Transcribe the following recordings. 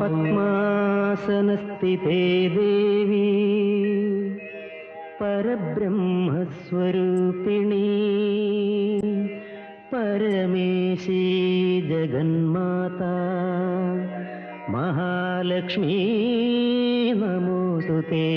പത്മാസനസ്ഥിതേ ദേവി പരബ്രഹ്മസ്വരൂപിണി പരമേശി ജഗന്മാതാ മഹാലക്ഷ്മീ നമോസ്തുതേ.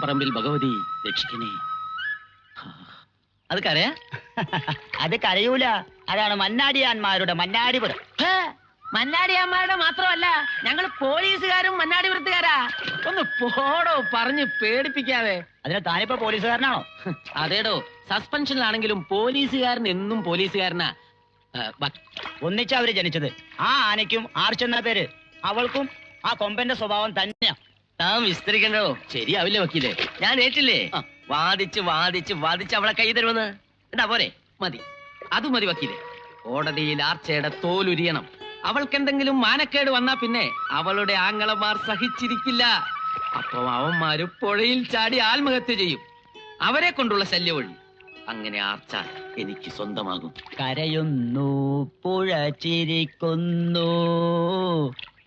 പറമ്പിൽ ഭഗവതി രക്ഷിക്കണേ. അത് കരയാ? അത് കരയൂല, അതാണ് മന്നാടിയാന്മാരുടെ മന്നാടിപുരം. മന്നാടിയാന്മാരുടെ മാത്രമല്ല, ഞങ്ങൾ പോലീസുകാരും മന്നാടിപുരത്തുകാരാ. ഒന്ന് പോടോ, പറഞ്ഞ് പേടിപ്പിക്കാതെ. അതിന് താനിപ്പോ പോലീസുകാരനാണോ? അതേടോ, സസ്പെൻഷനിലാണെങ്കിലും പോലീസുകാരൻ എന്നും പോലീസുകാരനാ. ഒന്നിച്ചാ അവര് ജനിച്ചത്. ആ ആനയ്ക്കും ആർച്ചെന്ന പേര്, അവൾക്കും ആ കൊമ്പന്റെ സ്വഭാവം തന്നെയാ. താൻ വിസ്തരിക്കണ്ടോ? ശരിയാവില്ലേ വക്കീലേ? ഞാൻ ഏറ്റില്ലേ? വാദിച്ച് വാദിച്ച് വാദിച്ച് അവളെ കൈ തരുമെന്ന്. എന്താ പോരെ? മതി, അത് മതി വക്കീലേ. കോടതിയിൽ ആർച്ചയുടെ തോലുരിയണം. അവൾക്കെന്തെങ്കിലും മാനക്കേട് വന്നാ പിന്നെ അവളുടെ ആങ്ങളമാർ സഹിച്ചിരിക്കില്ല. അപ്പൊ അവന്മാര് പുഴയിൽ ചാടി ആത്മഹത്യ ചെയ്യും. അവരെ കൊണ്ടുള്ള ശല്യം ഒഴി. അങ്ങനെ ആർച്ച എനിക്ക് സ്വന്തമാകും. കരയുന്നു പുഴ ചിരിക്കുന്നു,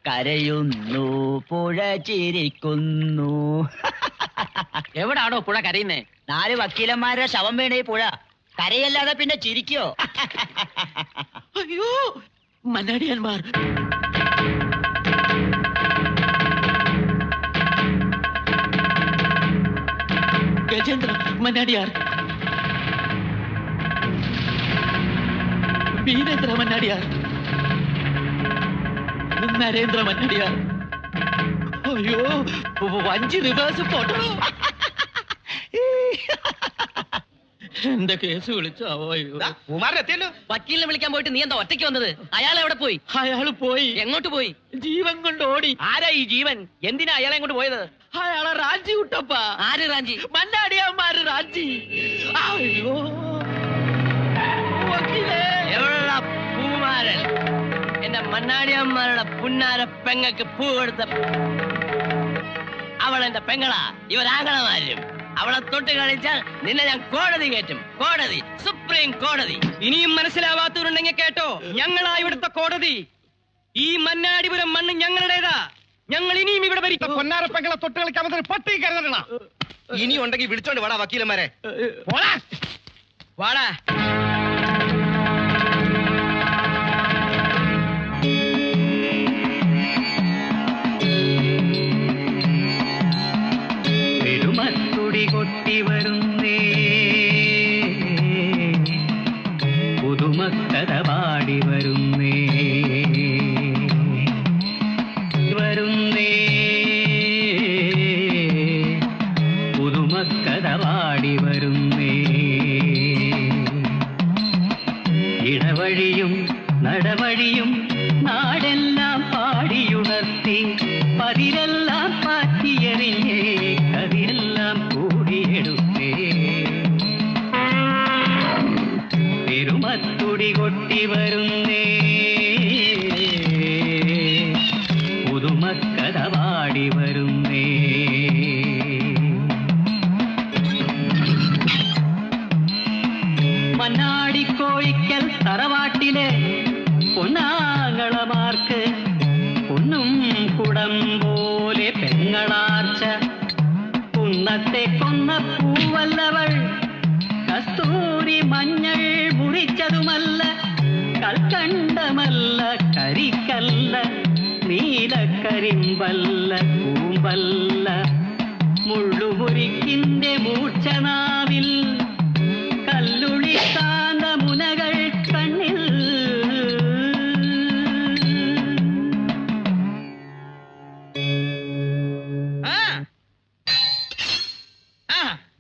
കരയുന്നു പുഴ ചിരിക്കുന്നു. എവിടാണോ പുഴ കരയുന്നേ? 4 വക്കീലന്മാരുടെ ശവം വീണേ പുഴ. കരയല്ലാതെ പിന്നെ ചിരിക്കോ? അയ്യോ, മന്നാടിയാന്മാർ. ഗജേന്ദ്ര മന്നാടിയാർ, വീരേന്ദ്ര മന്നാടിയാർ, നരേന്ദ്ര മന്നാടിയാർ. അയ്യോ, വഞ്ചി റിവേഴ്സ് ഫോട്ടോ. എന്റെ കേസ് വിളിച്ചാവോ? കുമാരൻ എത്തിയല്ലോ. വക്കീലിനെ വിളിക്കാൻ പോയിട്ട് നീ എന്താ ഒറ്റയ്ക്ക് വന്നത്? അയാൾ എവിടെ പോയി? അയാള് പോയി. എങ്ങോട്ട് പോയി? ജീവൻ കൊണ്ട് ഓടി. ആരാ ഈ ജീവൻ? എന്തിനാ അയാളെ കൊണ്ട് പോയത്? അയാളെ റാഞ്ചി വിട്ടപ്പ. ആര് റാഞ്ചി? മണ്ണാടിയന്മാര് റാഞ്ചി. അയ്യോ വക്കീലേ. എവിടെയുള്ള പൂമാരൻ? എന്റെ മണ്ണാടിയന്മാരുടെ പുന്നാര പെങ്ങക്ക് പൂ കൊടുത്ത അവൾ എന്റെ പെങ്ങളാ. ഇവരാങ്ങളമാരും. അവളെ തൊട്ട് കളിച്ചാൽ നിന്നെ ഞാൻ കോടതി കയറ്റും. കോടതി, സുപ്രീം കോടതി. ഇനിയും മനസ്സിലാവാത്തവരുണ്ടെങ്കിൽ കേട്ടോ, ഞങ്ങളാ ഇവിടുത്തെ കോടതി. ഈ മണ്ണാടിപുരം മണ്ണ് ഞങ്ങളുടേതാ. ഞങ്ങൾ ഇനിയും ഇവിടെ ഭരിക്കും. പൊന്നാരപ്പെങ്ങളെ തൊട്ട് കളിക്കാൻ പട്ടി കരുതണ. ഇനി ഉണ്ടെങ്കിൽ വിളിച്ചോണ്ട് വാടാ വക്കീലന്മാരെ. വാടാ. പെരുമത്തുടി കൊട്ടി വരുന്നേ, പുതുമക്കഥ പാടി വരുന്നേ, വരുന്നേ, പുതുമക്കഥ പാടി വരുന്നേ. ഇടവഴിയും നടവഴിയും നാടെല്ലാം പാടിയുണർത്തി, പതിരെല്ലാം പാറ്റിയെറിഞ്ഞേ, കതിരെല്ലാം കൂടിയെടുത്തേ. പെരുമത്തുടി കൊട്ടി വരുന്നേ, പുതുമക്കഥ പാടി വരുന്നേ. മണ്ണാടിക്കോഴിക്കൽ തറവാട്ടിലെ പൊന്നാങ്ങളമാർക്ക് പൊന്നും കുടം പോലെ പെങ്ങളാർച്ച. കുന്നത്തെ കൊന്ന പൂവല്ലവൾ, കസ്തൂരി മഞ്ഞൾ മുറിച്ചതുമല്ല, കൽക്കണ്ടമല്ല, കരിക്കല്ല, നീലക്കരിമ്പല്ല, കൂമ്പല്ല, മുള്ളുമുറിക്കിന്റെ മൂർച്ചനാവിൽ, കല്ലുളി കാന്ത മുനകൾ കണ്ണിൽ.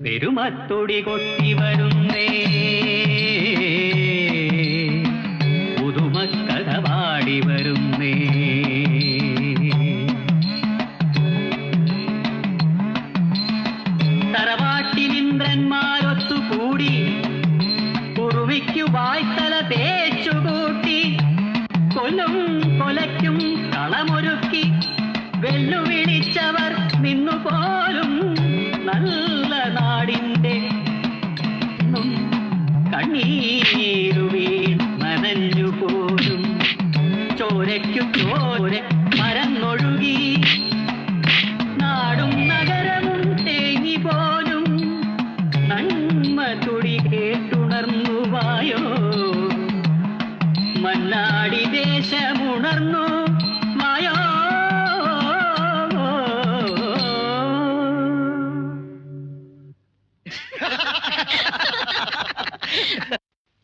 പെരുമത്തൊടി കൊട്ടി വരുന്നേ, പുതുമക്കഥ പാടി വരുന്നേ. തറവാട്ടിലിന്ദ്രന്മാരൊത്തുകൂടി കുറുവിക്കു വായ്ത്തല തേച്ചുകൂട്ടി, കൊല്ലും കൊലയ്ക്കും കളമൊരുക്കി വെല്ലുവിളിച്ചവർ നിന്നുപോലും നല്ല നാടിന്റെ കണ്ണീരു വീൺ നനഞ്ഞുപോലും. ചോരയ്ക്കു ചോര മരന്നൊഴുകി, നാടും നഗരവും തേങ്ങി പോലും, നന്മ തുടി കേട്ടുണർന്നുവായോ, മണ്ണാടി ദേശമുണർന്നു വായോ.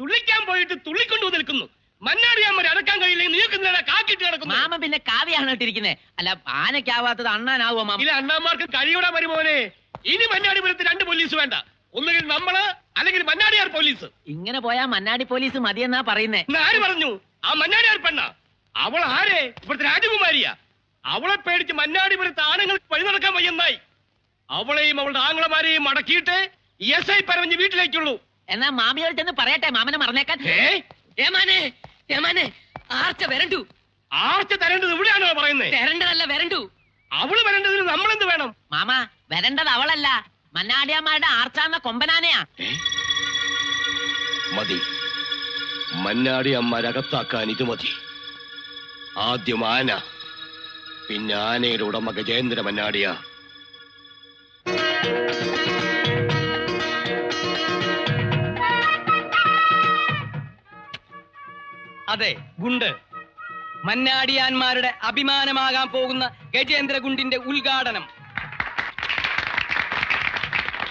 തുള്ളിക്കാൻ പോയിട്ട് തുള്ളിക്കൊണ്ടു നിൽക്കുന്നു. മണ്ണാടിയാന്മാരെ അടക്കാൻ കഴിയില്ലെങ്കിൽ നീക്കുന്നില്ല, കാക്കിട്ട് കിടക്കുന്നു. മാമൻ പിന്നെ കാവ്യാണ് ഇട്ടിരിക്കുന്നത്. അല്ല, ആനയ്ക്കാവാത്തത് അണ്ണാനാവോ മാമ? ഇല്ല, അണ്ണാന്മാർക്ക് കഴിയൂടാ വരുമോനെ. ഇനി മണ്ണാടിപുരത്ത് 2 പോലീസ് വേണ്ട. ഒന്നുകിൽ നമ്മള്, അല്ലെങ്കിൽ മണ്ണാടിയാർ പോലീസ്. ഇങ്ങനെ പോയാ മണ്ണാടി പോലീസ് മതിയെന്നാ പറയുന്നേ. ആര് പറഞ്ഞു? ആ മണ്ണാടിയാർ പെണ്ണ. അവൾ ആരെ? ഇവിടുത്തെ രാജകുമാരിയാ. അവളെ പേടിച്ച് മണ്ണാടിപുരത്ത് ആണുങ്ങൾക്ക് വഴി നടക്കാൻ വയ്യെന്നായി. അവളെയും അവളുടെ ആങ്ങളമാരെയും അടക്കിയിട്ട് SI പറഞ്ഞ് വീട്ടിലേക്കുള്ളൂ. എന്നാ മാമിയോട് ചെന്ന് പറയട്ടെ, മാമനെ മറന്നേക്കാൻ. ആർച്ച വരണ്ടു. ആർച്ച തരേണ്ടത് ഇവിടെയാണോ പറയുന്നത്? വരണ്ടതല്ല, വരണ്ടു. അവള് വരേണ്ടതിന് നമ്മളെന്ത് വേണം? മാമ, വരണ്ടത് അവളല്ല, മന്നാടിയന്മാരുടെ ആർച്ചാന്ന കൊമ്പനാനയാ. മതി, മന്നാടി അമ്മരകത്താക്കാൻ ഇത് മതി. ആദ്യം ആന, പിന്നെ ആനയുടെ ഉടമ ഗജേന്ദ്ര മന്നാടിയ. അതെ, ഗുണ്ട്. മന്നാടിയാന്മാരുടെ അഭിമാനമാകാൻ പോകുന്ന ഗജേന്ദ്ര ഗുണ്ടിന്റെ ഉദ്ഘാടനം.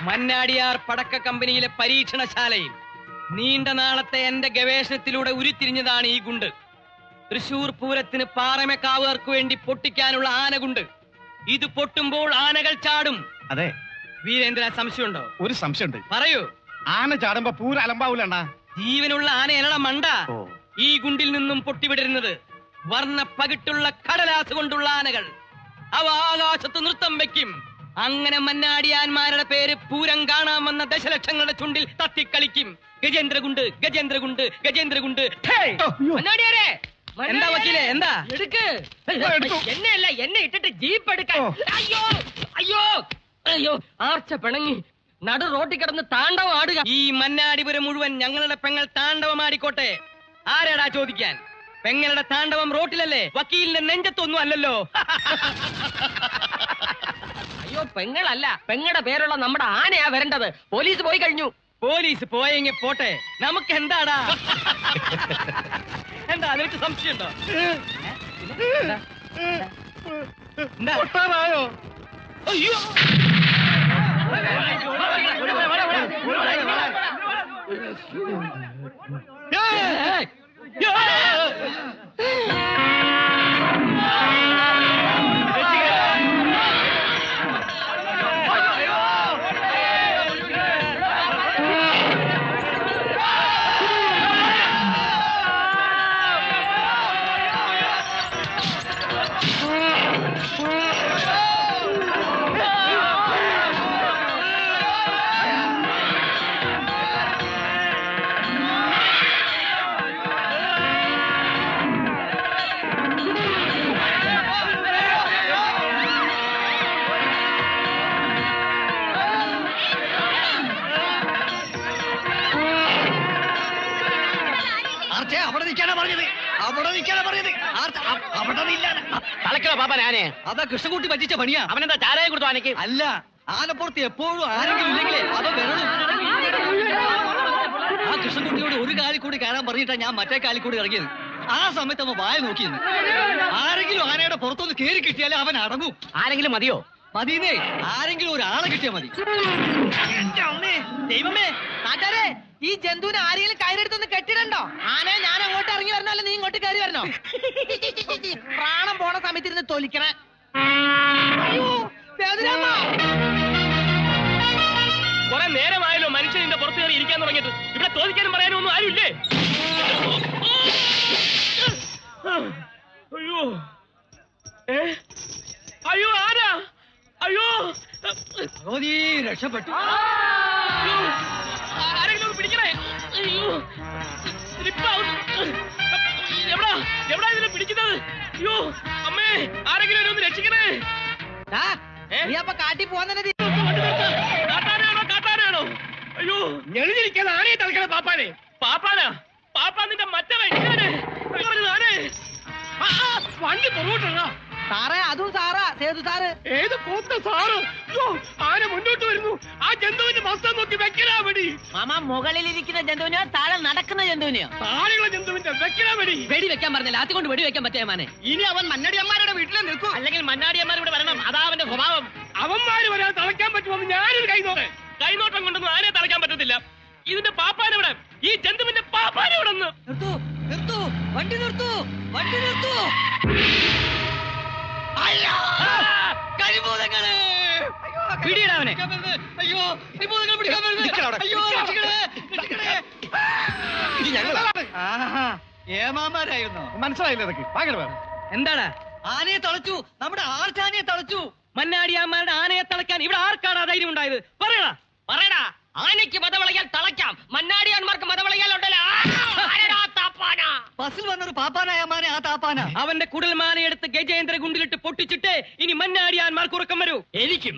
മന്നാടിയാർ പടക്ക കമ്പനിയിലെ പരീക്ഷണശാലയിൽ നീണ്ട നാളത്തെ എന്റെ ഗവേഷണത്തിലൂടെ ഉരുത്തിരിഞ്ഞതാണ് ഈ ഗുണ്ട്. തൃശൂർ പൂരത്തിന് പാറമേക്കാവുകാർക്ക് വേണ്ടി പൊട്ടിക്കാനുള്ള ആനഗുണ്ട്. ഇത് പൊട്ടുമ്പോൾ ആനകൾ ചാടും. അതെ. വീരേന്ദ്ര, സംശയമുണ്ടോ? ഒരു സംശയമുണ്ട്. പറയൂ. ആന ചാടുമ്പോ പൂര അലമ്പാവൂലണ്ണ. ജീവനുള്ള ആനയല്ലട മണ്ട. ഈ ഗുണ്ടിൽ നിന്നും പൊട്ടിവിടരുന്നത് വർണ്ണ പകിട്ടുള്ള കടലാസ് കൊണ്ടുള്ള ആനകൾ. അവ ആകാശത്ത് നൃത്തം വെക്കും. അങ്ങനെ മന്നാടിയാന്മാരുടെ പേര് പൂരം കാണാമെന്ന ദശലക്ഷങ്ങളുടെ ചുണ്ടിൽ തത്തിക്കളിക്കും. ഗജേന്ദ്രഗുണ്ട്, ഗജേന്ദ്രഗുണ്ട്, ഗജേന്ദ്രഗുണ്ട്. മന്നാടിയാരെ എന്താ വക്കീലേ, എന്താ എടുക്ക്? എന്നെയല്ല, എന്നെ ഇട്ടിട്ട് ജീപ്പ് എടുക്കാൻ. അയ്യോ അയ്യോ അയ്യോ, ആർച്ച പിണങ്ങി നടു റോട്ടിൽ കിടന്ന് താണ്ഡവം ആടുക. ഈ മന്നാടിപുരം മുഴുവൻ ഞങ്ങളുടെ പെങ്ങൾ താണ്ഡവം ആടിക്കോട്ടെ. ആരാടാ ചോദിക്കാൻ? പെങ്ങളുടെ താണ്ഡവം റോട്ടിലല്ലേ, വക്കീലിന്റെ നെഞ്ചത്തൊന്നും അല്ലല്ലോ. അയ്യോ, പെങ്ങളല്ല, പെങ്ങളുടെ പേരുള്ള നമ്മുടെ ആനയാ വരേണ്ടത്. പോലീസ് പോയി കഴിഞ്ഞു. പോലീസ് പോയെങ്കിൽ പോട്ടെ, നമുക്ക് എന്താടാ? എന്താ നിനക്ക് സംശയമുണ്ടോ? പൊട്ടാറായോ? അയ്യോ, അവിടെ നിൽക്കാനാ പറഞ്ഞത്, അവിടെ നിൽക്കാനാ പറഞ്ഞത്. അവിടെ തലക്കോ പാപ്പൻ ആനയെ? അതാ കൃഷ്ണൻകുട്ടി പറ്റിച്ച പണിയാ. അവനെന്താ ചാരായം കൊടുത്തു ആനയ്ക്ക്? അല്ല, ആനപ്പുറത്ത് എപ്പോഴും ആരെങ്കിലും ഇല്ലെങ്കിലേ അവ വരണം. ആ കൃഷ്ണൻകുട്ടിയോട് ഒരു കാലിൽ കൂടി കയറാൻ പറഞ്ഞിട്ടാ ഞാൻ മറ്റേ കാലിൽ കൂടി ഇറങ്ങിയത്. ആ സമയത്ത് അവൻ വായ നോക്കിയിരുന്നു. ആരെങ്കിലും ആനയുടെ പുറത്തൊന്ന് കയറി കിട്ടിയാലേ അവൻ അടങ്ങും. ആരെങ്കിലും മതിയോ? മതിയെന്നേ, ആരെങ്കിലും ഒരാളെ കിട്ടിയാ മതി. ദൈവമേ, നാട്ടാരെ, ഈ ജന്തുവിനെ ആരെങ്കിലും കയറെടുത്തൊന്ന് കെട്ടിടണ്ടോ? ആനെ ഞാൻ അങ്ങോട്ട് ഇറങ്ങി വരണോ, അല്ല നീ ഇങ്ങോട്ട് കയറി വരണോ? പ്രാണം പോണ സമയത്ത് ഇരുന്ന് തൊലിക്കണേ. അയ്യോ, വേദനമ്മ. കുറെ നേരമായല്ലോ മനുഷ്യൻ ഇതിന്റെ പുറത്ത് കയറി ഇരിക്കാൻ തുടങ്ങിയിട്ട്. ഇവിടെ ചോദിക്കാനും പറയാനും ഒന്നും ആരുമില്ലേ? അയ്യോ, അയ്യോ, ആരാ? അയ്യോ, രക്ഷപ്പെട്ടു. ആരെങ്കിലും ഒന്ന് പിടിക്കണേ. അയ്യോ, സ്ലിപ്പാവുന്നു. എവിടാ ഇതിനെ പിടിക്കുന്നത്? അയ്യോ അമ്മേ, ആരെങ്കിലും ഒന്ന് രക്ഷിക്കണേ. നീ അപ്പൊ കാട്ടി പോന്നെ. കാട്ടാനാണോ? അയ്യോ, ഞെളിഞ്ഞിരിക്കാതെ ആനയെ തളക്കണ പാപ്പാനെ. പാപ്പാ നിന്റെ മറ്റവൻ ആനേ. വണ്ടി പുറകോട്ടാ സാറേ, അതും സാറാ, സേതു സാറ്. ഏത് കോത്ത സാറ്? അയ്യോ, ആന മുന്നോട്ട് വരുന്നു. ആ ജന്തുവിന്റെ മസ്തം നോക്കി വെക്കലാ വെടി. മാമ, മുകളിലിരിക്കുന്ന ജന്തുവിനെയോ താഴെ നടക്കുന്ന ജന്തുവിനെയോ? താഴെയുള്ള ജന്തുവിന്റെ വെക്കലാ വെടി. വെടി വെക്കാൻ പറഞ്ഞില്ല, ആദ്യം വെടി വെക്കാൻ പറ്റേ മാനെ. ഇനി അവൻ മന്നാടിയന്മാരുടെ വീട്ടിൽ നിൽക്കൂ, അല്ലെങ്കിൽ മന്നാടിയന്മാർ ഇവിടെ വരണം. അതാ അവന്റെ സ്വഭാവം. അവന്മാര് വരാൻ തളയ്ക്കാൻ പറ്റുമെന്ന് ഞാനൊരു കൈനോട്ടം കൊണ്ടൊന്നും ആനയെ തളയ്ക്കാൻ പറ്റത്തില്ല. ഇതിന്റെ പാപ്പാനെവിടെ? ഈ ജന്തുവിന്റെ പാപ്പാനെവിടെ? നിർത്തൂ, നിർത്തൂ, വണ്ടി നിർത്തൂ, വണ്ടി നിർത്തൂ. പിടിയിടാവനെ. അയ്യോ, ഏമാമാരായിരുന്നു. മനസ്സിലായില്ല ഇതൊക്കെ. എന്താടാ? ആനയെ തളച്ചു, നമ്മുടെ ആർച്ചാനയെ തളച്ചു. മന്നാടിയാന്മാരുടെ ആനയെ തളയ്ക്കാൻ ഇവിടെ ആർക്കാടാ ധൈര്യം ഉണ്ടായത്? പറയടാ. ആനയ്ക്ക് മതവളയാൽ തളയ്ക്കാം, മന്നാടിയാന്മാർക്ക് മതവളയാലുണ്ടല്ലോ. ബസ്സിൽ വന്നൊരു പാപ്പാനായമാനെ ആ താപ്പാന. അവന്റെ കുടൽമാനയെടുത്ത് ഗജേന്ദ്ര ഗുണ്ടിലിട്ട് പൊട്ടിച്ചിട്ട് ഇനി മന്നാടിയാന്മാർക്ക് ഉറക്കം വരൂ. എനിക്കും.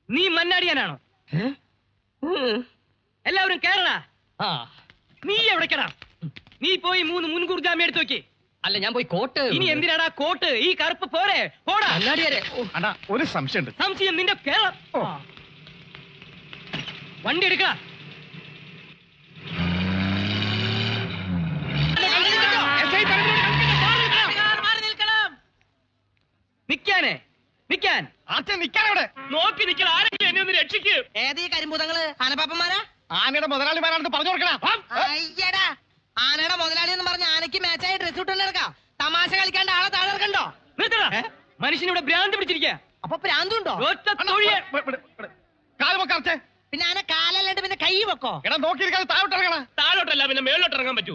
നീ മന്നാടിയാനാണോ? എല്ലാവരും കേരളാ. നീ എവിടേക്കടാ? നീ പോയി 3 മുൻകൂർ ജാമ്യം എടുത്തു വെക്ക്. അല്ല, ഞാൻ പോയി കോട്ട്. ഇനി എന്തിനാടാ കോട്ട്? ഈ കറുപ്പ് പോരെ? പോടാ. അണ്ണാ, ഒരു സംശയമുണ്ട്. സംശയം നിന്റെ കേരളം. വണ്ടി എടുക്ക. നിക്കാൻ നോക്കി നിൽക്കണം. ആരെങ്കിലും എന്നെ ഒന്ന് രക്ഷിക്ക്. ഏത് ഈ കരിമ്പൂതങ്ങള്? ആനപ്പാപ്പന്മാരാ? ആനയുടെ മുതലാളിമാരാണെന്ന് പറഞ്ഞു കൊടുക്കണം. അയ്യടാ, ആനയുടെ മുതലാളി എന്ന് പറഞ്ഞ ആനയ്ക്ക് മാച്ചായി ഡ്രസ് ഇട്ടെടുക്കാം. തമാശ കളിക്കാണ്ട് ആളെ താഴെ ഇറക്കണ്ടോ? മനുഷ്യനിവിടെ ഭ്രാന്ത് പിടിച്ചിരിക്കുക. അപ്പൊ പ്രാന്തുണ്ടോ? കാലുമൊക്കെ പിന്നെ ആന കാലല്ലാണ്ട് പിന്നെ കൈ വെക്കോ. എടാ നോക്കിയിരിക്കാതെ താഴോട്ടിറങ്ങണ. താഴോട്ടല്ല പിന്നെ മേളിലോട്ട് ഇറങ്ങാൻ പറ്റൂ.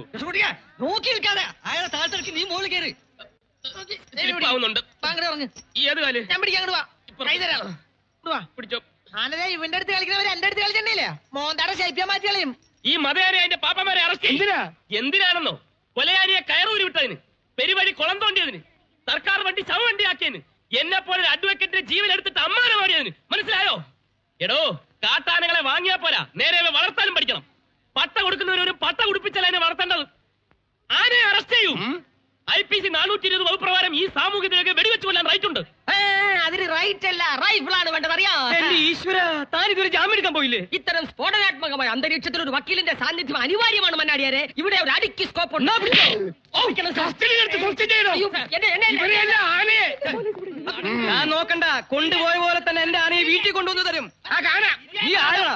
നോക്കി നിൽക്കാതെ അയാളെ താഴ്ത്തിറക്കി നീ മുകളിൽ കയറി. ആവുന്നുണ്ട്. അങ്ങോട്ട് ഇറങ്ങ്. ഏത് കാല്? ഞാൻ പിടിക്കാം, അങ്ങോട്ട് വാ. കൈ തരാം. ഇങ്ങോട്ട് വാ. പിടിച്ചോ. ആനതാ ഇവന്റെ അടുത്ത് കളിക്കുന്നവര് എന്റെ അടുത്ത് കളിച്ചിട്ടില്ലേ? മോന്താടെ ശൈപ്യം മാറ്റി കളയും. ഈ മതയാനെ അതിന്റെ പാപ്പന്മാരെ അറസ്റ്റ് എന്തിനാ? എന്തിനാണെന്നോ? കൊലയാരിയെ കയറൂരി വിട്ടതിന്, പെരുവഴി കുളം തോണ്ടിയതിന്, സർക്കാർ വണ്ടി ശവവണ്ടിയാക്കിയതിന്, എന്നെ പോലെ ഒരു അഡ്വക്കേറ്റിന്റെ ജീവൻ എടുത്തിട്ട് അമ്മാനമാടിയതിന്. മനസ്സിലായോ? എടോ, കാട്ടാനകളെ വാങ്ങിയാ പോരാ, നേരെ വളർത്താനും പഠിക്കണം. പട്ട കൊടുക്കുന്നവരൊരു പട്ട കുടിപ്പിച്ചാൽ അതിനെ വളർത്തേണ്ടത്. ആരെ അറസ്റ്റ് ചെയ്യും? IPC 420 വകുപ്പ് പ്രകാരം ഈ സാമൂഹിക വെടിവെച്ച് കൊല്ലാൻ റൈറ്റ് ഉണ്ട്. അതിന് റൈറ്റ് അല്ല, റൈഫിളാണ് വേണ്ടത്. അറിയാം. ഈശ്വര, താൻ ഇതൊരു ജാമ്യം എടുക്കാൻ പോയില്ലേ? ഇത്തരം സ്ഫോടനാത്മകമായ അന്തരീക്ഷത്തിൽ ഒരു വക്കീലിന്റെ സാന്നിധ്യം അനിവാര്യമാണ് മന്നാടിയാരെ. ഇവിടെ ഒരു അടിക്ക് സ്കോപ്പ് ഉണ്ട്. ഞാൻ നോക്കണ്ട, കൊണ്ടുപോയ പോലെ തന്നെ എന്റെ ആനയെ വീട്ടിൽ കൊണ്ടുവന്ന് തരും. നീ ആരാ?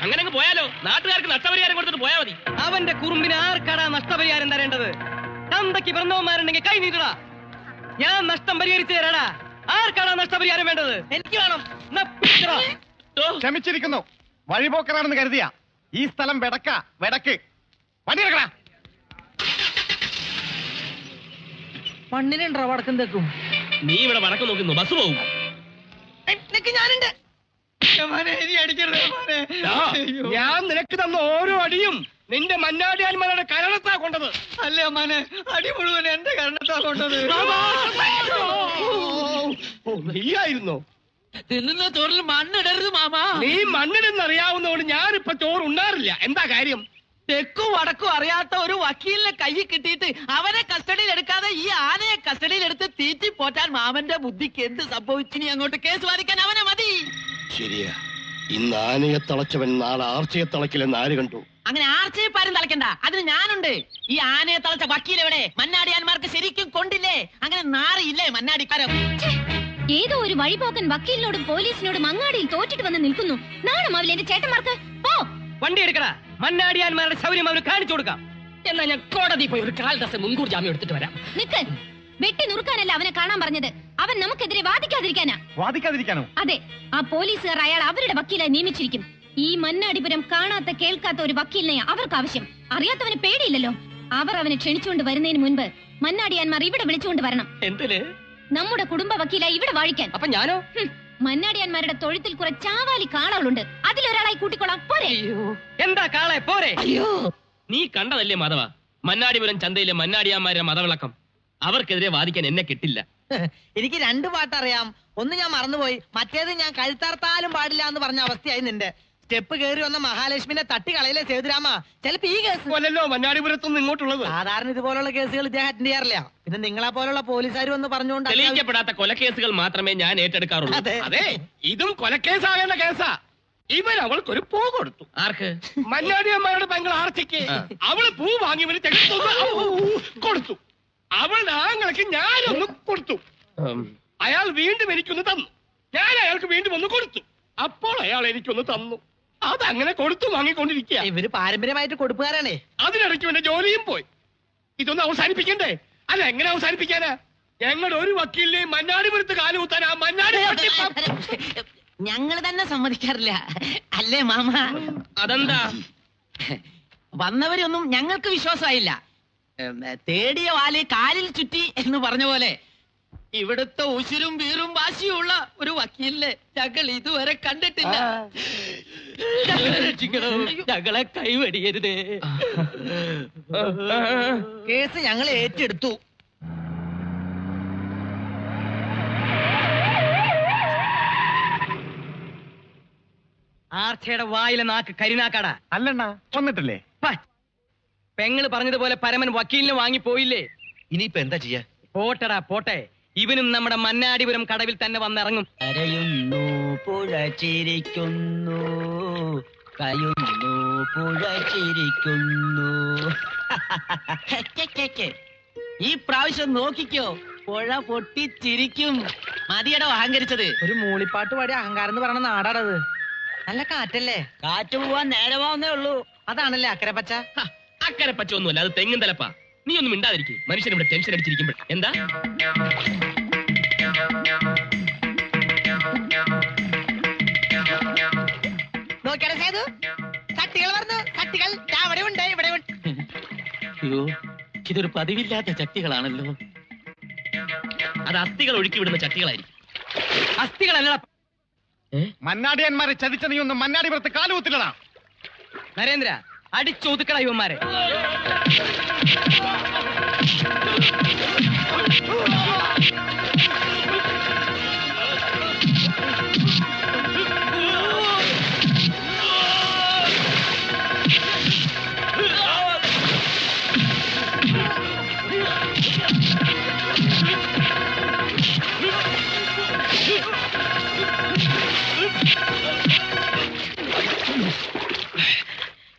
അങ്ങനെ അങ്ങ് പോയാലോ? നാട്ടുകാർക്ക് നഷ്ടപരിഹാരം കൊടുത്തിട്ട് പോയാൽ മതി. അവന്റെ കുറുമ്പിന് ആർക്കാടാ നഷ്ടപരിഹാരം തരേണ്ടത്? തന്തയ്ക്ക് പിറന്നവന്മാരുണ്ടെങ്കിൽ കൈ നീട്ടടാ, ഞാൻ നഷ്ടം പരിഹരിച്ചു തരാടാ. ആർക്കാടാ നഷ്ടപരിഹാരം വേണ്ടത്? എനിക്ക് വേണം. ക്ഷമിച്ചിരിക്കുന്നു. വഴിപോക്കറാണെന്ന് കരുതിയ ഈ സ്ഥലം വെടക്ക് വണ്ടിയെടുക്കടാ. മണ്ണിനുണ്ടോ വടക്കും തെക്കും? നീ ഇവിടെ വടക്ക് നോക്കുന്നു, ബസ് പോകും. ഞാനുണ്ട്. ഞാൻ നിനക്ക് തന്ന ഓരോ അടിയും നിന്റെ മന്നാടിയാന്മാരുടെ കരണത്താ കൊണ്ടത്. അല്ലേ മോനെ, അടി മുഴുവൻ എന്റെ കരണത്താ കൊണ്ടത്. നീയായിരുന്നോ? തിന്നുന്ന ചോറിൽ മണ്ണിടരുത് മാമാ. നീ മണ്ണിടെന്നറിയാവുന്നതുകൊണ്ട് ഞാനിപ്പൊ ചോറ് ഉണ്ടാറില്ല. എന്താ കാര്യം? തെക്കും വടക്കും അറിയാത്ത ഒരു വക്കീലിനെ കൈ കിട്ടിയിട്ട് അവനെ കസ്റ്റഡിയിൽ എടുക്കാതെ ഈ ആനയെ കസ്റ്റഡിയിൽ എടുത്ത് തീറ്റി പോറ്റാൻ മാമന്റെ ബുദ്ധിക്ക് എന്ത് സംഭവിച്ചിനി? അങ്ങോട്ട് കേസ് വാദിക്കാൻ അവനെ മതി. ശരിയാ, ഇന്ന് ആനയെ തളച്ചവൻ നാളെ ആർച്ചയെ തളക്കില്ലെന്ന് ആര് കണ്ടു? അങ്ങനെ ആർച്ചയിപ്പാരും തളയ്ക്കണ്ട, അതിന് ഞാനുണ്ട്. ഈ ആനയെ തളച്ച വക്കീൽ എവിടെ? മന്നാടിയാന്മാർക്ക് ശരിക്കും കൊണ്ടില്ലേ? അങ്ങനെ നാറിയില്ലേ മന്നാടിക്കാരം? ഏതോ ഒരു വഴിപോക്കൻ വക്കീലിനോടും പോലീസിനോടും അങ്ങാടിയിൽ തോറ്റിട്ട് വന്ന് നിൽക്കുന്നു. നാണം അവൽ എന്റെ ചേട്ടന്മാർക്ക്. പോ, വണ്ടി എടുക്കടാ. മന്നാടിയാന്മാരുടെ ശൗര്യം അവന് കാണിച്ചു കൊടുക്കാം. എന്നാ ഞാൻ കോടതി പോയി ഒരു കാൽദാസം മുൻകൂർ ജാമ്യം എടുത്തിട്ട് വരാം. നിക്ക്. വെട്ടി നുറുക്കാനല്ല അവനെ കാണാൻ പറഞ്ഞത്, അവൻ നമുക്കെതിരെ വാദിക്കാതിരിക്കാനാ. വാദിക്കാതിരിക്കാനോ? അതെ, ആ പോലീസുകാർ അയാൾ അവരുടെ വക്കീലായി നിയമിച്ചിരിക്കും. ഈ മന്നാടിപുരം കാണാത്ത കേൾക്കാത്ത ഒരു വക്കീലിനെ അവർക്ക് ആവശ്യം. അറിയാത്തവന് പേടിയില്ലല്ലോ. അവർ അവനെ ക്ഷണിച്ചുകൊണ്ട് വരുന്നതിന് മുൻപ് മന്നാടിയാന്മാർ ഇവിടെ വിളിച്ചുകൊണ്ട് വരണം. എന്തിന്? നമ്മുടെ കുടുംബ വക്കീലായി ഇവിടെ വാഴിക്കാൻ. അപ്പൊ ഞാനോ? മന്നാടിയാന്മാരുടെ തൊഴുത്തിൽ കുറെ ചാവാലി കാളകളുണ്ട്, അതിലൊരാളായി കൂട്ടിക്കൊള്ളാം. പോരെ? എന്താ കാളെ പോരെ? അയ്യോ, നീ കണ്ടതല്ലേ മാധവ, മന്നാടിപുരം ചന്തയിലെ മന്നാടിയാന്മാരുടെ മതവിളക്കം. അവർക്കെതിരെ വാദിക്കാൻ എന്നെ കിട്ടില്ല. എനിക്ക് രണ്ട് പാട്ടറിയാം. ഒന്ന് ഞാൻ മറന്നുപോയി, മറ്റേത് ഞാൻ കഴുത്താർത്താലും പാടില്ല എന്ന് പറഞ്ഞ അവസ്ഥയായി നിന്റെ. സ്റ്റെപ്പ് കയറി വന്ന മഹാലക്ഷ്മിനെ തട്ടി കളയിലെ സേതുരാമ. ചിലപ്പോ ഈ കേസ് കൊല്ലല്ലോ മന്നാടിപുരത്തുനിന്ന് ഇങ്ങോട്ടുള്ളത്. സാധാരണ ഇതുപോലുള്ള കേസുകൾ ഇദ്ദേഹം അറ്റൻഡ് ചെയ്യാറില്ല. പിന്നെ നിങ്ങളെ പോലുള്ള പോലീസുകാർ വന്ന് പറഞ്ഞുകൊണ്ട് തെളിയിക്കപ്പെടാത്ത കൊലക്കേസുകൾ മാത്രമേ ഞാൻ ഏറ്റെടുക്കാറുള്ളൂ. അതെ. അതെ, ഇതും കൊലക്കേസാകേണ്ട കേസാ. ഇവൻ അവൾക്കൊരു പൂ കൊടുത്തു. ആർക്ക്? മന്നാടിയമ്മയുടെ പെങ്ങൾ ആർച്ചയ്ക്ക്. അവള് പൂ വാങ്ങി ഇവന് കൊടുത്തു. അവളുടെ ആങ്ങൾക്ക് ഞാനൊന്ന് കൊടുത്തു. അയാൾ വീണ്ടും എനിക്കൊന്ന് തന്നു. ഞാൻ അയാൾക്ക് വീണ്ടും ഒന്ന് കൊടുത്തു. അപ്പോൾ അയാൾ എനിക്കൊന്ന് തന്നു. അതങ്ങനെ കൊടുത്തു വാങ്ങിക്കൊണ്ടിരിക്കുക. ഇവര് പാരമ്പര്യമായിട്ട് കൊടുപ്പുകാരാണേ. അതിനിടയ്ക്ക് എന്റെ ജോലിയും പോയി. ഇതൊന്ന് അവസാനിപ്പിക്കണ്ടേ? അല്ല, എങ്ങനെ അവസാനിപ്പിക്കാനാ? ഞങ്ങളുടെ ഒരു വക്കീലിനെയും മന്നാടിപുരത്ത് കാലുകുത്താൻ ആ മന്നാടി ഞങ്ങൾ തന്നെ സമ്മതിക്കാറില്ല അല്ലേ മാമ? അതെന്താ? വന്നവരൊന്നും ഞങ്ങൾക്ക് വിശ്വാസമായില്ല. തേടിയ വാല് കാലിൽ ചുറ്റി എന്ന് പറഞ്ഞ പോലെ ഇവിടുത്തെ ഉശിരും വീറും വാശിയുള്ള ഒരു വക്കീലിനെ ഞങ്ങൾ ഇതുവരെ കണ്ടിട്ടില്ല. ഞങ്ങളെ കൈവടിയരുതേ. കേസ് ഞങ്ങൾ ഏറ്റെടുത്തു. ആർച്ചയുടെ വായിലെ നാക്ക് കരിനാക്കാടാ. അല്ലണ്ണ വന്നിട്ടില്ലേ? പെങ്ങള് പറഞ്ഞതുപോലെ പരമൻ വക്കീലിനെ വാങ്ങി പോയില്ലേ? ഇനിയിപ്പോ എന്താ ചെയ്യാ? പോട്ടടാ പോട്ടെ, ഇവനും നമ്മുടെ മന്നാടിപുരം കടവിൽ തന്നെ വന്നിറങ്ങും. കരയുന്നു പുഴ ചിരിക്കുന്നു, കയുന്നു പുഴ ചിരിക്കുന്നു. ഈ പ്രാവശ്യം നോക്കിക്കോ, പുഴ പൊട്ടിച്ചിരിക്കും. മതിയടോ അഹങ്കരിച്ചത്. ഒരു മൂളിപ്പാട്ട് പാടി അഹങ്കാരം എന്ന് പറഞ്ഞ നാടാടത്. നല്ല കാറ്റല്ലേ? കാറ്റ് പോവാൻ നേരമാവുന്നേ ഉള്ളൂ. അതാണല്ലേ അക്കരെ പച്ച. അക്കരെ പച്ചൊന്നുമല്ല, അത് തെങ്ങും തലപ്പാ. നീ ഒന്നും മിണ്ടാതിരിക്കും. മനുഷ്യൻ ഇവിടെ ടെൻഷൻ അടിച്ചിരിക്കുമ്പോൾ എന്താ? ഇതൊരു പതിവില്ലാത്ത ചട്ടികളാണല്ലോ. അത് അസ്ഥികൾ ഒഴുക്കി വിടുന്ന ചട്ടികളായിരിക്കും. അസ്ഥികളല്ല മന്നാടിയന്മാരെ ചതിച്ച നീ ഒന്നും മന്നാടിപുരത്ത് കാലുകുത്തില്ലടാ. നരേന്ദ്ര, അടിച്ചൊതുക്കട ഇവന്മാരെ.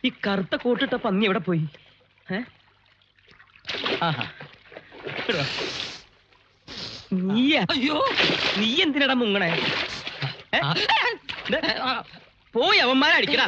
ഈ കറുത്ത കോട്ടിട്ട പന്നി എവിടെ പോയി? അയ്യോ, നീ എന്തിനടാ മുങ്ങണേ? പോയി അവന്മാരെ അടിക്കടാ.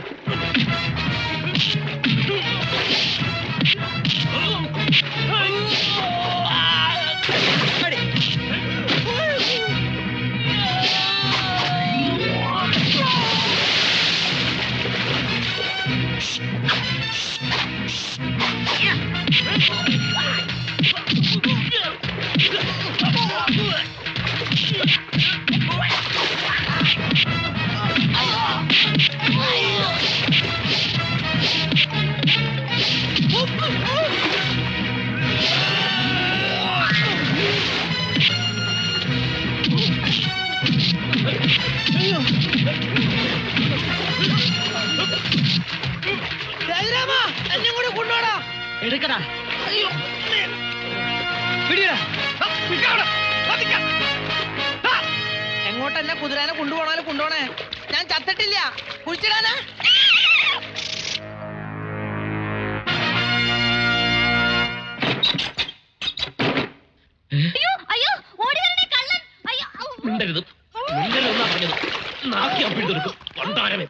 എന്നെ കൂടെ കൊണ്ടുപോടാ. എടുക്കടാ. എങ്ങോട്ടെന്നെ കുതിരാനെ കൊണ്ടുപോണാലും കൊണ്ടുപോണേ. ഞാൻ ചത്തിട്ടില്ല. കുഴിച്ചിടാനാ? അയ്യോ അയ്യോ, ഓടി വരണേ കള്ളൻ. അയ്യോ മിണ്ടരുത്, മിണ്ടരുതെന്നാ പറഞ്ഞത്. നാക്കി അപ്പിട്ടെടുക്കും കൊണ്ടാരമേ.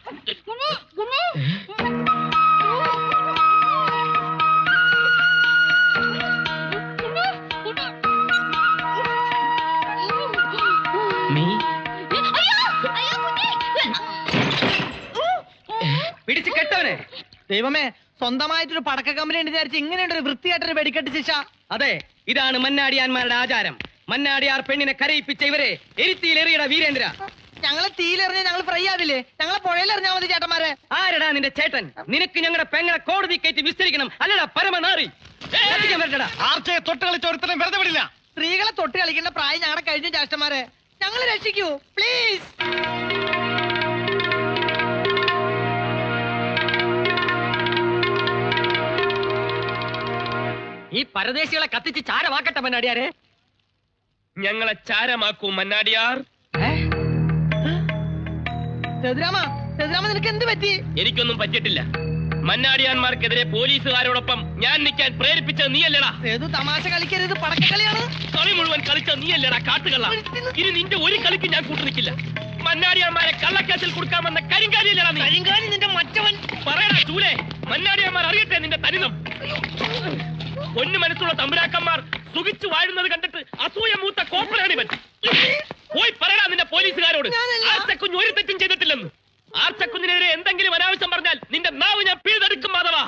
പിടിച്ച് കെട്ടവനെ. ദൈവമേ, സ്വന്തമായിട്ടൊരു പടക്ക കമ്പനി ഉണ്ട് വിചാരിച്ച് ഇങ്ങനെയുണ്ടൊരു വൃത്തിയായിട്ടൊരു വെടിക്കെട്ട് ശിക്ഷ. അതെ, ഇതാണ് മന്നാടിയാന്മാരുടെ ആചാരം. മന്നാടിയാർ പെണ്ണിനെ കരയിപ്പിച്ച ഇവരെ എരിത്തിയിലെറിയട വീരേന്ദ്ര. ഞങ്ങളെ തീയിലെറിഞ്ഞ് ഞങ്ങൾ ഫ്രൈ ആവില്ലേ? ഞങ്ങളെ പുഴയിലെറിഞ്ഞാൽ മതി ചേട്ടന്മാരെ. ആരടാ നിന്റെ ചേട്ടൻ? നിനക്ക് ഞങ്ങളുടെ പെങ്ങളെ കോടതി കയറ്റി വിസ്തരിക്കണം, അല്ലടാ പരമനാറി. ആർച്ചയെ തൊട്ട് കളിച്ച ഒരുത്തരം വെറുതെ വിടില്ല. സ്ത്രീകളെ തൊട്ട് കളിക്കേണ്ട പ്രായം ഞങ്ങളുടെ കഴിഞ്ഞു ചേട്ടന്മാരെ. ഞങ്ങളെ രക്ഷിക്കൂ പ്ലീസ്. ഈ പരദേശികളെ കത്തിച്ച് ചാരമാക്കട്ടെ മന്നാടിയാരെ. ഞങ്ങളെ ചാരമാക്കൂ മന്നാടിയാർ. സേതുരാമ, നിനക്ക് എന്ത് പറ്റി? എനിക്കൊന്നും പറ്റിയിട്ടില്ല. മന്നാടിയാന്മാർക്കെതിരെ പോലീസുകാരോടൊപ്പം ഞാൻ നിൽക്കാൻ പ്രേരിപ്പിച്ചത് നീയല്ലടാ. സേതു, തമാശ കളിക്കരുത്, പടക്കക്കളിയാണ്. കളി മുഴുവൻ കളിച്ച നീയല്ലടാ കാട്ടുകള്ള. ഇനി നിന്റെ ഒരു കളിക്ക് ഞാൻ കൂട്ടു നിൽക്കില്ല. മന്നാടിയാന്മാരെ കള്ളക്കേസിൽ കൊടുക്കാമെന്ന കരിങ്കാലിയല്ലടാ നീ. കരിങ്കാലി നിന്റെ മറ്റവൻ. പറയടാ ചൂലേ, മന്നാടിയാന്മാർ അറിയട്ടെ നിന്റെ തനിതം. പൊന്നു മനസ്സുള്ള തമ്പുരാക്കന്മാർ സുഖിച്ചു വാഴുന്നത് കണ്ടിട്ട് അസൂയ മൂത്ത കോപ്പറാണിവൻ. പോയി പറയടാ നിന്റെ പോലീസുകാരോട് ആർച്ചക്കുഞ്ഞ് ഒരു തെറ്റും ചെയ്തിട്ടില്ലെന്ന്. ആർച്ചക്കുഞ്ഞിനെതിരെ എന്തെങ്കിലും അനാവശ്യം പറഞ്ഞാൽ നിന്റെ നാവ് ഞാൻ പിഴുതെടുക്കും. മാധവാ,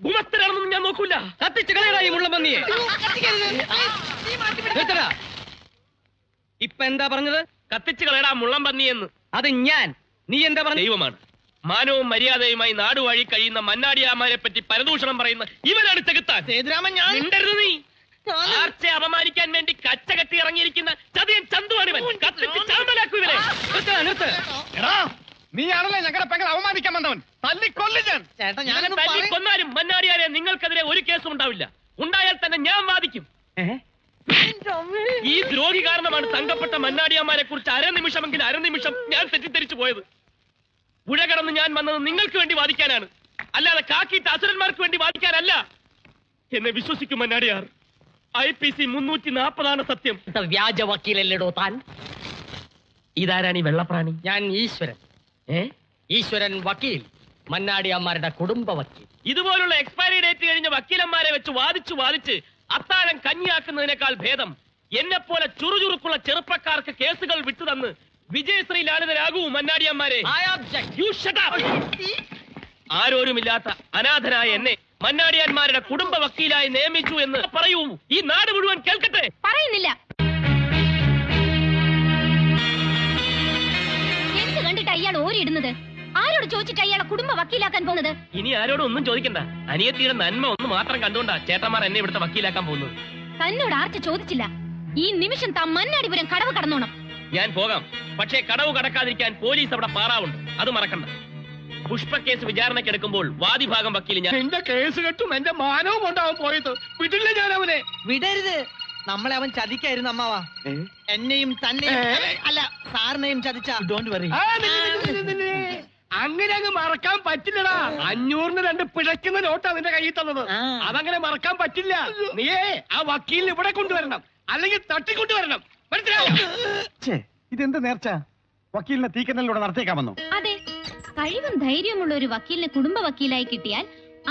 ഗുമസ്തരാണെന്നൊന്നും ഞാൻ നോക്കൂല. കത്തിച്ച് കളയടാ ഈ മുള്ളമ്പന്നിയെ. ഇപ്പൊ എന്താ പറഞ്ഞത്? കത്തിച്ചു കളയടാ മുള്ളം പന്നിയെന്ന്. അത് ഞാൻ. നീ എന്താ പറഞ്ഞ? ദൈവമാണ്. മാനവും മര്യാദയുമായി നാടുവഴി കഴിയുന്ന മന്നാടിയാമാരെ പറ്റി പരദൂഷണം പറയുന്ന ഇവനാണ് ചെകുത്താൻ. സേതുരാമൻ, ഞാൻ മിണ്ടരുത് നീ. ആർച്ചയെ അപമാനിക്കാൻ വേണ്ടി കച്ചകെട്ടി ഇറങ്ങിയിരിക്കുന്ന ചതിയൻ ചന്തുവാണിവൻ. കത്തിച്ച് ചാമ്പലാക്കൂ ഇവരെ. നീയാണല്ലേ ഞങ്ങളുടെ പെങ്ങളെ അവമാനിക്കാൻ വന്നവൻ. തല്ലിക്കൊല്ലു ഞാൻ. ചേട്ടാ, ഞാൻ കൊന്നാലും മന്നാടിയാരെ നിങ്ങൾക്കെതിരെ ഒരു കേസും ഉണ്ടാവില്ല. ഉണ്ടായാൽ തന്നെ ഞാൻ വാദിക്കും. ഈ ദ്രോഹി കാരണമാണ് തങ്കപ്പെട്ട മന്നാടിയാമാരെ കുറിച്ച് അരനിമിഷം ഞാൻ തെറ്റിദ്ധരിച്ചു പോയത്. പുഴ കടന്ന് ഞാൻ വന്നത് നിങ്ങൾക്ക് വേണ്ടി വാദിക്കാനാണ്, അല്ലാതെ കാക്കിയിട്ട് അസുരന്മാർക്ക് വേണ്ടി വാദിക്കാനല്ല. എന്നെ വിശ്വസിക്കും മന്നാടിയാർ. IPC 340 സത്യം. വ്യാജ വക്കീലല്ലേടോ താൻ? ഇതാരാണ് ഈ വെള്ളപ്രാണി? ഞാൻ ഈശ്വരൻ. ഈശ്വരൻ വക്കീൽ, മന്നാടിയന്മാരുടെ കുടുംബ വക്കീൽ. ഇതുപോലുള്ള എക്സ്പയറി ഡേറ്റ് കഴിഞ്ഞ വക്കീലന്മാരെ വെച്ച് വാദിച്ച് അത്താഴം കഞ്ഞിയാക്കുന്നതിനേക്കാൾ ഭേദം എന്നെപ്പോലെ ചുറുചുറുക്കുള്ള ചെറുപ്പക്കാർക്ക് കേസുകൾ വിട്ടുതന്ന് വിജയശ്രീ ലാളിതരാകൂ മന്നാടിയന്മാരെ. ആരോരുമില്ലാത്ത അനാഥനായ എന്നെ മന്നാടിയാന്മാരുടെ കുടുംബ വക്കീലായി നിയമിച്ചു എന്ന് പറയൂ. ഈ നാട് മുഴുവൻ കേൾക്കട്ടെ. പറയുന്നില്ല. എന്ത് കണ്ടിട്ട് അയാൾ ഓരിയിടുന്നത്? ആരോട് ചോദിച്ചിട്ട് അയാളെ കുടുംബ വക്കീലാക്കാൻ പോകുന്നത്? ഇനി ആരോടും ഒന്നും ചോദിക്കണ്ട. അനിയത്തിയുടെ നന്മ ഒന്ന് മാത്രം കണ്ടുകൊണ്ടാ ചേട്ടന്മാർ എന്നെ ഇവിടുത്തെ വക്കീലാക്കാൻ പോകുന്നത്. തന്നോട് ആർച്ച ചോദിച്ചില്ല. ഈ നിമിഷം താൻ മന്നാടിപുരം കടവ് കടന്നോണം. ഞാൻ പോകാം, പക്ഷേ കടവ് കടക്കാതിരിക്കാൻ പോലീസ് അവിടെ പാറാവുണ്ട്. അത് മറക്കണ്ട. പുഷ്പ കേസ് വിചാരണക്കെടുക്കുമ്പോൾ വാദിഭാഗം വക്കീൽ ഞാൻ. എന്റെ കേസ് കെട്ടും എന്റെ മാനവും കൊണ്ടാവും പോയത്. വിടില്ല ഞാൻ അവനെ. വിടരുത്. നമ്മളെ അവൻ ചതിക്കായിരുന്നു അമ്മാവാ. എന്നെയും തന്നെയും അല്ല സാറിനെയും ചതിച്ച. Don't worry. അങ്ങനെ അങ്ങ് മറക്കാൻ പറ്റില്ലടാ. 500-ന് 2 പിഴയ്ക്കുന്ന നോട്ടാ നിന്റെ കയ്യിൽ തന്നത്. അതങ്ങനെ മറക്കാൻ പറ്റില്ല. നീയേ ആ വക്കീലിനെ ഇവിടെ കൊണ്ടുവരണം, അല്ലെങ്കിൽ തട്ടിക്കൊണ്ടുവരണം. മനസ്സിലായോ? ഇതെന്ത് നേർച്ച? വക്കീലിനെ തീക്കനലിലൂടെ നടത്തിയേക്കാമെന്നോ? അതെ, കഴിവും ധൈര്യമുള്ള ഒരു വക്കീലിനെ കുടുംബ വക്കീലായി കിട്ടിയാൽ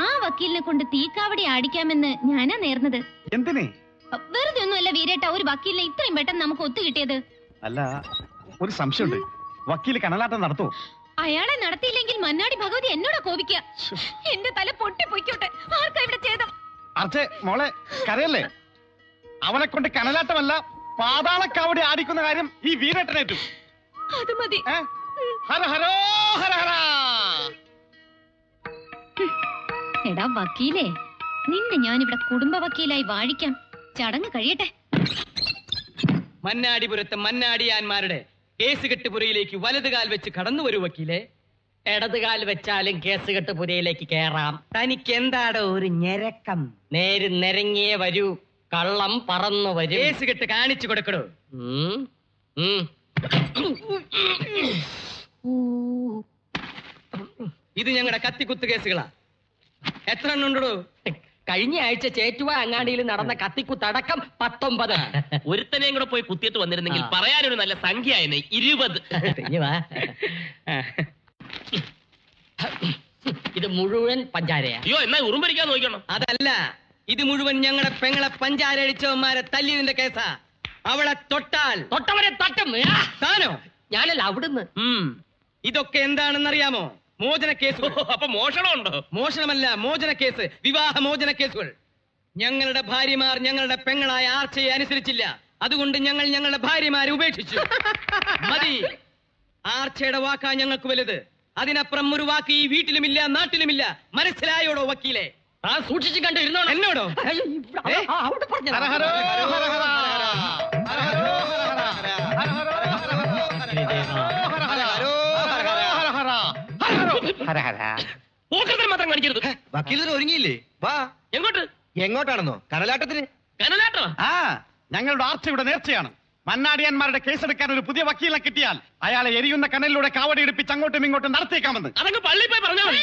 ആ വക്കീലിനെ കൊണ്ട് തീക്കാവടി ആടിക്കാമെന്ന് ഞാനാ നേർന്നത്. എന്തിനെ? വെറുതെ ഒന്നുമല്ല വീരേട്ട ഒരു വക്കീലിനെ ഇത്രയും പെട്ടെന്ന് നമുക്ക് ഒത്തു കിട്ടിയത്. അല്ല, ഒരു സംശയമുണ്ട്. വക്കീല് കനലാട്ടം നടത്തോ? അയാളെ നടത്തിയില്ലെങ്കിൽ മന്നാടി ഭഗവതി എന്നോടാ കോപിക്കുക. എന്റെ തല പൊട്ടിപ്പൊയ്ക്കോട്ടെ. ആർക്കാ ഇവിടെ ചെയ്തം? അർച്ചേ മോളെ, കരയല്ലേ. അവനെ കൊണ്ട് കനലാട്ടമല്ല പാതാളക്കാവടി ആടിക്കുന്ന കാര്യം ഈ വീരേട്ടനേറ്റു. അത് മതി. ഹര ഹരോ ഹര ഹര. എടാ വക്കീലേ, നിന്നെ ഞാനിവിടെ കുടുംബ വക്കീലായി വാഴിക്കാം. ചടങ്ങ് കഴിയട്ടെ. മന്നാടിപുരത്തെ മന്നാടിയാന്മാരുടെ കേസുകെട്ടുപുരയിലേക്ക് വലതുകാൽ വെച്ച് കടന്നു വരൂ വക്കീലെ. ഇടതുകാൽ വെച്ചാലും കേസുകെട്ടുപുരയിലേക്ക് കയറാം. തനിക്ക് എന്താടോ ഒരു ഞെരക്കം? നേര് നിരങ്ങിയേ വരൂ, കള്ളം പറന്നു വരൂ. കേസുകെട്ട് കാണിച്ചു കൊടുക്കടോ. ഇത് ഞങ്ങളുടെ കത്തിക്കുത്ത് കേസുകളാ. എത്ര എണ്ണം ഉണ്ടോ? കഴിഞ്ഞ ആഴ്ച ചേറ്റുവ അങ്ങാടിയിൽ നടന്ന കത്തിക്കുത്തടക്കം 19. ഒരുത്തനെയും കൂടെ പോയി കുത്തിയിട്ട് വന്നിരുന്നെങ്കിൽ പറയാനൊരു നല്ല സംഖ്യ ആയിരുന്നു. 20. ഇത് മുഴുവൻ പഞ്ചാരയാ. അയ്യോ, എന്നാ ഉറുമ്പരിക്കാൻ നോക്കണം. അതല്ല, ഇത് മുഴുവൻ ഞങ്ങളുടെ പെങ്ങളെ പഞ്ചാരടിച്ചവന്മാരെ തല്ലിയതിന്റെ കേസാ. അവളെ തൊട്ടാൽ തൊട്ടവരെ തട്ടും. താനോ? ഞാനല്ല, അവിടുന്ന്. ഇതൊക്കെ എന്താണെന്നറിയാമോ? മോചന കേസുകൾ. അപ്പൊ മോഷണമുണ്ടോ? മോഷണമല്ല, മോചന കേസ്, വിവാഹ മോചന കേസുകൾ. ഞങ്ങളുടെ ഭാര്യമാർ ഞങ്ങളുടെ പെങ്ങളായ ആർച്ചയെ അനുസരിച്ചില്ല. അതുകൊണ്ട് ഞങ്ങൾ ഞങ്ങളുടെ ഭാര്യമാരെ ഉപേക്ഷിച്ചു. മതി. ആർച്ചയുടെ വാക്കാ ഞങ്ങൾക്ക് വലുത്. അതിനപ്പുറം ഒരു വാക്ക് ഈ വീട്ടിലുമില്ല, നാട്ടിലുമില്ല. മനസ്സിലായോടോ വക്കീലെ? ആ സൂക്ഷിച്ചു കണ്ടു ഇരുന്നോ. എന്നോടോ? അവിടെ പറഞ്ഞു. ഹര ഹരോ ഹര ഹര. ഹര ഹരോ ഹര ഹര. ഹര ഹരോ ഹര ഹര. പോക്കത്തിൽ മാത്രം കാണിക്കരുത്. വക്കീലിന് ഒരുങ്ങിയില്ലേ? വാ. എങ്ങോട്ട്? എങ്ങോട്ടാണെന്നോ? കനലാട്ടത്തിന്. കനലാട്ടോ? ആ, ഞങ്ങളുടെ ആർച്ചയുടെ നേർച്ചയാണ്. മന്നാടിയാന്മാരുടെ കേസെടുക്കാൻ ഒരു പുതിയ വക്കീലിനെ കിട്ടിയാൽ അയാളെ എരിയുന്ന കനലിലൂടെ കാവടി എടുപ്പിച്ച് അങ്ങോട്ടും ഇങ്ങോട്ടും നടത്തിയേക്കാമെന്ന്. അതങ്ങ് പള്ളി പോയി പറഞ്ഞാൽ മതി.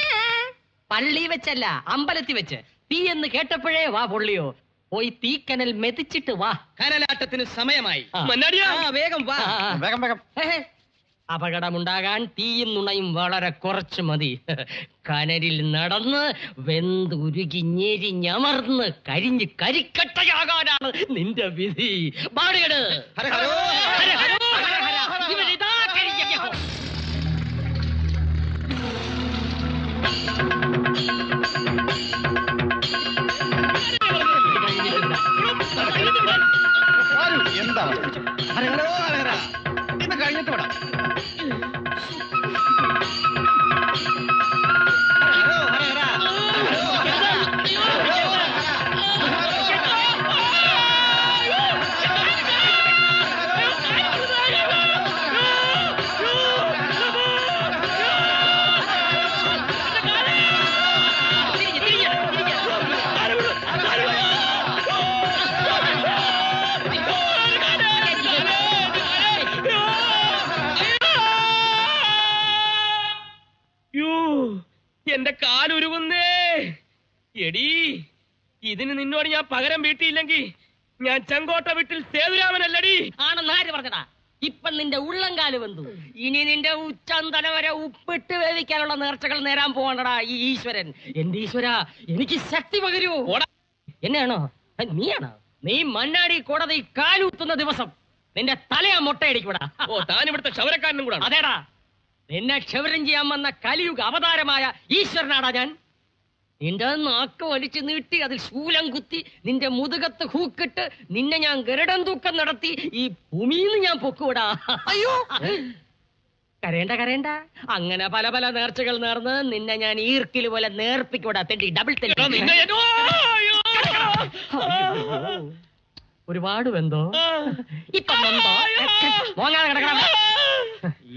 പള്ളി വെച്ചല്ല, അമ്പലത്തിൽ വെച്ച്. തീ എന്ന് കേട്ടപ്പോഴേ വാ പൊള്ളിയോ. പോയി തീക്കനൽ മെതിച്ചിട്ട് വാ. കനലാട്ടത്തിന് സമയമായി. മന്നാടിയാ, വേഗം വാ. വേഗം വേഗം. അപകടമുണ്ടാകാൻ തീയും നുണയും വളരെ കുറച്ച് മതി. കനലിൽ നടന്ന് വെന്തുരുകി ഞെരിഞ്ഞമർന്ന് കരിഞ്ഞ് കരിക്കട്ടയാകാനാണ് നിന്റെ വിധി. പാടിയട്. ഹര ഹരോ ഹര ഹര. ഇവരിതാ കരിഞ്ഞ. എന്താ ഹര ഹരോ ഹര ഹര. ഇത് കഴിഞ്ഞിട്ട് വിടാം. എന്റെ കാലുരുകുന്നേ. എടീ, ഇതിന് നിന്നോട് ഞാൻ പകരം വീട്ടിയില്ലെങ്കിൽ ഞാൻ ചെങ്കോട്ട വീട്ടിൽ സേതുരാമനല്ലടി. ആണെന്ന് ആര് പറഞ്ഞടാ? ഇപ്പൊ നിന്റെ ഉള്ളംകാല് വന്നു. ഇനി നിന്റെ ഉച്ചന്തല വരെ ഉപ്പിട്ട് വേവിക്കാനുള്ള നേർച്ചകൾ നേരാൻ പോകണ്ടടാ ഈ ഈശ്വരൻ. എന്റെ ഈശ്വര, എനിക്ക് ശക്തി പകരൂ. എന്നെയാണോ? നീയാണോ? നീ മണ്ണാടി കോടതി കാലൂത്തുന്ന ദിവസം നിന്റെ തലയാ മൊട്ടയടിക്കൂടാ. ഓ, താൻ ഇവിടുത്തെ ക്ഷവരക്കാരനും കൂടാ? അതേടാ, നിന്നെ ക്ഷവരം ചെയ്യാൻ വന്ന കലിയുഗ അവതാരമായ ഈശ്വരനാടാ ഞാൻ. നിന്റെ നാക്ക് വലിച്ചു നീട്ടി അതിൽ ശൂലം കുത്തി നിന്റെ മുതുകത്ത് ഹൂക്കിട്ട് നിന്നെ ഞാൻ ഗരുഡൻ തൂക്കം നടത്തി ഈ ഭൂമിയിൽ ഞാൻ പൊക്കൂടാ. അയ്യോ കരയണ്ട അങ്ങനെ പല പല നേർച്ചകൾ നേർന്ന് നിന്നെ ഞാൻ ഈർക്കിൽ പോലെ നേർപ്പിക്കൂടാ. തെണ്ടി ഡബിൾ ഒരുപാട് വെന്തോ ഇപ്പൊ വെന്തോ മോങ്ങാതെ കിടക്കണം.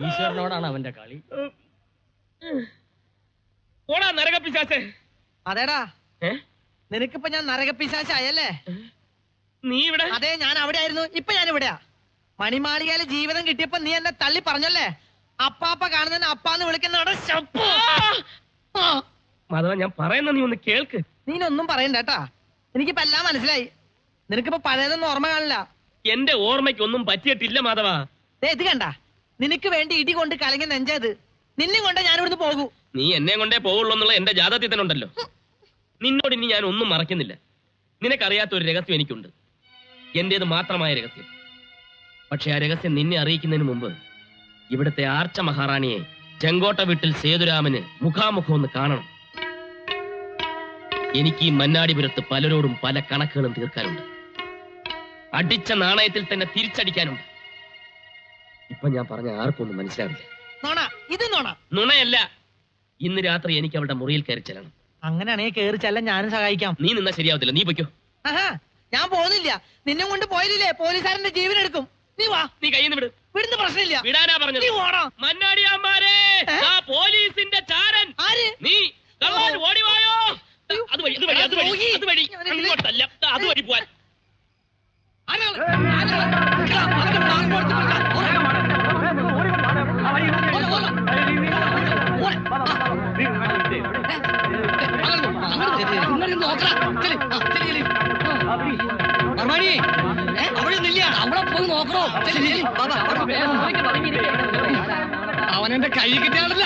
ഈശ്വരനോടാണ് അവന്റെ കളി. ഓടാ നരകപ്പിശാചേ. അതേടാ നിനക്കിപ്പോ ഞാൻ നരകപ്പിശാചായല്ലേ? നീ ഇവിടെ? അതെ, ഞാൻ അവിടെ ആയിരുന്നു. ഇപ്പൊ ഞാൻ ഇവിടെയാ. മണിമാളികയിലെ ജീവിതം കിട്ടിയപ്പോ നീ എന്നെ തള്ളി പറഞ്ഞല്ലേ? അപ്പാപ്പ കാണുന്നതിന് അപ്പാന്ന് വിളിക്കുന്നവിടെ മാധവ, ഞാൻ പറയുന്ന നീ ഒന്ന് കേൾക്ക്. നീനൊന്നും പറയണ്ട കേട്ടാ. എനിക്കിപ്പോ എല്ലാം മനസ്സിലായി. നിനക്കിപ്പോ പഴയതൊന്നും ഓർമ്മ കാണില്ല. എന്റെ ഓർമ്മയ്ക്കൊന്നും പറ്റിയിട്ടില്ല മാധവ. ഇത് കണ്ട, നിനക്ക് വേണ്ടി ഇടി കൊണ്ട് കലങ്ങി നെഞ്ചത്. നിന്നെ കൊണ്ട് ഞാൻ ഇവിടുന്ന് പോകൂ. നീ എന്നെ കൊണ്ടേ പോവുള്ളൂ എന്നുള്ള എന്റെ ജാതകത്തിൽ തന്നെ ഉണ്ടല്ലോ. നിന്നോട് ഇനി ഞാൻ ഒന്നും മറക്കുന്നില്ല. നിനക്കറിയാത്ത ഒരു രഹസ്യം എനിക്കുണ്ട്, എന്റേത് മാത്രമായ രഹസ്യം. പക്ഷെ ആ രഹസ്യം നിന്നെ അറിയിക്കുന്നതിന് മുമ്പ് ഇവിടുത്തെ ആർച്ച മഹാറാണിയെ ചെങ്കോട്ട വീട്ടിൽ സേതുരാമന് മുഖാമുഖം ഒന്ന് കാണണം. എനിക്ക് ഈ മന്നാടിപുരത്ത് പലരോടും പല കണക്കുകളും തീർക്കാനുണ്ട്. അടിച്ച നാണയത്തിൽ തന്നെ തിരിച്ചടിക്കാനുണ്ട്. ഇപ്പൊ ഞാൻ പറഞ്ഞ ആർക്കൊന്നും മനസ്സിലാവില്ല. നുണയല്ല. ഇന്ന് രാത്രി എനിക്ക് അവളുടെ മുറിയിൽ കയറി ചെല്ലണം. അങ്ങനെയാണെങ്കിൽ കയറി ചെല്ലാൻ ഞാനും സഹായിക്കാം. നീ നിന്നാ ശരിയാവത്തില്ല, നീ പൊയ്ക്കോ. ഞാൻ പോകുന്നില്ല. നിന്നെ കൊണ്ട് പോയില്ലേ പോലീസുകാരന്റെ ജീവൻ എടുക്കും. നീ വാ. നീ കയ്യിൽ വിട്. വിടുന്ന പ്രശ്നമില്ല. വിടാനാ പറഞ്ഞത്. മന്നാടിയാമാരെ, പോലീസിന്റെ ചാരൻ നീ ഓടിവായോ. അതുവഴി അങ്ങോട്ടല്ല, അതുവഴി പോവാൻ. അവനെന്റെ കൈ കിട്ടിയാണല്ല.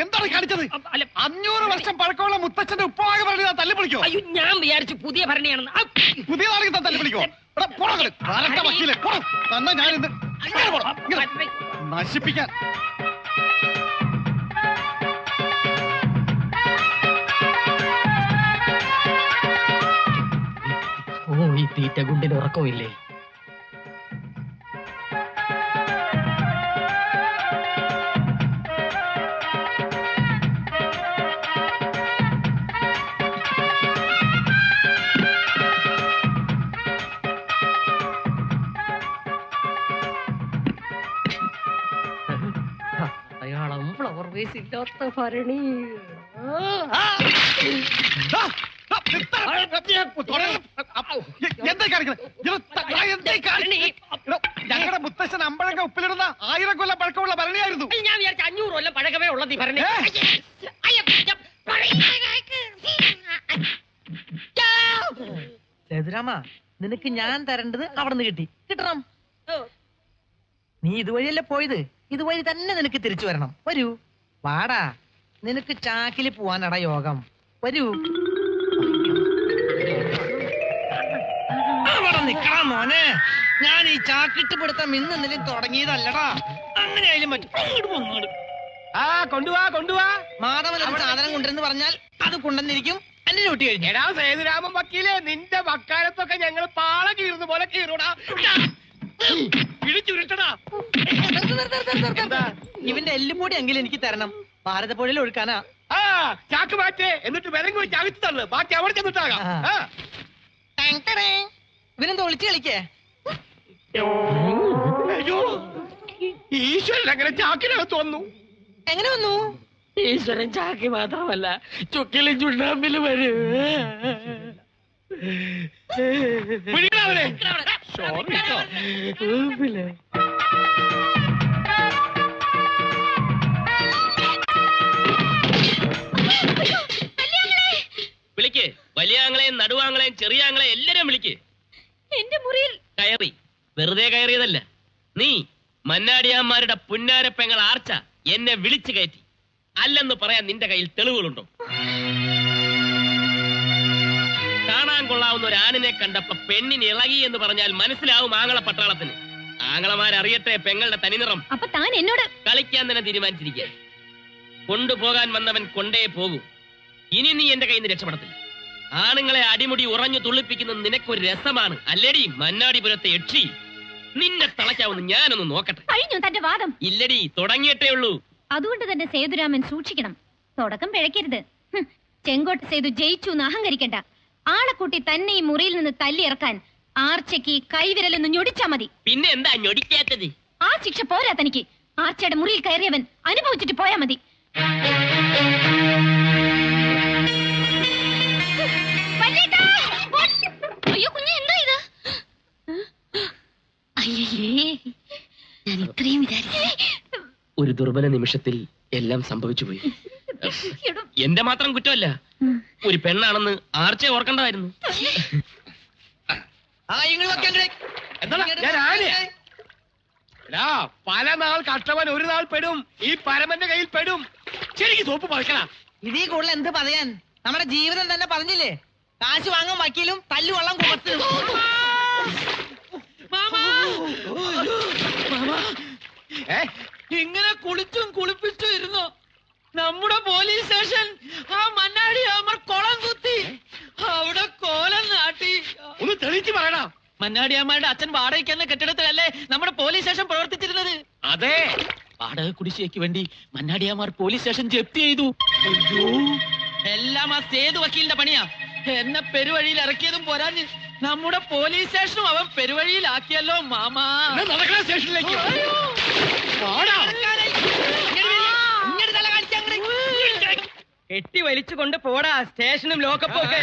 എന്താണ് കാണിച്ചത്? 500 വർഷം പഴക്കമുള്ള മുത്തച്ഛന്റെ ഉപ്പവാക പറഞ്ഞ തല്ലി വിളിക്കോ? അയ്യോ, ഞാൻ വിചാരിച്ചു പുതിയ ഭരണിയാണെന്ന്. പുതിയതാണെങ്കിൽ തല്ലി വിളിക്കോ? വക്കീലെ തന്നെ ഞാൻ ഇന്ന് നശിപ്പിക്കാൻ. ഓ, ഈ തീറ്റ ഗുണ്ടിന് ഉറക്കമില്ലേ? അയാളം ഫ്ലവർ വേസ് ഇല്ലാത്ത ഭരണി. ഞങ്ങളുടെ മുത്തശ്ശൻ അമ്പഴങ്ങ ഉപ്പിലിടുന്ന 1000 കൊല്ലം പഴക്കമുള്ള ഭരണിയായിരുന്നു. ഞാൻ വിചാരിച്ച 500 കൊല്ലം പഴക്കമേ ഉള്ളത് ഈ ഭരണി. സേതുരാമ, നിനക്ക് ഞാൻ തരേണ്ടത് അവിടെ നിന്ന് കിട്ടണം. നീ ഇതുവഴിയല്ലേ പോയത്, ഇതുവഴി തന്നെ നിനക്ക് തിരിച്ചു വരണം. വരൂ, വാടാ. നിനക്ക് ചാക്കില് പോവാനടാ യോഗം. വരൂ. അവിടെ നിക്കണം മോനെ. ഞാൻ ഈ ചാക്കിട്ട് പിടുത്തം ഇന്നെന്തെങ്കിലും തുടങ്ങിയതല്ലടാ. അങ്ങനെയായാലും പറ്റും. കൊണ്ടുവാ. മാധവൻ ഒരു സാധനം കൊണ്ടുവരെന്ന് പറഞ്ഞാൽ അത് കൊണ്ടുവന്നിരിക്കും. എന്റെ ഡ്യൂട്ടി കഴിഞ്ഞു. എടാ സേതുരാമൻ വക്കീലെ, നിന്റെ വക്കാലത്തൊക്കെ ഞങ്ങൾ പാള കീറുന്ന പോലെ കീറൂടാ. പിടിച്ചുരുട്ടടാ. ഇവന്റെ എല്ലുപൊടി എങ്കിലും എനിക്ക് തരണം. ഭാരതപ്പുഴയിൽ ഒഴുക്കാനാ. ചാക്ക് മാറ്റേ, എന്നിട്ട് വിലങ്ങ് വെച്ച് അകത്ത് തള്ളു. ബാക്കി അവിടെ ചെന്നിട്ടാകാം. ഇവനെന്താ ഒളിച്ചു കളിക്കേ? അയ്യോ, ഈശ്വരൻ അങ്ങനെ ചാക്കിനകത്ത് വന്നു. എങ്ങനെ വന്നു? ഈശ്വരൻ ചാക്കി മാത്രമല്ല, ചുക്കിലും ചുണ്ണാമ്പിലും വരും. പിടിക്കണവനെ. വിളിക്ക്. വലിയാങ്ങളെയും നടുവാങ്ങളെയും ചെറിയാങ്ങളെയും എല്ലാരും വിളിക്ക്. എന്റെ മുറിയിൽ കയറി. വെറുതെ കയറിയതല്ല. നീ മന്നാടിയാന്മാരുടെ പുന്നാരപ്പെങ്ങൾ ആർച്ച എന്നെ വിളിച്ചു കയറ്റി. അല്ലെന്ന് പറയാൻ നിന്റെ കയ്യിൽ തെളിവുകളുണ്ടോ? കാണാൻ കൊള്ളാവുന്ന ഒരു ആണിനെ കണ്ടപ്പോ പെണ്ണിന് ഇളകി എന്ന് പറഞ്ഞാൽ മനസ്സിലാവും ആങ്ങള പട്ടാളത്തിന്. ആങ്ങളമാരറിയട്ടെ പെങ്ങളുടെ തനിനിറം. അപ്പൊ താൻ എന്നോട് കളിക്കാൻ തന്നെ തീരുമാനിച്ചിരിക്കുക. കൊണ്ടുപോകാൻ വന്നവൻ കൊണ്ടേ പോകൂ. ഇനി നീ എന്റെ കയ്യിൽ നിന്ന് രക്ഷപ്പെടത്തില്ല. ആണുങ്ങളെ അടിമുടി ഉറഞ്ഞു തുള്ളിപ്പിക്കുന്നത് നിനക്കൊരു രസമാണ് അല്ലേടി മന്നാടിപുരത്തെ യക്ഷി. നിന്നെ തളയ്ക്കാവുന്ന ഞാനൊന്ന് നോക്കട്ടെ. കഴിഞ്ഞു തന്റെ വാദം. ഇല്ലടി, തുടങ്ങിയിട്ടേ ഉള്ളൂ. അതുകൊണ്ട് തന്നെ സേതുരാമൻ സൂക്ഷിക്കണം. തുടക്കം പിഴയ്ക്കരുത്. ചെങ്കോട്ട് സേതു ജയിച്ചു എന്ന് അഹങ്കരിക്കണ്ട. ആളെക്കൂട്ടി തന്നെ ഈ മുറിയിൽ നിന്ന് തല്ലിയിറക്കാൻ ആർച്ചയ്ക്ക് കൈവിരലൊന്ന് ഞൊടിച്ചാ മതി. പിന്നെ എന്താ ഞൊടിക്കാത്തത്? ആ ശിക്ഷ പോരാ തനിക്ക്. ആർച്ചയുടെ മുറിയിൽ കയറിയവൻ അനുഭവിച്ചിട്ട് പോയാ മതി. അയ്യോ കുഞ്ഞെ, എന്താ ഇത്? അയ്യേ, ഞാൻ ഇത്രയും വിചാരിച്ചില്ല. ഒരു ദുർബല നിമിഷത്തിൽ എല്ലാം സംഭവിച്ചു പോയി. എന്റെ മാത്രം കുറ്റമല്ല. ഒരു പെണ്ണാണെന്ന് ആർച്ചയെ ഓർക്കണ്ടായിരുന്നു. ഞാൻ ആനയാ? എടാ, പല നാൾ കഷ്ടവൻ ഒരു നാൾ പെടും. ഈ പരമന്റെ കയ്യിൽ പെടും. ശരിക്കും സോപ്പ് പറിക്കണം. ഇതീ കൂടുതൽ എന്ത് പറയാൻ? നമ്മുടെ ജീവിതം തന്നെ പറഞ്ഞില്ലേ, കാശ് വാങ്ങാൻ വക്കീലും തല്ലുവെള്ളം കൊടുത്ത്. ഇങ്ങനെ കുളിച്ചും കുളിപ്പിച്ചും ഇരുന്നോ? നമ്മുടെ പോലീസ് സ്റ്റേഷൻ ആ മണ്ണാടി അമർ കുളം കുത്തി അവിടെ കോലം നാട്ടി. ഒന്ന് തെളിയിച്ച് പറയണ. മന്നാടിയമ്മയുടെ അച്ഛൻ വാടകയ്ക്ക് എന്ന കെട്ടിടത്തിലല്ലേ നമ്മുടെ പോലീസ് സ്റ്റേഷൻ പ്രവർത്തിച്ചിരുന്നത്? അതെ. വാടക കുടിശ്ശികയ്ക്ക് വേണ്ടി മന്നാടിയമാർ പോലീസ് സ്റ്റേഷൻ ജപ്തി ചെയ്തു. എല്ലാം ആ സേതു വക്കീലിന്റെ പണിയാ. എന്നെ പെരുവഴിയിൽ ഇറക്കിയതും പോരാഞ്ഞ് നമ്മുടെ പോലീസ് സ്റ്റേഷനും അവൻ പെരുവഴിയിലാക്കിയല്ലോ മാമാ. നടക്കണ സ്റ്റേഷനിലേക്ക്. കെട്ടി വലിച്ചു കൊണ്ട് പോടാ സ്റ്റേഷനും ലോക്കപ്പും ഒക്കെ.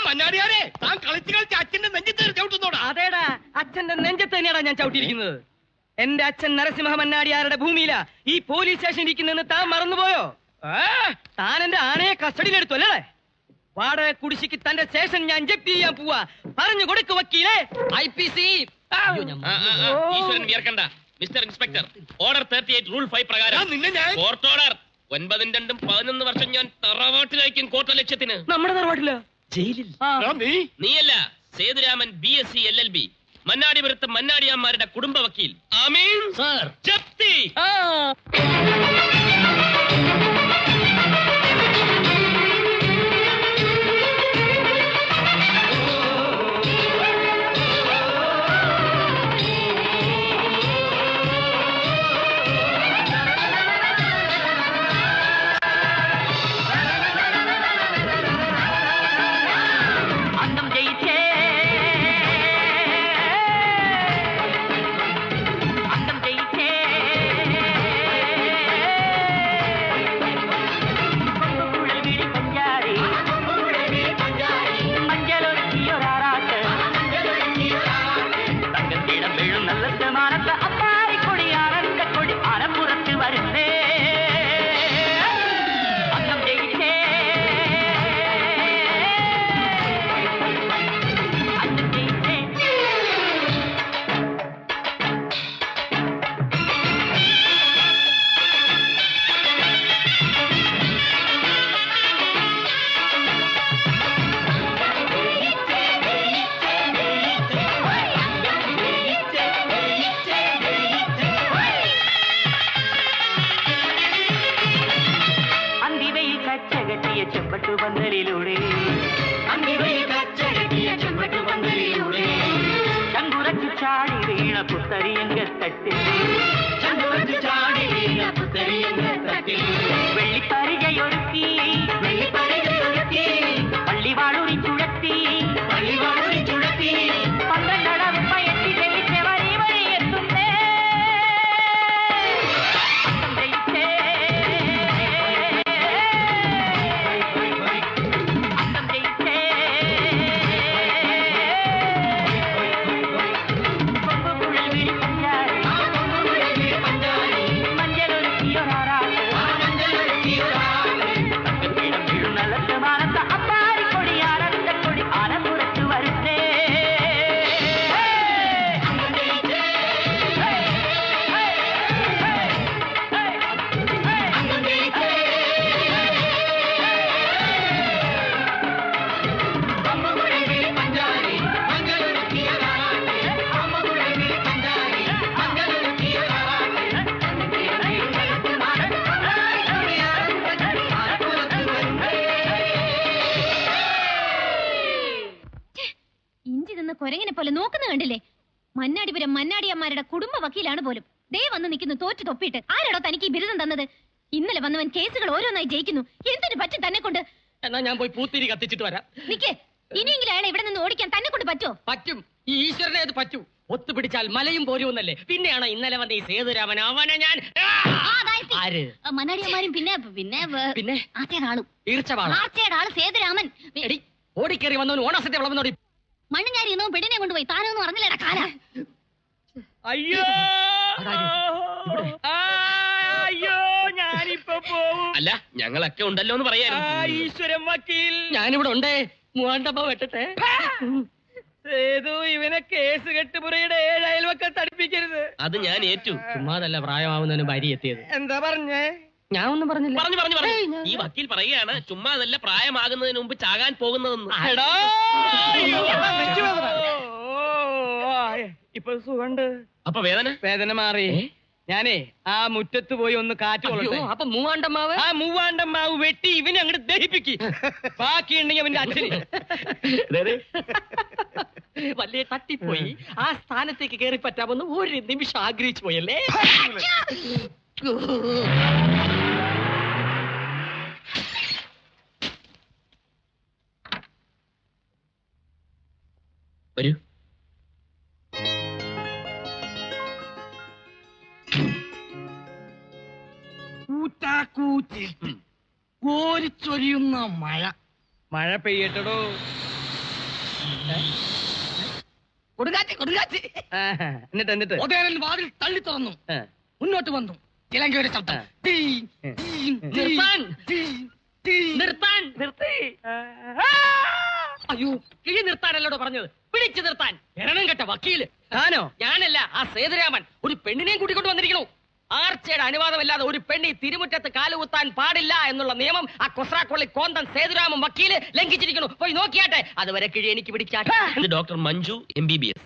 മന്നാടിയാരെ, താൻ കളിച്ച് കളിച്ച് അച്ഛന്റെ നെഞ്ചത്ത് ചവിട്ടുന്നോടാ. അതേടാ, അച്ഛന്റെ നെഞ്ചത്ത് തന്നെയാടാ ഞാൻ ചവിട്ടിയിരിക്കുന്നത്. എന്റെ അച്ഛൻ നരസിംഹ മന്നാടിയാരുടെ ഭൂമിയിലാ ഈ പോലീസ് സ്റ്റേഷൻ ഇരിക്കുന്നെന്ന് താൻ മറന്നുപോയോ? താൻ എന്റെ ആനയെ കസ്റ്റഡിയിലെടുത്തു അല്ലേ? വാടക കുടിശ്ശിക്ക് തന്റെ സ്റ്റേഷൻ ഞാൻ ജപ്തി ചെയ്യാൻ പോവാ. പറഞ്ഞു കൊടുക്കു വക്കീലേ. IPC. ഈശ്വരൻ വിയർക്കണ്ട. മിസ്റ്റർ ഇൻസ്പെക്ടർ, ഓർഡർ 38 റൂൾ 5 പ്രകാരം കോർട്ട് ഓർഡർ 9-2-11 വർഷം ഞാൻ തറവാട്ടിലേക്കും കോർട്ട് ലക്ഷ്യത്തിന്. നമ്മുടെ തറവാട്ടില്ല, ജയിലിൽ. നീയല്ല, സേതുരാമൻ BSc LLB, മന്നാടിപുരത്ത് മന്നാടിയാന്മാരുടെ കുടുംബ വക്കീൽ. ആമീൻ സർ. ജപ്തി. പോലെ നോക്കുന്ന കണ്ടില്ലേ? മന്നാടിപുരം മന്നാടിയമ്മാരുടെ കുടുംബ വക്കീലാണ് പോലും. ദേ വന്ന് നിൽക്കുന്നു തോറ്റു തൊപ്പിട്ട്. ആരാടോ തനിക്ക് ഈ ബിരുദം തന്നത്? ഇന്നലെ വന്നവൻ കേസുകൾ ഓരോന്നായി ജയിക്കുന്നു. എന്തിനു പറ്റും തന്നെ കൊണ്ട്? എന്നാ ഞാൻ പോയി പൂത്തിരി കത്തിച്ചിട്ട് വരാം. നിക്കേ, ഇനിയെങ്കിലും അയാളെ ഇവിടെ നിന്ന് ഓടിക്കാൻ തന്നെ കൊണ്ട് പറ്റോ? പറ്റും. ഈ ഈശ്വരനെ അത് പറ്റൂ. ഒത്തുപിടിച്ചാൽ മലയും പോരുമെന്നല്ലേ. പിന്നെയാണ് ഇന്നലെ വന്ന ഈ സേതുരാമൻ. അവനെ ഞാൻ ആര് മന്നാടിയമ്മാരും പിന്നെ പിന്നെ ആർച്ചയുടെ ഈർച്ചവാള ആള് സേതുരാമൻ. എടി ഓടിക്കേറി വന്നവൻ ഓണസത്തെ വിളവെന്നോടി. മണ്ണുഞ്ഞാരി എന്നോ പെണ്ണിനെ കൊണ്ടുപോയി താനൊന്നും അറിഞ്ഞില്ലടാ കാല. അയ്യോ അയ്യോ ഞാനിപ്പോ പോവും. അല്ല ഞങ്ങളൊക്കെ ഉണ്ടല്ലോ എന്ന് പറയായിരുന്നു. ഈശ്വരൻ വക്കീൽ, ഞാനിവിടെ ഉണ്ടേ. മൂവാണ്ടമ്മ വെട്ടട്ടെ. സേതു ഇവനെ കേസ് കെട്ടുപുറയുടെ 7 അയൽവക്കം തടിപ്പിക്കരുത്. അത് ഞാൻ ഏറ്റു. ചുമ്മാതല്ല പ്രായമാവുന്നതിന് ഭാര്യ എത്തിയത്. എന്താ പറഞ്ഞേ? ഞാൻ ഒന്നും പറഞ്ഞില്ല. പറഞ്ഞു ഈ വക്കീൽ പറയുകയാണ് ചുമ്മാ അതല്ല പ്രായമാകുന്നതിന് മുമ്പ് ചാകാൻ പോകുന്നതെന്ന്. എടാ, അയ്യോ, ഇപ്പൊ സുഖണ്ട്. അപ്പൊ വേദന മാറി. ഞാനേ ആ മുറ്റത്ത് പോയി ഒന്ന് കാറ്റ് കൊള്ളട്ടെ. അപ്പൊ മൂവാണ്ടമ്മാവ് ആ മൂവാണ്ടമ്മാവ് വെട്ടി ഇവനെ അങ്ങോട്ട് ദഹിപ്പിക്ക്. ബാക്കിയുണ്ടെങ്കിൽ അവന്റെ അച്ഛന് വലിയ തട്ടിപ്പോയി. ആ സ്ഥാനത്തേക്ക് കയറി പറ്റാമെന്ന് ഒരു നിമിഷം ആഗ്രഹിച്ചു പോയല്ലേ. വരൂ. കോരിച്ചൊരിയുന്ന മഴ. മഴ പെയ്യട്ടടോ. കൊടുങ്കാറ്റ്. എന്നിട്ട് ഉദയനൻ വാതിൽ തള്ളി തുറന്നു. മുന്നോട്ട് വന്നു. ചിലങ്കയുടെ ശബ്ദം. നിർത്താൻ. അയ്യോ, കിഴി നിർത്താനല്ലോടോ പറഞ്ഞത്. പിടിച്ചു നിർത്താൻ. എരണം കെട്ട വക്കീല്. താനോ? ഞാനല്ല, ആ സേതുരാമൻ. ഒരു പെണ്ണിനെയും കൂട്ടിക്കൊണ്ട് വന്നിരിക്കണു. ആർച്ചയുടെ അനുവാദമില്ലാതെ ഒരു പെണ്ണി തിരുമുറ്റത്ത് കാലുകുത്താൻ പാടില്ല എന്നുള്ള നിയമം ആ കൊസ്രാക്കൊള്ളി കോന്തൻ സേതുരാമൻ വക്കീല് ലംഘിച്ചിരിക്കുന്നു. പോയി നോക്കിയാട്ടെ. അതുവരെ കിഴി എനിക്ക് പിടിക്കാട്ടെ. ഇത് ഡോക്ടർ മഞ്ജു MBBS,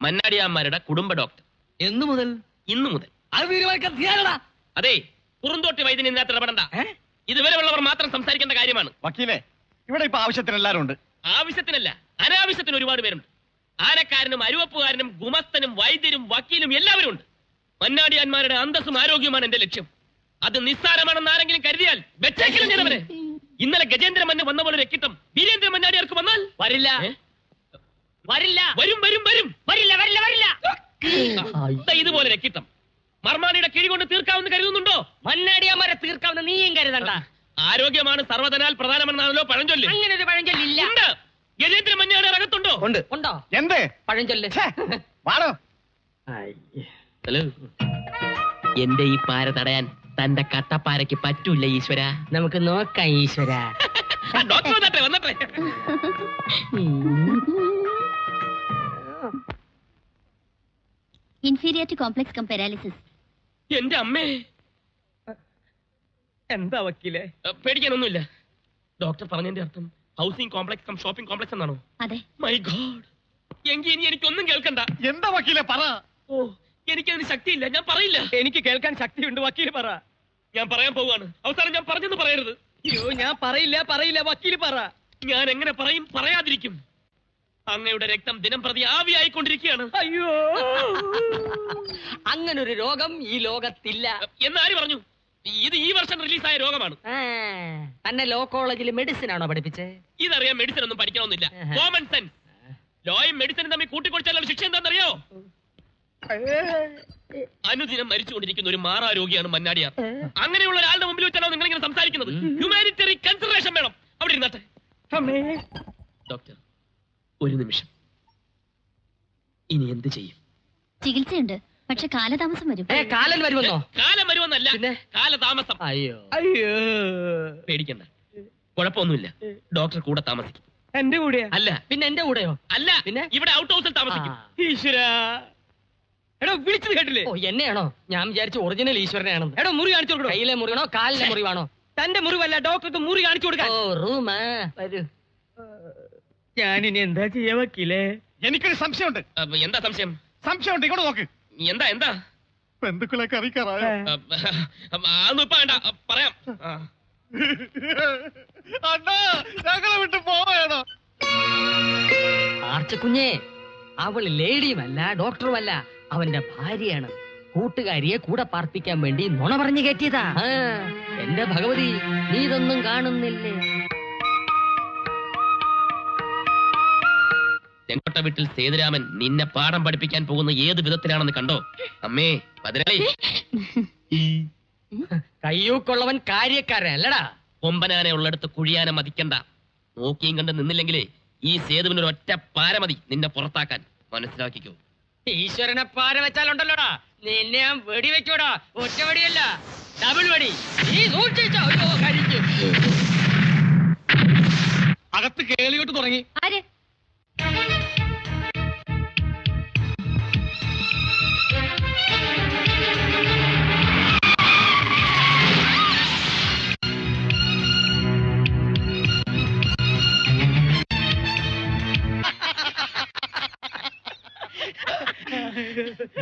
മന്നാടിയാന്മാരുടെ കുടുംബ ഡോക്ടർ. എന്നു മുതൽ? ഇന്നു മുതൽ. അത് തീരുമാനിക്കാൻ. അതെ, പുറന്തോട്ടി വൈദ്യൻ ഇതിനകത്ത് ഇടപെടണ്ട. ഇതുവരെ ഉള്ളവർ മാത്രം സംസാരിക്കേണ്ട കാര്യമാണ്. വക്കീലെ, ഇവിടെ ഇപ്പൊ ആവശ്യത്തിന് എല്ലാവരും ഉണ്ട്. ആവശ്യത്തിനല്ല, അനാവശ്യത്തിന് ഒരുപാട് പേരുണ്ട്. ആനക്കാരനും അരുവപ്പുകാരനും ഗുമസ്തനും വൈദ്യരും വക്കീലും എല്ലാവരും ഉണ്ട്. മന്നാടിയാന്മാരുടെ അന്തസ്സും ആരോഗ്യവുമാണ് എന്റെ ലക്ഷ്യം. അത് നിസ്സാരമാണെന്ന് ആരെങ്കിലും കരുതിയാൽ വെച്ചേക്കലും ഞാനവരെ. ഇന്നലെ ഗജേന്ദ്ര മന്ന വന്ന പോലെ രക്കിട്ടം വീരേന്ദ്ര മന്നാടിയാർക്ക് വന്നാൽ വരില്ല. വരില്ല. ഇതുപോലെ രക്കിട്ടം മർമാണിയുടെ കിഴി കൊണ്ട് തീർക്കാമെന്ന് കരുതുന്നുണ്ടോ? മന്നാടിയാന്മാരെ തീർക്കാവുന്ന നീയും കരുതണ്ട. ആരോഗ്യമാണ് സർവ്വതനാൽ പ്രധാനമെന്നാണല്ലോ പഴഞ്ചൊല്ല്. അങ്ങനെ ഒരു പഴഞ്ചൊല്ലില്ല. ഗജേന്ദ്ര മന്നാടിയാർ അകത്തുണ്ടോ? ഉണ്ടോ എന്ത് പഴഞ്ചൊല്ല്? വാടോ. ഹലോ, എന്റെ ഈ പാര തടയാൻ തന്റെ കട്ടപ്പാരയ്ക്ക് പറ്റൂല ഈശ്വര. നമുക്ക് നോക്കാം ഈശ്വര. ഡോക്ടർ വന്നട്ടെ. Inferior complex cum paralysis. എന്റെ അമ്മേ. എന്താ വക്കീലെ? പേടിക്കാനൊന്നുമില്ല. ഡോക്ടർ പറഞ്ഞതിന്റെ അർത്ഥം housing complex cum shopping complex എന്നാണോ? അതെ. മൈ ഗോഡ്, എങ്കിൽ ഇനി എനിക്കൊന്നും കേൾക്കണ്ട. എന്താ വക്കീലെ പറ. ഓ, എനിക്കതിന് ശക്തിയില്ല, ഞാൻ പറയില്ല. എനിക്ക് കേൾക്കാൻ ശക്തിയുണ്ട്. വക്കീല് പറ. ഞാൻ പറയാൻ പോവാണ്. അവസാനം ഞാൻ പറഞ്ഞെന്ന് പറയരുത്. അയ്യോ, ഞാൻ പറയില്ല. വക്കീല് പറ. ഞാൻ എങ്ങനെ പറയും, പറയാതിരിക്കും? അങ്ങയുടെ രക്തം ദിനം പ്രതി ആവിയായിക്കൊണ്ടിരിക്കുകയാണ്. അയ്യോ, അങ്ങനൊരു രോഗം ഈ ലോകത്തില്ല. എന്നാര് പറഞ്ഞു? ഇത് ഈ വർഷം റിലീസായ രോഗമാണ്. തന്നെ ലോ കോളേജിൽ മെഡിസിൻ ആണോ പഠിപ്പിച്ചേ? ഇതറിയാൻ മെഡിസിൻ ഒന്നും പഠിക്കണമെന്നില്ല. Common sense. ലോയും മെഡിസിനും തമ്മിൽ കൂട്ടിക്കൊടിച്ചാലുള്ള ശിക്ഷ എന്താണെന്നറിയോ? അനുദിനം മരിച്ചുകൊണ്ടിരിക്കുന്ന ഒരു മാറാരോഗിയാണ് മന്നാടിയാർ. അങ്ങനെയുള്ള ഒരാളുടെ മുമ്പിൽ വെച്ചാണോ നിങ്ങൾ ഇങ്ങനെ സംസാരിക്കുന്നത്? ഹ്യൂമാനിറ്ററി കൺസിഡറേഷൻ വേണം. അവിടെ ഇരുന്നാട്ടെ. ഡോക്ടർ, ഒരു നിമിഷം. ഇനി എന്ത് ചെയ്യും? ചികിത്സയുണ്ട്, പക്ഷെ കാലതാമസം വരും. കാലൻ വരുമെന്നോ? കാലം വരുമെന്നല്ല, കാലതാമസം. അയ്യോ പേടിക്കണ്ട, കുഴപ്പമൊന്നുമില്ല. ഡോക്ടർ കൂടെ താമസിക്കും. എന്റെ കൂടെയാ? അല്ല. പിന്നെ എന്റെ കൂടെയോ? അല്ല, പിന്നെ ഇവിടെ ഔട്ട് ഹൗസിൽ താമസിക്കും. ഈശ്വരാ, എടോ വിളിച്ചത് കേട്ടില്ലേ? ഓ, എന്നെയാണോ? ഞാൻ വിചാരിച്ചു ഒറിജിനൽ ഈശ്വരനെയാണെന്ന്. എടോ മുറി കാണിച്ചു കൊടുക്കണോ? കയ്യിലെ മുറിവാണോ കാലിലെ മുറിവാണോ? തന്റെ മുറിവല്ല, ഡോക്ടർക്ക് മുറി കാണിച്ചു കൊടുക്കാൻ. ഓ, റൂമാ. വരൂ. ഞാനിനി എന്താ ചെയ്യാ വക്കീലേ? എനിക്കൊരു സംശയമുണ്ട്. എന്താ സംശയം? സംശയമുണ്ട്, ഇങ്ങോട്ട് നോക്ക്. എന്താ? ബന്ധുക്കളൊക്കെ അറിയിക്കാറായോ? അതൊന്നും ഇപ്പൊ വേണ്ട, പറയാം. അണ്ണാ, ഞങ്ങളെ വിട്ട് പോവേണോ? ആർച്ചക്കുഞ്ഞേ, അവള് ലേഡിയുമല്ല ഡോക്ടറുമല്ല, അവന്റെ ഭാര്യയാണ്. കൂട്ടുകാരിയെ കൂടെ പാർപ്പിക്കാൻ വേണ്ടി നുണ പറഞ്ഞു കയറ്റിയതാ. എന്റെ ഭഗവതി, നീ ഇതൊന്നും കാണുന്നില്ലേ? ചെങ്കോട്ട വീട്ടിൽ സേതുരാമൻ നിന്നെ പാഠം പഠിപ്പിക്കാൻ പോകുന്ന ഏത് വിധത്തിലാണെന്ന് കണ്ടോ? അമ്മേ പതിനാളി, കയ്യൂക്കുള്ളവൻ കാര്യക്കാരൻ അല്ലടാ. കൊമ്പനാനെ ഉള്ളിടത്ത് കുഴിയാനെ മതിക്കണ്ട. നോക്കിയും കണ്ട് നിന്നില്ലെങ്കിലേ ഈ സേതുവിനൊരു ഒറ്റ പാര മതി നിന്നെ പുറത്താക്കാൻ. മനസ്സിലാക്കിക്കോ. ഈശ്വരനെ പാര വെച്ചാലുണ്ടല്ലോടാ, നിന്നെ ഞാൻ വെടി വെച്ചോടാ. ഒറ്റ വെടിയല്ല, ഡബിൾ വെടി. നീ സൂക്ഷിച്ചോ. അയ്യോ, കരിച്ചു. അകത്ത് കേളിയോട്ട് തുടങ്ങി. ആര്?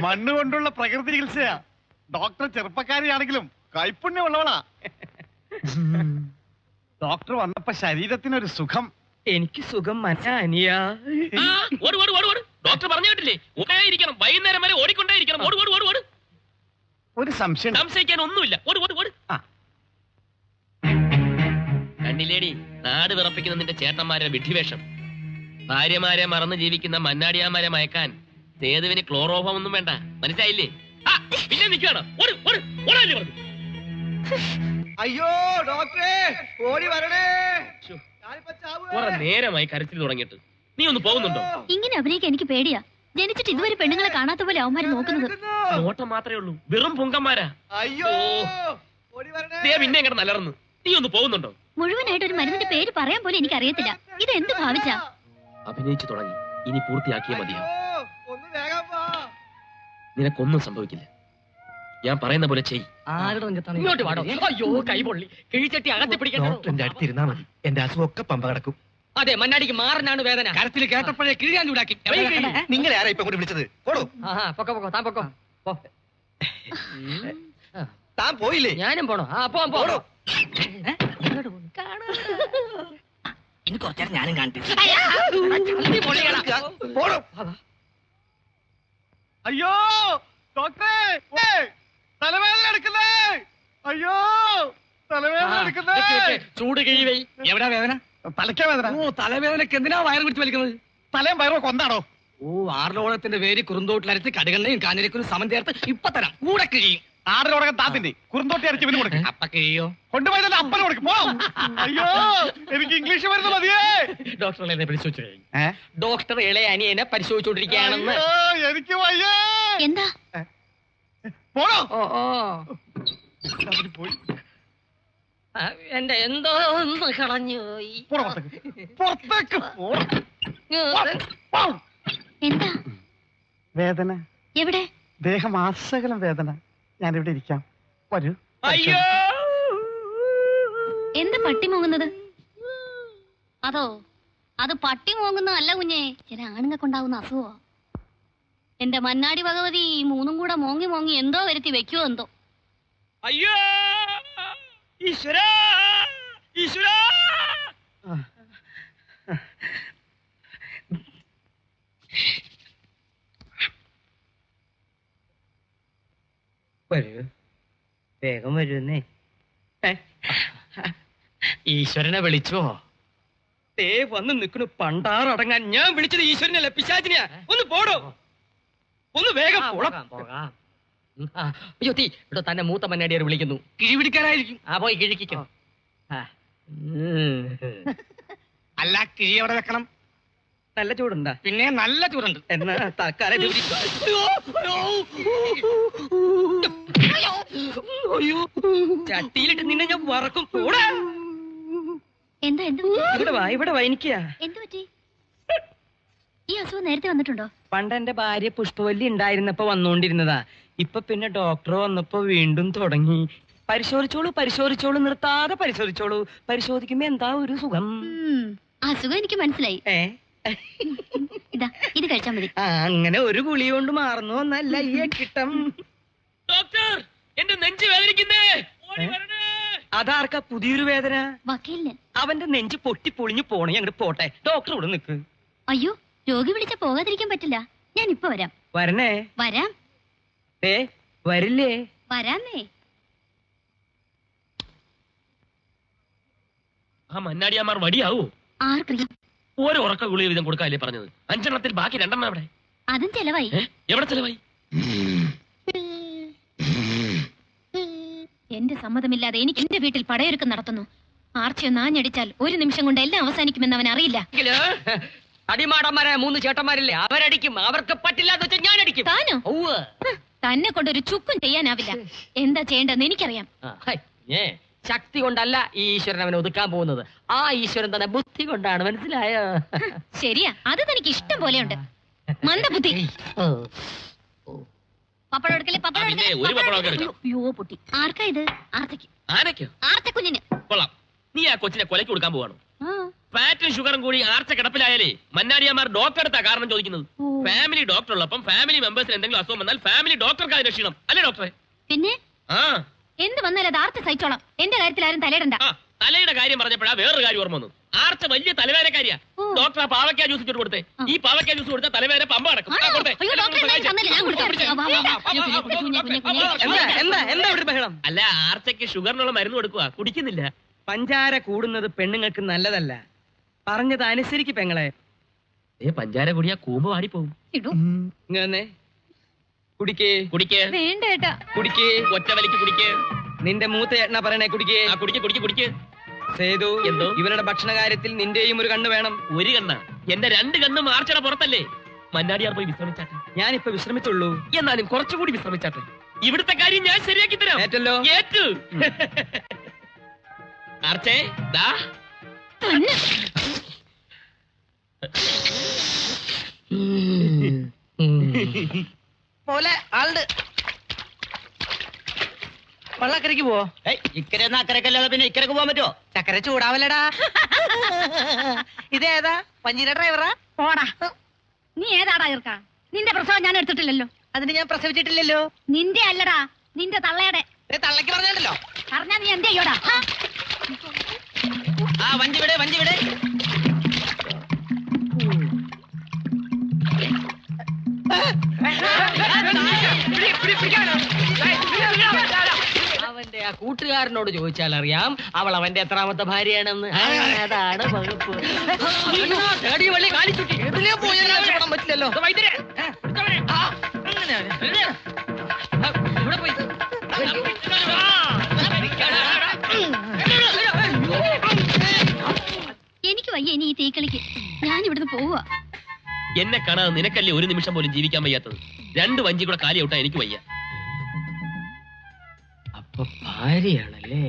മണ്ണ് കൊണ്ടുള്ള പ്രകൃതി ചികിത്സയാ. ഡോക്ടർ ചെറുപ്പക്കാരിയാണെങ്കിലും കൈപ്പുണ്യമുള്ളവളാ. ഡോക്ടർ വന്നപ്പോ ശരീരത്തിനൊരു സുഖം. എനിക്ക് സുഖം മനസ്സിലാ. ഡോക്ടർ പറഞ്ഞു കേട്ടില്ലേ? ഓടിയിരിക്കണം, വൈകുന്നേരം വരെ ഓടിക്കൊണ്ടേയിരിക്കണം. ഓട് ഓട് ഓട് ഓട്. ഒരു സംശയം. സംശയിക്കാൻ ഒന്നുമില്ല. ഓട് ഓട് ഓട്. കണ്ണിലേടി നാട് വിറപ്പിക്കുന്ന നിന്റെ ചേട്ടന്മാരെ വിഡ്ഢിവേഷം. ഭാര്യമാരെ മറന്ന് ജീവിക്കുന്ന മന്നാടിയാമാരെ മയക്കാൻ സേതുവിന് ക്ലോറോഫോം ഒന്നും വേണ്ട. മനസ്സിലായില്ലേ? പിന്നെ നിൽക്കുകയാണ്. അയ്യോ ഡോക്ടറെ, ഓടി വരണേ. കുറെ നേരമായി കരച്ചിൽ തുടങ്ങിയിട്ട്. നീ ഒന്ന് പോകുന്നുണ്ടോ? ഇങ്ങനെ അഭിനയിക്കാൻ എനിക്ക് പേടിയാ. ജനിച്ചിട്ട് ഇതുവരെ പെണ്ണുങ്ങളെ കാണാത്ത പോലെ അവന്മാര് നോക്കുന്നത്. നോട്ടം മാത്രമേ ഉള്ളൂ, വെറും പൊങ്കന്മാരാ. അയ്യോ ഓടി വരണേ. പിന്നെ എങ്ങനെ നല്ലറന്ന്. നീ ഒന്ന് പോകുന്നുണ്ടോ? മുഴുവനായിട്ട് ഒരു മരുന്നിന്റെ പേര് പറയാൻ പോലും എനിക്ക് അറിയത്തില്ല. ഇത് എന്ത് ഭാവിച്ചാ? അഭിനയിച്ചു തുടങ്ങി, ഇനി പൂർത്തിയാക്കിയേ മതിയാവും. ഒന്ന് വേഗം വാ. നിനക്കൊന്നും സംഭവിക്കില്ല. ഞാൻ പറയുന്ന പോലെ ചെയ്. ഇങ്ങോട്ട് വാടോ. അയ്യോ, കൈ പൊള്ളി. കിഴിച്ചട്ടി അകത്തി പിടിക്കണോ? ഡോക്ടറിന്റെ അടുത്തിരുന്നാ മതി, എന്റെ അസുഖമൊക്കെ പമ്പ കിടക്കും. അതെ, മണ്ണാടിക്ക് മാറിനാണ് വേദന. കരത്തിൽ കേട്ടപ്പോഴേ കിഴിയാൻ ചൂടാക്കി. നിങ്ങൾ ആരാ ഇപ്പൊ കൂടി വിളിച്ചത്? പോടോ. പൊക്കോ പൊക്കോ, താൻ പൊക്കോ. പോ. താൻ പോയില്ലേ? ഞാനും പോണോ? പോവാം പോടോ. ഇനി കുറച്ചേരം ഞാനും കാണിച്ചു. പോടോ. അയ്യോ ഡോക്ടറെ, തലവേദന എടുക്കുന്നേ. അയ്യോ തലവേദന എടുക്കുന്നേ. ചൂട് കിഴിവൈ. എവിടാ വേദന? തലയ്ക്കാ വേദന. ഓ, തലവേദനക്ക് എന്തിനാ വയറ് പിടിച്ച് വലിക്കുന്നത്? തലയും വയറൊക്കെ ഒന്നാണോ? ഓ, ആറിലോളത്തിന്റെ പേര് കുറുന്തോട്ടിലരച്ച് കടുകണ്ണയും കാഞ്ഞിരക്കൊരു സമം ചേർത്ത് ഇപ്പൊ തരാം. കൂടെ കിഴിയും. ആടിനോടൊക്കെ താത്തിന്റെ കുറുന്തോട്ടി അരച്ച് ഇവന് കൊടുക്കും. അപ്പ കിഴിയോ? കൊണ്ടുപോയി തന്നെ അപ്പന് കൊടുക്കും. പോ. അയ്യോ എനിക്ക് ഇംഗ്ലീഷ് മരുന്ന് മതിയേ. ഡോക്ടർ എന്നെ പരിശോധിച്ചു കഴിഞ്ഞു. ഡോക്ടർ ഇളയ അനിയനെ പരിശോധിച്ചുകൊണ്ടിരിക്കുകയാണെന്ന്. അയ്യോ, എനിക്ക് വയ്യേ. എന്താ? പോടോ. പോയി. എന്റെ എന്തോ ഒന്ന് കളഞ്ഞു പോയി. പോടോ പുറത്തേക്ക്. പോടോ. എന്താ വേദന എവിടെ? ദേഹം ആസകലം വേദന. ഞാനിവിടെ ഇരിക്കാം, വരൂ. അയ്യോ, എന്താ പട്ടി മൂങ്ങുന്നത്? അതോ അത് പട്ടി മൂങ്ങുന്നതല്ല കുഞ്ഞെ, ചില ആണുങ്ങൾക്കുണ്ടാവുന്ന അസുഖോ. എന്റെ മന്നാടി ഭഗവതി, മൂന്നും കൂടെ മോങ്ങി മോങ്ങി എന്തോ വരുത്തി വെക്കുവോ എന്തോ. അയ്യോ, ഈശ്വരാ, ഈശ്വരാ. വരൂ, വേഗം വരുന്നേ. ഈശ്വരനെ വിളിച്ചോ? തേ വന്ന് നിൽക്കണു പണ്ടാറടങ്ങാൻ. ഞാൻ വിളിച്ചത് ഈശ്വരനല്ല, പിശാചിനെയാ. ഒന്ന് പോടോ, ഒന്ന് വേഗം പോകാം. അയ്യോ തീ, ഇവിടെ തന്നെ മൂത്ത മന്നാടിയാർ വിളിക്കുന്നു. കിഴി പിടിക്കാനായിരിക്കും. പോയി കിഴിക്കോ. അല്ല, കിഴി എവിടെ വെക്കണം? നല്ല ചൂടുണ്ടാ? പിന്നെ നല്ല ചൂടുണ്ട്. എന്നാ തൽക്കാലം ഇത് പിടിച്ചോ. അയ്യോ, ചട്ടിയിലിട്ട് നിന്നെ ഞാൻ വറക്കും. പോടാ. എന്താ എന്ത് ഇവിടെ വാ എനിക്കാ. എന്ത് പറ്റി? ഈ അസുഖം നേരത്തെ വന്നിട്ടുണ്ടോ? പണ്ട് എന്റെ ഭാര്യ പുഷ്പവല്ലി ഉണ്ടായിരുന്നപ്പോ വന്നോണ്ടിരുന്നതാ. ഇപ്പൊ പിന്നെ ഡോക്ടർ വന്നപ്പോ വീണ്ടും തുടങ്ങി. പരിശോധിച്ചോളൂ, നിർത്താതെ പരിശോധിച്ചോളൂ. പരിശോധിക്കുമ്പോ എന്താ ഒരു സുഖം. അസുഖം എനിക്ക് മനസ്സിലായി. ഇതാ ഇത് കഴിച്ചാൽ മതി. അങ്ങനെ ഒരു ഗുളി കൊണ്ട് മാറുന്നു എന്നല്ല ഈ കിട്ടം. ഡോക്ടർ, എന്റെ നെഞ്ച് വേദനിക്കുന്നേ. അതാർക്കാ പുതിയൊരു വേദന? വക്കീലിന്. അവന്റെ നെഞ്ച് പൊട്ടി പൊളിഞ്ഞു പോണേ. അങ്ങോട്ട് പോട്ടെ, ഡോക്ടർ ഇവിടെ നിൽക്ക്. അയ്യോ, രോഗി വിളിച്ച പോകാതിരിക്കാൻ പറ്റില്ല. ഞാൻ ഇപ്പൊ വരാം. വരണേ. വരാം. വരില്ലേ? വരാന്നേ. ആ മന്നാടിയാമാർ വടിയാവൂ? ആർക്കറിയാം? ഓരോ ഉറക്ക ഗുളിക വീതം കൊടുക്കാല്ലേ പറഞ്ഞത്? 5 എണ്ണത്തിൽ ബാക്കി 2 എണ്ണം എവിടെ? അതും ചെലവായി. എവിടെ ചെലവായി? എന്റെ സമ്മതമില്ലാതെ എനിക്ക് എന്റെ വീട്ടിൽ പടയൊരുക്കം നടത്തുന്നു. ആർച്ചയൊന്ന് ആഞ്ഞടിച്ചാൽ 1 നിമിഷം കൊണ്ട് എല്ലാം അവസാനിക്കുമെന്ന് അവൻ അറിയില്ല. അടിമാടന്മാരെ 3 ചേട്ടന്മാരില്ലേ, അവരടിക്കും. അവർക്ക് പറ്റില്ല എന്ന് വെച്ചാൽ ഞാൻ അടിക്കും. താനോ? തന്നെ കൊണ്ടൊരു ചുക്കും ചെയ്യാനാവില്ല. എന്താ ചെയ്യേണ്ടതെന്ന് എനിക്കറിയാം. ശക്തി കൊണ്ടല്ല ഈ ഈശ്വരൻ അവനെ ഒതുക്കാൻ പോകുന്നത്. ആ ഈശ്വരൻ തന്നെ ബുദ്ധി കൊണ്ടാണ്. മനസ്സിലായോ? ശരിയാ, അത് തനിക്ക് ഇഷ്ടം പോലെയുണ്ട്. മന്ദബുദ്ധി. പപ്പടം എടുക്കലേ, പപ്പടം എടുക്കലേ. അയ്യോ പൊട്ടി. ആർക്കാ ഇത്? ആർത്തയ്ക്ക്. ആനയ്ക്കോ? ആർത്തക്കുഞ്ഞിന്. കൊള്ളാം. നീ ആ കൊച്ചിനെ കൊലയ്ക്ക് കൊടുക്കാൻ പോവാണോ? ഫാറ്റും ഷുഗറും കൂടി ആർച്ച കിടപ്പിലായാലേ മന്നാടിയാമാർ ഡോക്ടർ എടുത്താ കാരണം ചോദിക്കുന്നത്. ഫാമിലി ഡോക്ടർ ഉള്ളപ്പം ഫാമിലി മെമ്പേഴ്സിന് എന്തെങ്കിലും അസുഖം വന്നാൽ ഫാമിലി ഡോക്ടർക്ക് അത് രക്ഷിക്കണം, അല്ലേ ഡോക്ടറെ? പിന്നെ എന്ത് വന്നാലും അത് ആർച്ച സഹിച്ചോളാം. എന്റെ കാര്യത്തിൽ ആരും തലയിടണ്ട. തലയുടെ കാര്യം പറഞ്ഞപ്പോഴാ വേറൊരു കാര്യം ഓർമ്മ വന്നു. ആർച്ച വലിയ തലവേദനക്കാരിയാ. ഡോക്ടർ ആ പാവയ്ക്ക ജ്യൂസ് ഇട്ട് കൊടുത്തേ. ഈ പാവയ്ക്ക ജ്യൂസ് കൊടുത്താൽ തലവേദന പമ്പ നടക്കും. അല്ല, ആർച്ചയ്ക്ക് ഷുഗറിനുള്ള മരുന്ന് കൊടുക്കുക, കുടിക്കുന്നില്ല. പഞ്ചാര കൂടുന്നത് പെണ്ണുങ്ങൾക്ക് നല്ലതല്ല. പറഞ്ഞത് അനുസരിക്ക് പെങ്ങളെ. പഞ്ചാര കൂടിയാ കൂമ്പ് വാടിപ്പോവും. ഇങ്ങനെ കുടിക്കേ. കുടിക്കേ. വേണ്ട ഏട്ടാ. കുടിക്കേ. ഒറ്റ വലിക്ക് കുടിക്കേ. നിന്റെ മൂത്ത ചേട്ടനാ പറയണേ കുടിക്കേ. കുടിക്കേ കുടിക്കേ കുടിക്കേ. സേതു, എന്തോ? ഇവരുടെ ഭക്ഷണ കാര്യത്തിൽ നിന്റെയും ഒരു കണ്ണ് വേണം. ഒരു കണ്ണ? എന്റെ 2 കണ്ണും ആർച്ചയുടെ പുറത്തല്ലേ. മന്നാടിയാർ പോയി വിശ്രമിച്ചാട്ടെ. ഞാനിപ്പോ വിശ്രമിച്ചുള്ളൂ. എന്നാലും കുറച്ചുകൂടി വിശ്രമിച്ചാട്ടെ. ഇവിടുത്തെ കാര്യം ഞാൻ ശരിയാക്കി തരാം. ഏറ്റല്ലോ? ഏറ്റു. ആർച്ചേ ദാ. പോലെ ആളുണ്ട്. വള്ളക്കരയ്ക്ക് പോവോ? ഇക്കരെ അക്കരക്കല്ലാതെ പിന്നെ ഇക്കരക്ക് പോകാൻ പറ്റുമോ? ചക്കര ചൂടാവല്ലടാ. ഇതേതാ? പഞ്ഞീര ഡ്രൈവറാ? പോടാ. നീ ഏതാടാ ഇർക്കാ? നിന്റെ പ്രസവം ഞാൻ എടുത്തിട്ടില്ലല്ലോ. അതിന് ഞാൻ പ്രസവിച്ചിട്ടില്ലല്ലോ. നിന്റെ അല്ലടാ, നിന്റെ തള്ളയുടെ. തള്ളക്ക് പറഞ്ഞല്ലോ. പറഞ്ഞാ നീ എന്ത് ചെയ്യോടാ? വഞ്ചി വിടെ, വഞ്ചി വിടെ. അവന്റെ ആ കൂട്ടുകാരനോട് ചോദിച്ചാൽ അറിയാം അവൾ അവന്റെ എത്രാമത്തെ ഭാര്യയാണെന്ന്. അതാണ് വകുപ്പ്. വള്ളി കാണിച്ചുട്ടി ഇതിലേ പോയാൽ പറ്റില്ലല്ലോ. എനിക്ക് വയ്യ ഇനി ഈ തീക്കളിക്ക്. ഞാൻ ഇവിടുന്ന് പോവുക. എന്നെ കാണാതെ നിനക്കല്ലേ 1 നിമിഷം പോലും ജീവിക്കാൻ വയ്യാത്തത്? 2 വഞ്ചി കൂടെ കാലി ഔട്ടാ എനിക്ക് വയ്യ. അപ്പൊ ഭാര്യയാണല്ലേ?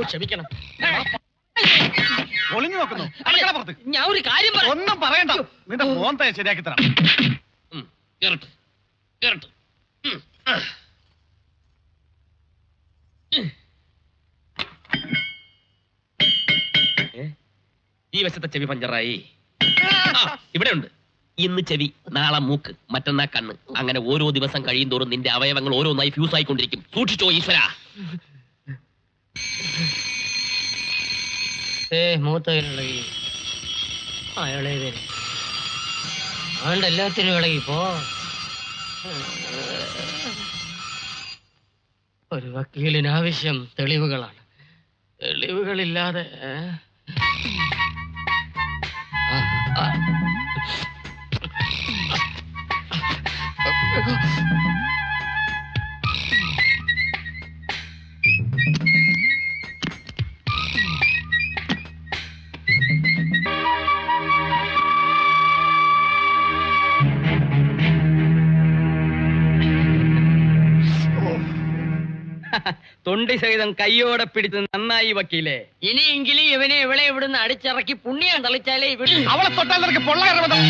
ക്ഷമിക്കണം. ഒളിഞ്ഞു നോക്കുന്നു. അടുക്കള പുറത്ത്. ഞാൻ ഒരു കാര്യം ഒന്നും പറയണ്ട. നിന്റെ മോന്തെ ശരിയാക്കി തരാം. കേറട്ടെ കേറട്ടെ. ഈ വശത്തെ ചെവി പഞ്ചറായി. ഇവിടെ ഉണ്ട്. ഇന്ന് ചെവി, നാളെ മൂക്ക്, മറ്റന്നാ കണ്ണ്. അങ്ങനെ ഓരോ ദിവസം കഴിയും തോറും നിന്റെ അവയവങ്ങൾ ഓരോന്നായി ഫ്യൂസ് ആയിക്കൊണ്ടിരിക്കും. സൂക്ഷിച്ചോ ഈശ്വര. മൂത്ത ഇളകി ഇളകി അതുകൊണ്ട് എല്ലാത്തിനും ഇളകി പോ. ഒരു വക്കീലിനാവശ്യം തെളിവുകളാണ്. തെളിവുകളില്ലാതെ തൊണ്ടി സഹിതം കയ്യോടെ പിടിച്ച് നന്നായി വക്കീലേ. ഇനിയെങ്കിലും ഇവനെ ഇവളെ ഇവിടുന്ന് അടിച്ചിറക്കി പുണ്യം തളിച്ചാലേ ഇവിടെ അവളെ തൊട്ടാൽ നിനക്ക് പൊള്ളകർമ്മതം.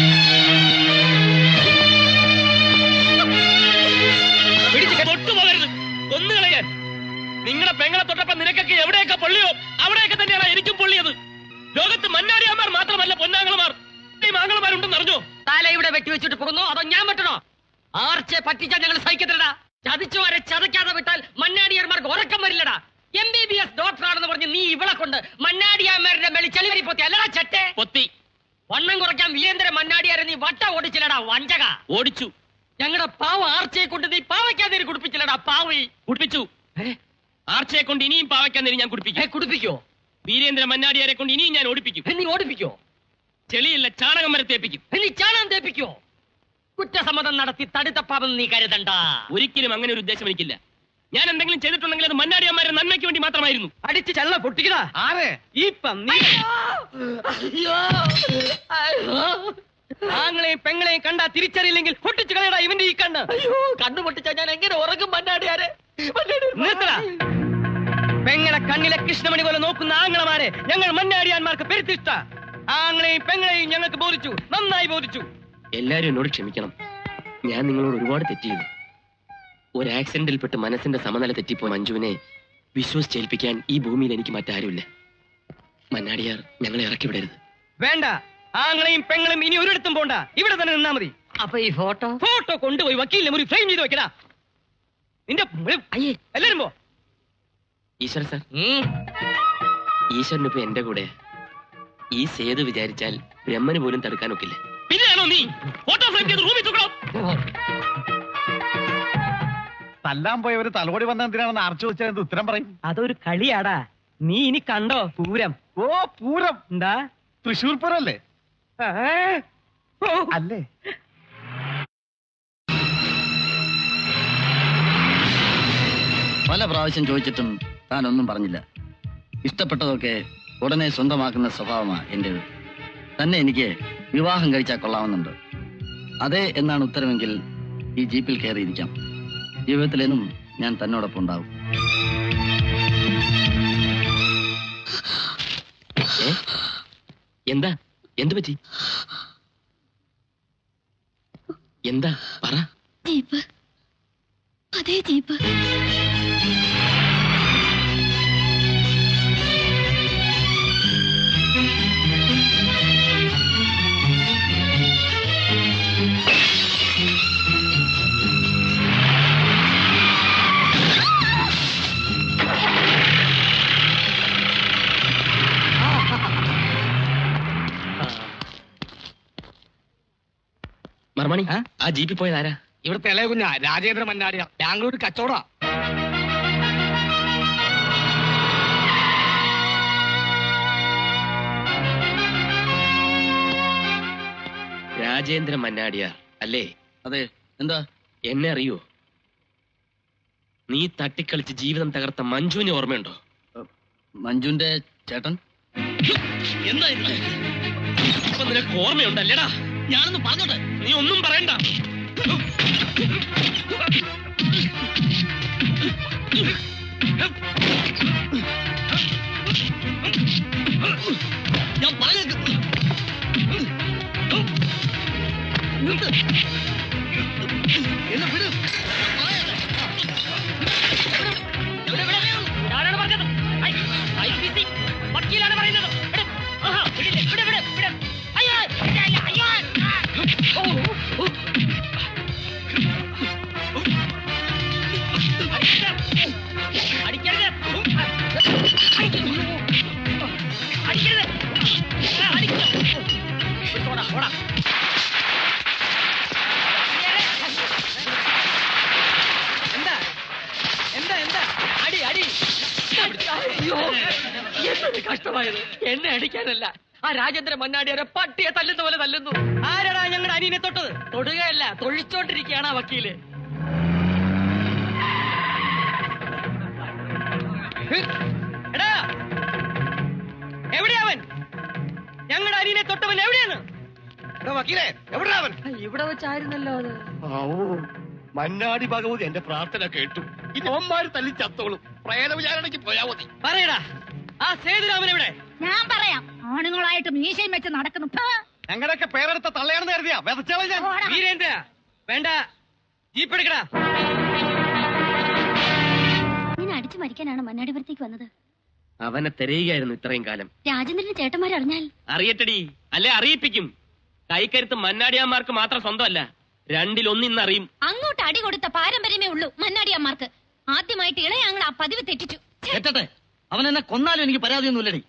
പിടിച്ച് തൊട്ടുപോകരുത്, കൊന്നുകളയാൻ. നിങ്ങളുടെ പെങ്ങളെ തൊട്ടപ്പോ നിനക്കൊക്കെ എവിടെയൊക്കെ പൊള്ളിയോ അവിടെയൊക്കെ തന്നെയാണ് എനിക്കും പൊള്ളിയത്. ലോകത്ത് മന്നാടിയാന്മാർ മാത്രമല്ല പൊന്നാങ്ങളമാർ ആങ്ങളമാരുണ്ടെന്ന് അറിഞ്ഞോ? തല ഇവിടെ വെട്ടിവെച്ചിട്ട് പോകുന്നു അതോ ഞാൻ വെട്ടണോ? ആർച്ചെ പറ്റിച്ചാൽ ഞങ്ങൾ സഹിക്കത്തില്ലടാ. ചതിച്ചു വരെ ചതയ്ക്കാതെ വിട്ടാൽ മന്നാടിയാർമാർക്ക് ഉറക്കം വരില്ലടാ. MBBS ഡോക്ടറാണെന്ന് പറഞ്ഞ് നീ ഇവളെ കൊണ്ട് മന്നാടിയാന്മാരുടെ മേളിൽ ചെളിവരി പൊത്തി അല്ലടാ ചട്ടെ പൊത്തി. വണ്ണം കുറയ്ക്കാൻ വീരേന്ദ്ര മന്നാടിയാരെ നീ വട്ട ഓടിച്ചില്ലടാ വഞ്ചക. ഓടിച്ചു. ഞങ്ങളുടെ പാവ ആർച്ചയെ കൊണ്ട് നീ പാവയ്ക്കാതെ കുടിപ്പിച്ചില്ലടാ പാവി. കുടിപ്പിച്ചു. ആർച്ചയെ കൊണ്ട് ഇനിയും പാവയ്ക്കാൻ ഞാൻ കുടിപ്പിക്കും. കുടിപ്പിക്കോ? വീരേന്ദ്ര മന്നാടിയാരെ കൊണ്ട് ഇനിയും ഞാൻ ഓടിപ്പിക്കും. നീ ഓടിപ്പിക്കോ? ചെളിയില്ല ചാണകം വരെ തേപ്പിക്കും. നീ ചാണകം തേപ്പിക്കോ? കുറ്റസമ്മതം നടത്തി തടുത്തപ്പാമെന്ന് നീ കരുതണ്ട. ഒരിക്കലും അങ്ങനെ ഒരു ഉദ്ദേശം എനിക്കില്ല. ഞാൻ എന്തെങ്കിലും ചെയ്തിട്ടുണ്ടെങ്കിൽ അത് മന്നാടിയന്മാരുടെ നന്മയ്ക്ക് വേണ്ടി മാത്രമായിരുന്നു. അടിച്ച് ചള്ള പൊട്ടിക്കടാ. ആരെ ഈ പന്നി ആങ്ങളെയും പെങ്ങളെയും കണ്ടാ തിരിച്ചറിയില്ലെങ്കിൽ പൊട്ടിച്ചു കളയടാ ഇവന്റെ ഈ കണ്ണ്. കണ്ണു പൊട്ടിച്ചാ ഞാൻ എങ്ങനെ ഉറങ്ങും മന്നാടിയാരെ? നിർത്തടാ. പെങ്ങളെ കണ്ണിലെ കൃഷ്ണമണി പോലെ നോക്കുന്ന ആങ്ങളമാരെ ഞങ്ങൾ മന്നാടിയാന്മാർക്ക് പെരുത്തിഷ്ട. ആങ്ങളെയും പെങ്ങളെയും ഞങ്ങൾക്ക് ബോധിച്ചു, നന്നായി ബോധിച്ചു. എല്ലാരും എന്നോട് ക്ഷമിക്കണം. ഞാൻ നിങ്ങളോട് ഒരുപാട് തെറ്റ് ചെയ്തു. ഒരു ആക്സിഡന്റിൽപ്പെട്ട് മനസ്സിന്റെ സമനില തെറ്റിപ്പോ മഞ്ജുവിനെ വിശ്വസിച്ചേൽപ്പിക്കാൻ ഈ ഭൂമിയിൽ എനിക്ക് മറ്റാരുമില്ല. മന്നാടിയാർ ഞങ്ങളെ ഇറക്കി വിടരുത്. വേണ്ട. ആങ്ങളെയും പെങ്ങളും ഇനി ഒരിടത്തും പോണ്ട, ഇവിടെ തന്നെ നിന്നാ മതി. അപ്പൊ ഈ ഫോട്ടോ കൊണ്ടുപോയി വക്കീലിനെ മുറി ഫ്രെയിം ചെയ്ത് വെക്കടാ. നിന്റെ എല്ലാരും പോ. ഈശ്വര സാർ, ഈശ്വരനിപ്പോ എന്റെ കൂടെ. ഈ സേതു വിചാരിച്ചാൽ ബ്രഹ്മന് പോലും തടുക്കാനൊക്കില്ല. പിന്നെയാണോ നീ ഫോട്ടോ ഫ്രെയിം ചെയ്ത് റൂമിൽ തൂക്കണം? തല്ലാൻ പോയവര് തലോടി വന്ന എന്തിനാണെന്ന് ആർച്ചു വെച്ചാൽ എന്ത് ഉത്തരം പറയും? അതൊരു കളിയാടാ. നീ ഇനി കണ്ടോ പൂരം? ഓ പൂരം. എന്താ തൃശ്ശൂർ പൂരം അല്ലേ? അല്ലേ? പല പ്രാവശ്യം ചോദിച്ചിട്ടും താൻ ഒന്നും പറഞ്ഞില്ല. ഇഷ്ടപ്പെട്ടതൊക്കെ ഉടനെ സ്വന്തമാക്കുന്ന സ്വഭാവമാ എന്റേത്. തന്നെ എനിക്ക് വിവാഹം കഴിച്ചാൽ കൊള്ളാവുന്നുണ്ട്. അതെ എന്നാണ് ഉത്തരമെങ്കിൽ ഈ ജീപ്പിൽ കയറിയിരിക്കാം. ജീവിതത്തിലേനും ഞാൻ തന്നോടൊപ്പം ഉണ്ടാവും. എന്താ? എന്ത് പറ്റി? എന്താ പറ. ജീപ്പ്, അതേ ജീപ്പ്. മർമണി, ആ ജീപ്പിൽ പോയത് ആരാ? ഇവിടുത്തെ ഇളയ കുഞ്ഞാ രാജേന്ദ്ര മന്നാടിയ. ബാംഗ്ലൂർ കച്ചവട. രാജേന്ദ്ര മന്നാടിയാർ അല്ലേ? അതെ. എന്താ? എന്നെ അറിയോ? നീ തട്ടിക്കളിച്ച് ജീവിതം തകർത്ത മഞ്ജുവിനെ ഓർമ്മയുണ്ടോ? മഞ്ജുവിന്റെ ചേട്ടൻ? എന്താ ഇപ്പൊ നിനക്ക് ഓർമ്മയുണ്ടല്ലേടാ? ഞാനൊന്ന് പറഞ്ഞോട്ടെ. നീ ഒന്നും പറയണ്ട. ഞാൻ പറഞ്ഞു. എന്നെ വിട്. ഞാനാണ് പറഞ്ഞത്. വക്കീലാണ് പറയുന്നത്. കഷ്ടമായത് എന്നെ അടിക്കാനല്ല, ആ രാജേന്ദ്ര മന്നാടിയാരെ പട്ടിയെ തല്ലുന്ന പോലെ തല്ലുന്നു. ആരാടാ ഞങ്ങളുടെ അനിയനെ തൊട്ടത്? തൊടുകയല്ല, തൊഴിച്ചോണ്ടിരിക്കുകയാണ് ആ വക്കീല്. എടാ, എവിടെയാവൻ? ഞങ്ങളുടെ അനിയനെ തൊട്ടവൻ എവിടെയാണ്? വക്കീലേ, എവിടെയാ അവൻ? ഇവിടെ വെച്ചായിരുന്നല്ലോ അത്. മന്നാടി ഭഗവതി എന്റെ പ്രാർത്ഥന കേട്ടു. ഇനി ഓന്മാര് തല്ലി ചത്തോളും. പ്രേത വിചാരണയ്ക്ക് പോയാ മതി. പറയടാ, ആ സേതുരാമൻ എവിടെ? ഞാൻ പറയാം. ആണുങ്ങളായിട്ട് മീശയും വെച്ച് നടക്കുന്നു. ഞങ്ങളുടെയൊക്കെ പേരെടുത്ത തള്ളയാണെന്ന് കരുതിയാ വെതച്ചാളെ ഞാൻ. വീരേന്ദ്ര, വേണ്ട, ജീപ്പ് എടുക്കടാ. നിന്നെ അടിച്ച ആർച്ച് മരിക്കാനാണ് മന്നാടിപുരത്തേക്ക് വന്നത്. അവനെ തിരയുകയായിരുന്നു ഇത്രയും കാലം. രാജേന്ദ്രന്റെ ചേട്ടന്മാരറിഞ്ഞാൽ? അറിയട്ടടി, അല്ലെ അറിയിപ്പിക്കും. കൈക്കരുത്ത് മന്നാടിയാന്മാർക്ക് മാത്രം സ്വന്തമല്ല, രണ്ടിലൊന്നിന്നറിയും. അങ്ങോട്ട് അടി കൊടുത്ത പാരമ്പര്യമേ ഉള്ളൂ മന്നാടിയാന്മാർക്ക്. ആദ്യമായിട്ട് ഇളയാങ്ങൾ ആ പതിവ് തെറ്റിച്ചു. കേട്ടെ, അവൻ എന്നെ കൊന്നാലും എനിക്ക് പരാതിയൊന്നുമില്ലടി.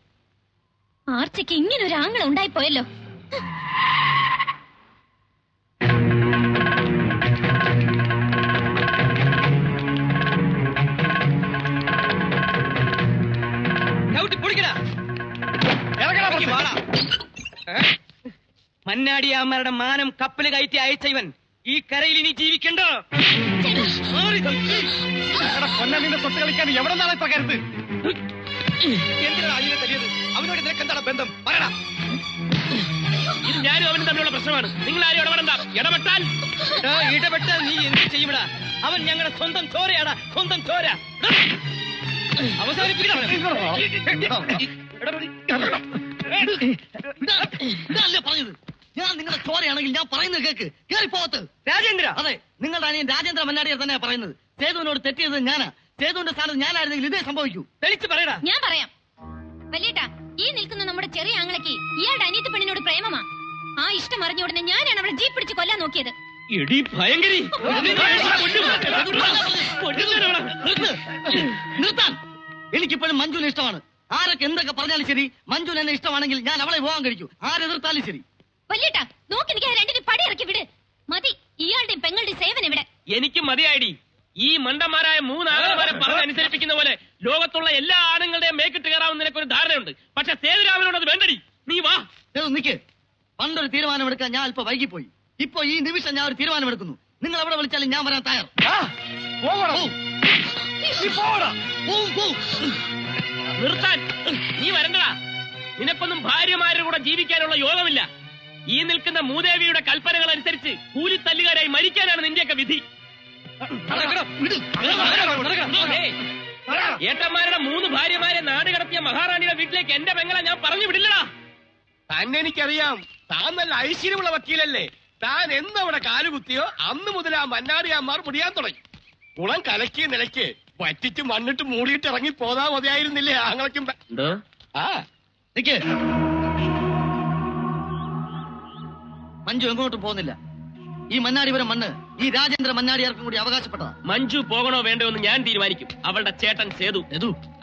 ആർച്ചയ്ക്ക് ഇങ്ങനെ ഒരു ആങ്ങള ഉണ്ടായിപ്പോയല്ലോ. മന്നാടിയാന്മാരുടെ മാനം കപ്പല് കയറ്റി അയച്ച ഇവൻ ഈ കരയിൽ ഇനി ജീവിക്കണ്ടോ? പൊന്നനിന്റെ തൊട്ട് കളിക്കാൻ എവിടെ നിന്നാണ് ഇത്ര കരുത്ത്? എന്തിനാണ് അനിയനെ തല്ലിയത്? അവനോട് നിനക്ക് എന്താണ് ബന്ധം? പറയടാ. ഇത് ഞാനും അവനും തമ്മിലുള്ള പ്രശ്നമാണ്. നിങ്ങൾ ആരും ഇടപെടണ്ട. ഇടപെട്ടാൽ നീ എന്ത് ചെയ്യടാ? അവൻ ഞങ്ങളുടെ സ്വന്തം ചോരയാടാ, സ്വന്തം ചോര. ഇതല്ലേ പറഞ്ഞത്? ഞാൻ നിങ്ങളുടെ ചോരയാണെങ്കിൽ ഞാൻ പറയുന്നത് കേക്ക്. കേറി പോകത്ത്. രാജേന്ദ്ര, അതെ, നിങ്ങളുടെ അനിയൻ രാജേന്ദ്ര മന്നാടിയാർ തന്നെയാ പറയുന്നത്. സേതുവിനോട് തെറ്റിയത് ഞാനാ. സേതുവിന്റെ സ്ഥാനത്ത് ഞാനായിരുന്നെങ്കിൽ ഇതേ സംഭവിക്കൂ. തെളിച്ച് പറയടാ. ഞാൻ പറയാം. വലിയേട്ടാ, ഈ നിൽക്കുന്ന നമ്മുടെ ചെറിയ ആങ്ങളയ്ക്ക് ഇയാളുടെ അനിയത്തി പെണ്ണിനോട് പ്രേമമാ. ആ ഇഷ്ടം അറിഞ്ഞ ഉടനെ ഞാനാണ് അവളെ ജീപ്പ് പിടിച്ച് കൊല്ലാൻ നോക്കിയത്. എടി ഭയങ്കരി, നിർത്താൻ. എനിക്കിപ്പോഴും മഞ്ജുവിനെ ഇഷ്ടമാണ്. ആരൊക്കെ എന്തൊക്കെ പറഞ്ഞാലും ശരി, മഞ്ജുവിന് എന്നെ ഇഷ്ടമാണെങ്കിൽ ഞാൻ അവളെ വിവാഹം കഴിക്കൂ. ആരെതിർത്താലും ശരി. വലിയേട്ടാ, നോക്കി നിൽക്കാൻ രണ്ടിനും പടി ഇറക്കി വിട്. മതി ഇയാളുടെയും പെങ്ങളുടെയും സേവനം ഇവിടെ. എനിക്ക് മതിയായിടി. ഈ മണ്ടന്മാരായ മൂന്നാളുമാരെ പറഞ്ഞനുസരിപ്പിക്കുന്ന പോലെ ലോകത്തുള്ള എല്ലാ ആണുങ്ങളുടെയും മേക്കിട്ട് കയറാവുന്ന നിനക്കൊരു ധാരണയുണ്ട്. പക്ഷെ സേതുരാമനോട് അത് വേണ്ടടി. നീ വാ. നിക്ക്. പണ്ടൊരു തീരുമാനമെടുക്കാൻ ഞാൻ അല്പം വൈകിപ്പോയി. ഇപ്പൊ ഈ നിമിഷം ഞാൻ ഒരു തീരുമാനമെടുക്കുന്നു. നിങ്ങൾ എവിടെ വിളിച്ചാലും ഞാൻ വരാൻ തയ്യാർ. നിർത്താൻ. നീ വരണ്ടടാ. നിനക്കൊന്നും ഭാര്യമാരുടെ കൂടെ ജീവിക്കാനുള്ള യോഗമില്ല. ഈ നിൽക്കുന്ന മൂദേവിയുടെ കൽപ്പനകൾ അനുസരിച്ച് കൂലിത്തല്ലുകാരായി മരിക്കാനാണ് നിന്റെയൊക്കെ വിധി. ഏട്ടന്മാരുടെ 3 ഭാര്യമാരെ നാട് കടത്തിയ മഹാറാണിയുടെ വീട്ടിലേക്ക് എന്റെ പെങ്ങളെ ഞാൻ പറഞ്ഞു വിടില്ലടാ. തന്നെ എനിക്കറിയാം. താൻ നല്ല ഐശ്വര്യമുള്ള വക്കീലല്ലേ. താൻ എന്നവിടെ കാലുകുത്തിയോ അന്ന് മുതൽ ആ മന്നാടിയാന്മാർ മുടിയാൻ തുടങ്ങി. കുളം കലക്കിയ നിലയ്ക്ക് പറ്റിച്ച് മണ്ണിട്ട് മൂടിയിട്ട് ഇറങ്ങി പോതാ മതിയായിരുന്നില്ലേ ആങ്ങളയ്ക്കും? നിക്ക്. മഞ്ജു എങ്ങോട്ടും പോകുന്നില്ല. ഈ മന്നാടിപുരം മണ്ണ് ഈ രാജേന്ദ്ര മന്നാടിയാർക്കും കൂടി അവകാശപ്പെട്ടതാ. മഞ്ജു പോകണോ വേണ്ടോ എന്ന് ഞാൻ തീരുമാനിക്കും. അവളുടെ ചേട്ടൻ സേതു.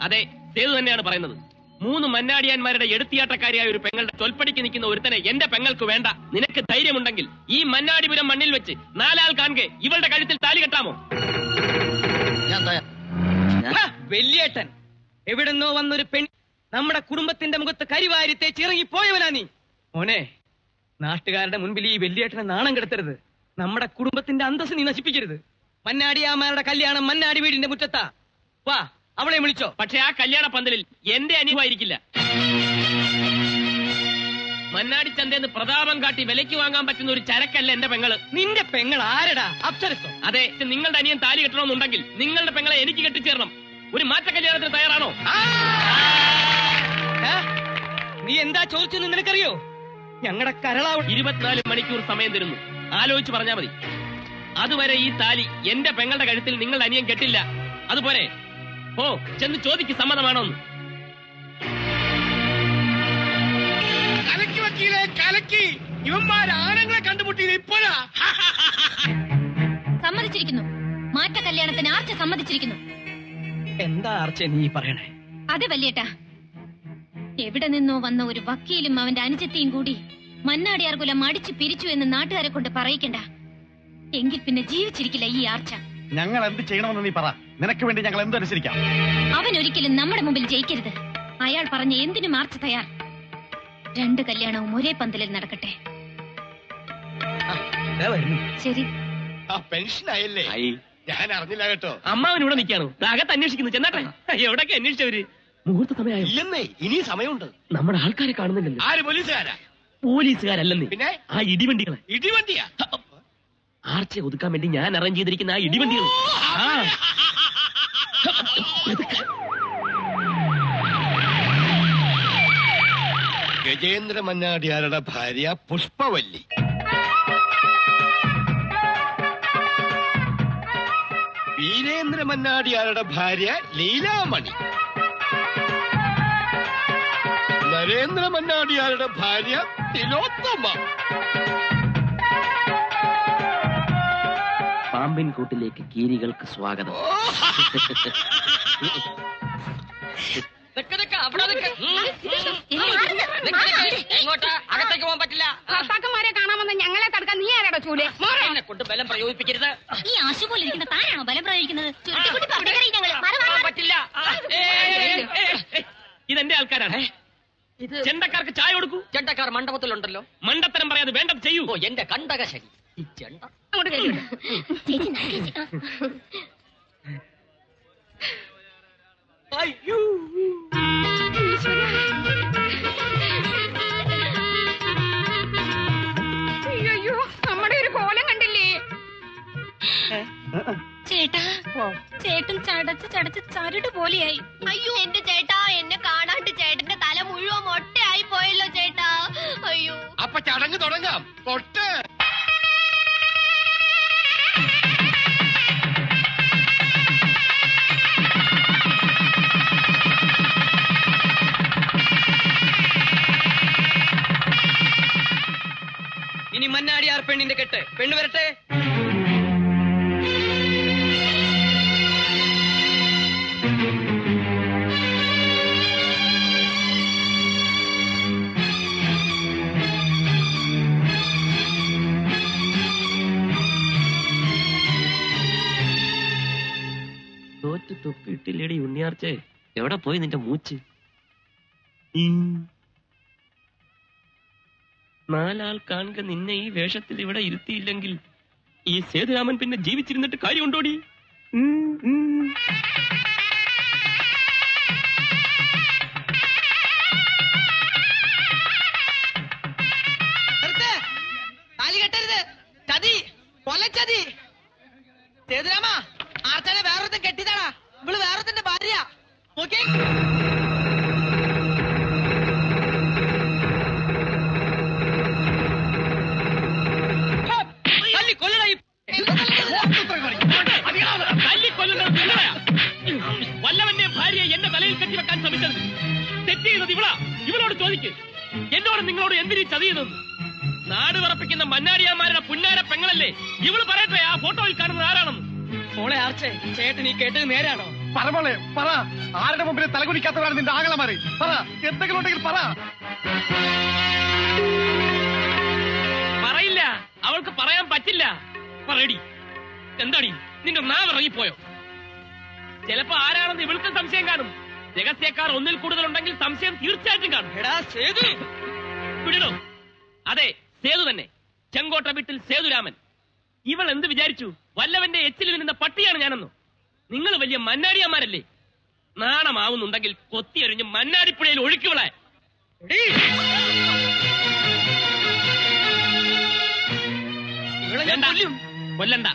അതെ, സേതു തന്നെയാണ് പറയുന്നത്. 3 മന്നാടിയാന്മാരുടെ എടുത്തിയാട്ടക്കാരിയായ ഒരു പെങ്ങളുടെ ചൊൽപ്പടിക്ക് നിൽക്കുന്ന ഒരുത്തനെ എന്റെ പെങ്ങൾക്ക് വേണ്ട. നിനക്ക് ധൈര്യമുണ്ടെങ്കിൽ ഈ മന്നാടിപുരം മണ്ണിൽ വെച്ച് 4 ആൾ കാണുക ഇവളുടെ കഴുത്തിൽ താലി കെട്ടാമോ? വലിയേട്ടൻ എവിടെന്നോ വന്നൊരു പെൺ നമ്മുടെ കുടുംബത്തിന്റെ മുഖത്ത് കരിവാരി തേച്ച് ഇറങ്ങിപ്പോയവനാ നീ. മോനെ, നാട്ടുകാരുടെ മുൻപിൽ ഈ വലിയേട്ടനെ നാണം കെടുത്തരുത്. നമ്മുടെ കുടുംബത്തിന്റെ അന്തസ് നീ നശിപ്പിക്കരുത്. മന്നാടിയാമാരുടെ കല്യാണം മന്നാടി വീടിന്റെ മുറ്റത്താ. വാ, അവളെ വിളിച്ചോ. പക്ഷെ ആ കല്യാണ പന്തലിൽ എന്റെ അനിവായിരിക്കില്ല. മന്നാടി ചന്തയെന്ന് പ്രതാപം കാട്ടി വിലയ്ക്ക് വാങ്ങാൻ പറ്റുന്ന ഒരു ചരക്കല്ല എന്റെ പെങ്ങള്. നിന്റെ പെങ്ങൾ ആരടാ? അപ്സരസോ? അതെ, നിങ്ങളുടെ അനിയൻ താലി കെട്ടണമെന്നുണ്ടെങ്കിൽ നിങ്ങളുടെ പെങ്ങളെ എനിക്ക് കെട്ടിച്ചേരണം. ഒരു മാറ്റ കല്യാണത്തിന് തയ്യാറാണോ? നീ എന്താ ചോദിച്ചെന്ന് നിനക്കറിയോ? ഞങ്ങളുടെ കരളാവ് 24 മണിക്കൂർ സമയം തരുന്നു. ആലോചിച്ച് പറഞ്ഞാ മതി. അതുവരെ ഈ താലി എന്റെ പെങ്ങളുടെ കഴുത്തിൽ നിങ്ങളുടെ അനിയൻ കെട്ടില്ല. അതുപോലെ ഓ ചെന്ന് ചോദിക്ക് സമ്മതമാണോന്ന്. കലക്കി വക്കീലെ, കലക്കി. ഇവന്മാരാണുങ്ങളെ കണ്ടുമുട്ടിയത് ഇപ്പോഴാ. സമ്മതിച്ചിരിക്കുന്നു. മാറ്റ കല്യാണത്തിന് ആർച്ച സമ്മതിച്ചിരിക്കുന്നു. എന്താ ആർച്ച നീ പറയണേ? അതെ വല്യേട്ടാ, എവിടെ നിന്നോ വന്ന ഒരു വക്കീലും അവന്റെ അനുജത്തിയും കൂടി മന്നാടിയാർ കുലം അടിച്ചു പിരിച്ചു എന്ന് നാട്ടുകാരെ കൊണ്ട് പറയിക്കണ്ട. എങ്കിൽ പിന്നെ ജീവിച്ചിരിക്കില്ല ഈ ആർച്ച. ഞങ്ങൾ എന്ത് ചെയ്യണമെന്ന് നീ പറ. നിനക്ക് വേണ്ടി ഞങ്ങൾ എന്തനുസരിക്കാം. അവൻ ഒരിക്കലും നമ്മുടെ മുമ്പിൽ ജയിക്കരുത്. അയാൾ പറഞ്ഞ എന്തിനും ആർച്ച തയ്യാർ. 2 കല്യാണവും ഒരേ പന്തലിൽ നടക്കട്ടെ. ശരി. പെൻഷനായല്ലേ? ഞാൻ അറിഞ്ഞില്ല കേട്ടോ. അമ്മാവനിവിടെ നിൽക്കാണ്. അകത്ത് അന്വേഷിക്കുന്നു. ചെന്നാട്ടെ. എവിടൊക്കെ അന്വേഷിച്ചവര്? മുഹൂർത്ത സമയമായി. ഇല്ലെന്നേ, ഇനി സമയമുണ്ട്. നമ്മുടെ ആൾക്കാരെ കാണുന്നില്ലല്ലോ. ആര്? പോലീസുകാരാ? പോലീസുകാരല്ലെന്നേ, പിന്നെ ആ ഇടിവണ്ടികളെ. ഇടിവണ്ടിയാ? ആർച്ചയെ ഒതുക്കാൻ വേണ്ടി ഞാൻ അറേഞ്ച് ചെയ്തിരിക്കുന്ന ആ ഇടിവണ്ടികൾ. ഗജേന്ദ്ര മന്നാടിയാരുടെ ഭാര്യ പുഷ്പവല്ലി. വീരേ നരേന്ദ്ര മന്നാടിയാരുടെ ഭാര്യ ലീലാമണി. നരേന്ദ്ര മന്നാടിയാരുടെ ഭാര്യ തിലോത്തമ. പാമ്പിൻ കൂട്ടിലേക്ക് കീരികൾക്ക് സ്വാഗതം. എങ്ങോട്ടാ? അകത്തേക്ക് പോകാൻ പറ്റില്ല. ഭർത്താക്കന്മാരെ കാണാമെന്ന് ഞങ്ങളെ തടുക്കാൻ നീ ആരാടോ ചൂല്? എന്നെ കൊണ്ട് ബലം പ്രയോഗിപ്പിക്കരുത്. ഈ ആശു പോലെ ഇരിക്കുന്ന താനാണോ ബലം പ്രയോഗിക്കുന്നത്? പറ്റില്ല. ഇതെന്റെ ആൾക്കാരാണ്. ചെണ്ടക്കാർക്ക് ചായ കൊടുക്കൂ. ചെണ്ടക്കാർ മണ്ഡപത്തിലുണ്ടല്ലോ. മണ്ടത്തരം പറയാതെ വേണ്ടത് ചെയ്യൂ. ഓ, എന്റെ കണ്ടക ശരി. ഈ ചെണ്ട അങ്ങോട്ട് കേൾക്കണ്ട. അയ്യോ, അയ്യോ, നമ്മുടെ ഒരു കോലം കണ്ടില്ലേ? ചേട്ടാ, ചേട്ടൻ ചടച്ച് ചടച്ച് ചരട് പോലെയായി. അയ്യോ എന്റെ ചേട്ടാ, എന്നെ കാണാണ്ട് ചേട്ടന്റെ തല മുഴുവൻ മൊട്ടയായി പോയല്ലോ ചേട്ടാ. അയ്യോ. അപ്പൊ ചടങ്ങ് തുടങ്ങാം. കൊട്ട്. ഇനി മന്നാടിയാർ പെണ്ണിന്റെ കെട്ട്. പെണ്ണ് വരട്ടെ. തോറ്റ് തൊപ്പിയിട്ടില്ലേടി ഉണ്ണിയാർച്ചേ. എവിടെ പോയി നിന്റെ മൂച്ച്? നാലാൾ കാണുക നിന്നെ ഈ വേഷത്തിൽ ഇവിടെ ഇരുത്തിയില്ലെങ്കിൽ ഈ സേതുരാമൻ പിന്നെ ജീവിച്ചിരുന്നിട്ട് കാര്യമുണ്ടോടി? താലി കെട്ടരുത്. ചതി, കൊലച്ചതി. സേതുരാമ, ആർച്ചാനെ വേറൊരുത്തൻ കെട്ടിയതാടാ. ഇവള് വേറൊരുത്തന്റെ ഭാര്യ. നോക്കി. വല്ലവന്റെ ഭാര്യയെ എന്റെ തലയിൽ കെട്ടിവെക്കാൻ ശ്രമിച്ചത് തെറ്റ് ചെയ്തത് ഇവളാ. ഇവളോട് ചോദിക്ക്, എന്നോട് നിങ്ങളോട് എന്തിനീ ചതിയെന്ന്. നാട് വിറപ്പിക്കുന്ന മന്നാടിയാന്മാരുടെ പുന്നാര പെങ്ങളല്ലേ ഇവള്. പറയട്ടെ, ആ ഫോട്ടോയിൽ കാണുന്നത് ആരാണെന്ന്. മോളെ ആർച്ചേ, ചേട്ടൻ ഈ കേട്ടത് നേരാണോ? പറമോളെ പറ. ആരുടെ മുമ്പിൽ തലകുനിക്കാത്തവരാണ് നിന്റെ ആങ്ങളമാര്? പറ, എന്തെങ്കിലും ഉണ്ടെങ്കിൽ പറ. പറയില്ല, അവൾക്ക് പറയാൻ പറ്റില്ല. പറയടി, എന്താടി നിന്റെ നാവിറങ്ങിപ്പോയോ? ചിലപ്പോ ആരാണെന്ന് ഇവൾക്ക് സംശയം കാണും. രഹസ്യക്കാർ ഒന്നിൽ കൂടുതലുണ്ടെങ്കിൽ സംശയം തീർച്ചയായിട്ടും കാണും. എടാ സേതു, വിടണോ? അതെ, സേതു തന്നെ. ചെങ്കോട്ട വീട്ടിൽ സേതുരാമൻ. ഇവൾ എന്ത് വിചാരിച്ചു? വല്ലവന്റെ എച്ചിൽ നിന്ന പട്ടിയാണ് ഞാനെന്നു. നിങ്ങൾ വലിയ മന്നാടിയന്മാരല്ലേ? നാണമാവുന്നുണ്ടെങ്കിൽ കൊത്തിയെറിഞ്ഞ് മന്നാടിപ്പുഴയിൽ ഒഴുക്കിവിളെ. കൊല്ലണ്ട.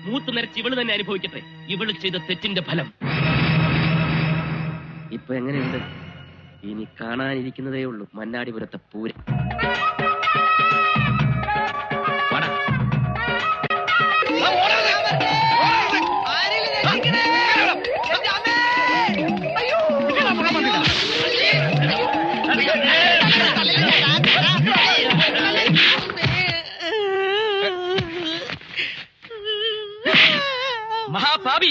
മൂത്ത് നിരച്ച് ഇവള് തന്നെ അനുഭവിക്കട്ടെ. ഇവള് ചെയ്ത തെറ്റിന്റെ ഫലം. ഇപ്പൊ എങ്ങനെയുണ്ട്? ഇനി കാണാനിരിക്കുന്നതേ ഉള്ളൂ മന്നാടിപുരത്തെ പൂരം. മഹാപാപി,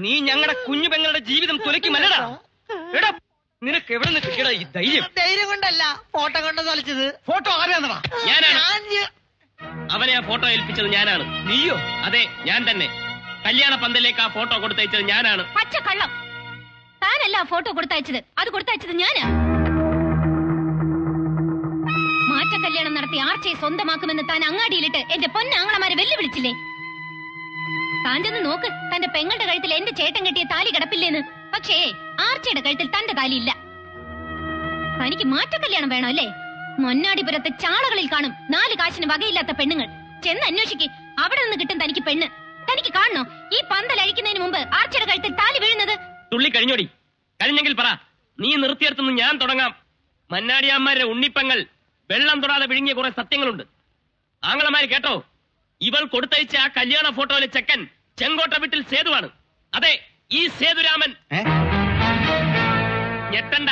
നീ ഞങ്ങളുടെ കുഞ്ഞു പെങ്ങളുടെ ജീവിതം തുലയ്ക്കുമല്ലടാ. എടാ, നിനക്ക് എവിടെ നിന്ന് കിട്ടിയടാ ഈ ധൈര്യം? ധൈര്യം കൊണ്ടല്ല, ഫോട്ടോ കൊണ്ട് തൊലച്ചത്. ഫോട്ടോ ആരാന്നടാ? ഞാനാണ്. അവനെ ആ ഫോട്ടോ ഏൽപ്പിച്ചത് ഞാനാണ്. നീയോ? അതെ, ഞാൻ തന്നെ. കല്യാണ പന്തലിലേക്ക് ആ ഫോട്ടോ കൊടുത്തയച്ചത് ഞാനാണ്. പച്ച കള്ളം. താനല്ല ആ ഫോട്ടോ കൊടുത്തയച്ചത്. അത് കൊടുത്തയച്ചത് ഞാനാ. മാറ്റ കല്യാണം നടത്തി ആർച്ചയെ സ്വന്തമാക്കുമെന്ന് താൻ അങ്ങാടിയിലിട്ട് എന്റെ പൊന്നാങ്ങളമാരെ വെല്ലുവിളിച്ചില്ലേ? താൻ ചെന്ന് നോക്ക്, തന്റെ പെങ്ങളുടെ കഴുത്തിൽ എന്റെ ചേട്ടൻ കെട്ടിയ താലി കിടപ്പില്ലേന്ന്. പക്ഷേ ആർച്ചയുടെ കഴുത്തിൽ തന്റെ താലി ഇല്ല. തനിക്ക് മാറ്റ കല്യാണം വേണോ അല്ലേ? മൊന്നാടിപുരത്തെ ചാളകളിൽ കാണും 4 കാശിന് വകയില്ലാത്ത പെണ്ണുങ്ങൾ. ചെന്ന് അന്വേഷിക്ക്, അവിടെ നിന്ന് കിട്ടും തനിക്ക് പെണ്ണ്. തനിക്ക് കാണണോ ഈ പന്തൽ അഴിക്കുന്നതിന് മുമ്പ് ആർച്ചയുടെ കഴുത്തിൽ താലി വീഴുന്നത്? തുള്ളി കഴിഞ്ഞോടി. കഴിഞ്ഞെങ്കിൽ പറ, നീ നിർത്തിയെടുത്തുനിന്ന് ഞാൻ തുടങ്ങാം. മന്നാടിയാന്മാരുടെ ഉണ്ണിപ്പങ്ങൾ വെള്ളം തൊടാതെ വിഴുങ്ങിയ കുറെ സത്യങ്ങളുണ്ട്. ആങ്ങളമാര് കേട്ടോ, ഇവൾ കൊടുത്തയച്ച ആ കല്യാണ ഫോട്ടോയിലെ ചെക്കൻ ചെങ്കോട്ട വീട്ടിൽ സേതുവാണ്. അതെ, ഈ സേതുരാമൻ. ഞെട്ടണ്ട,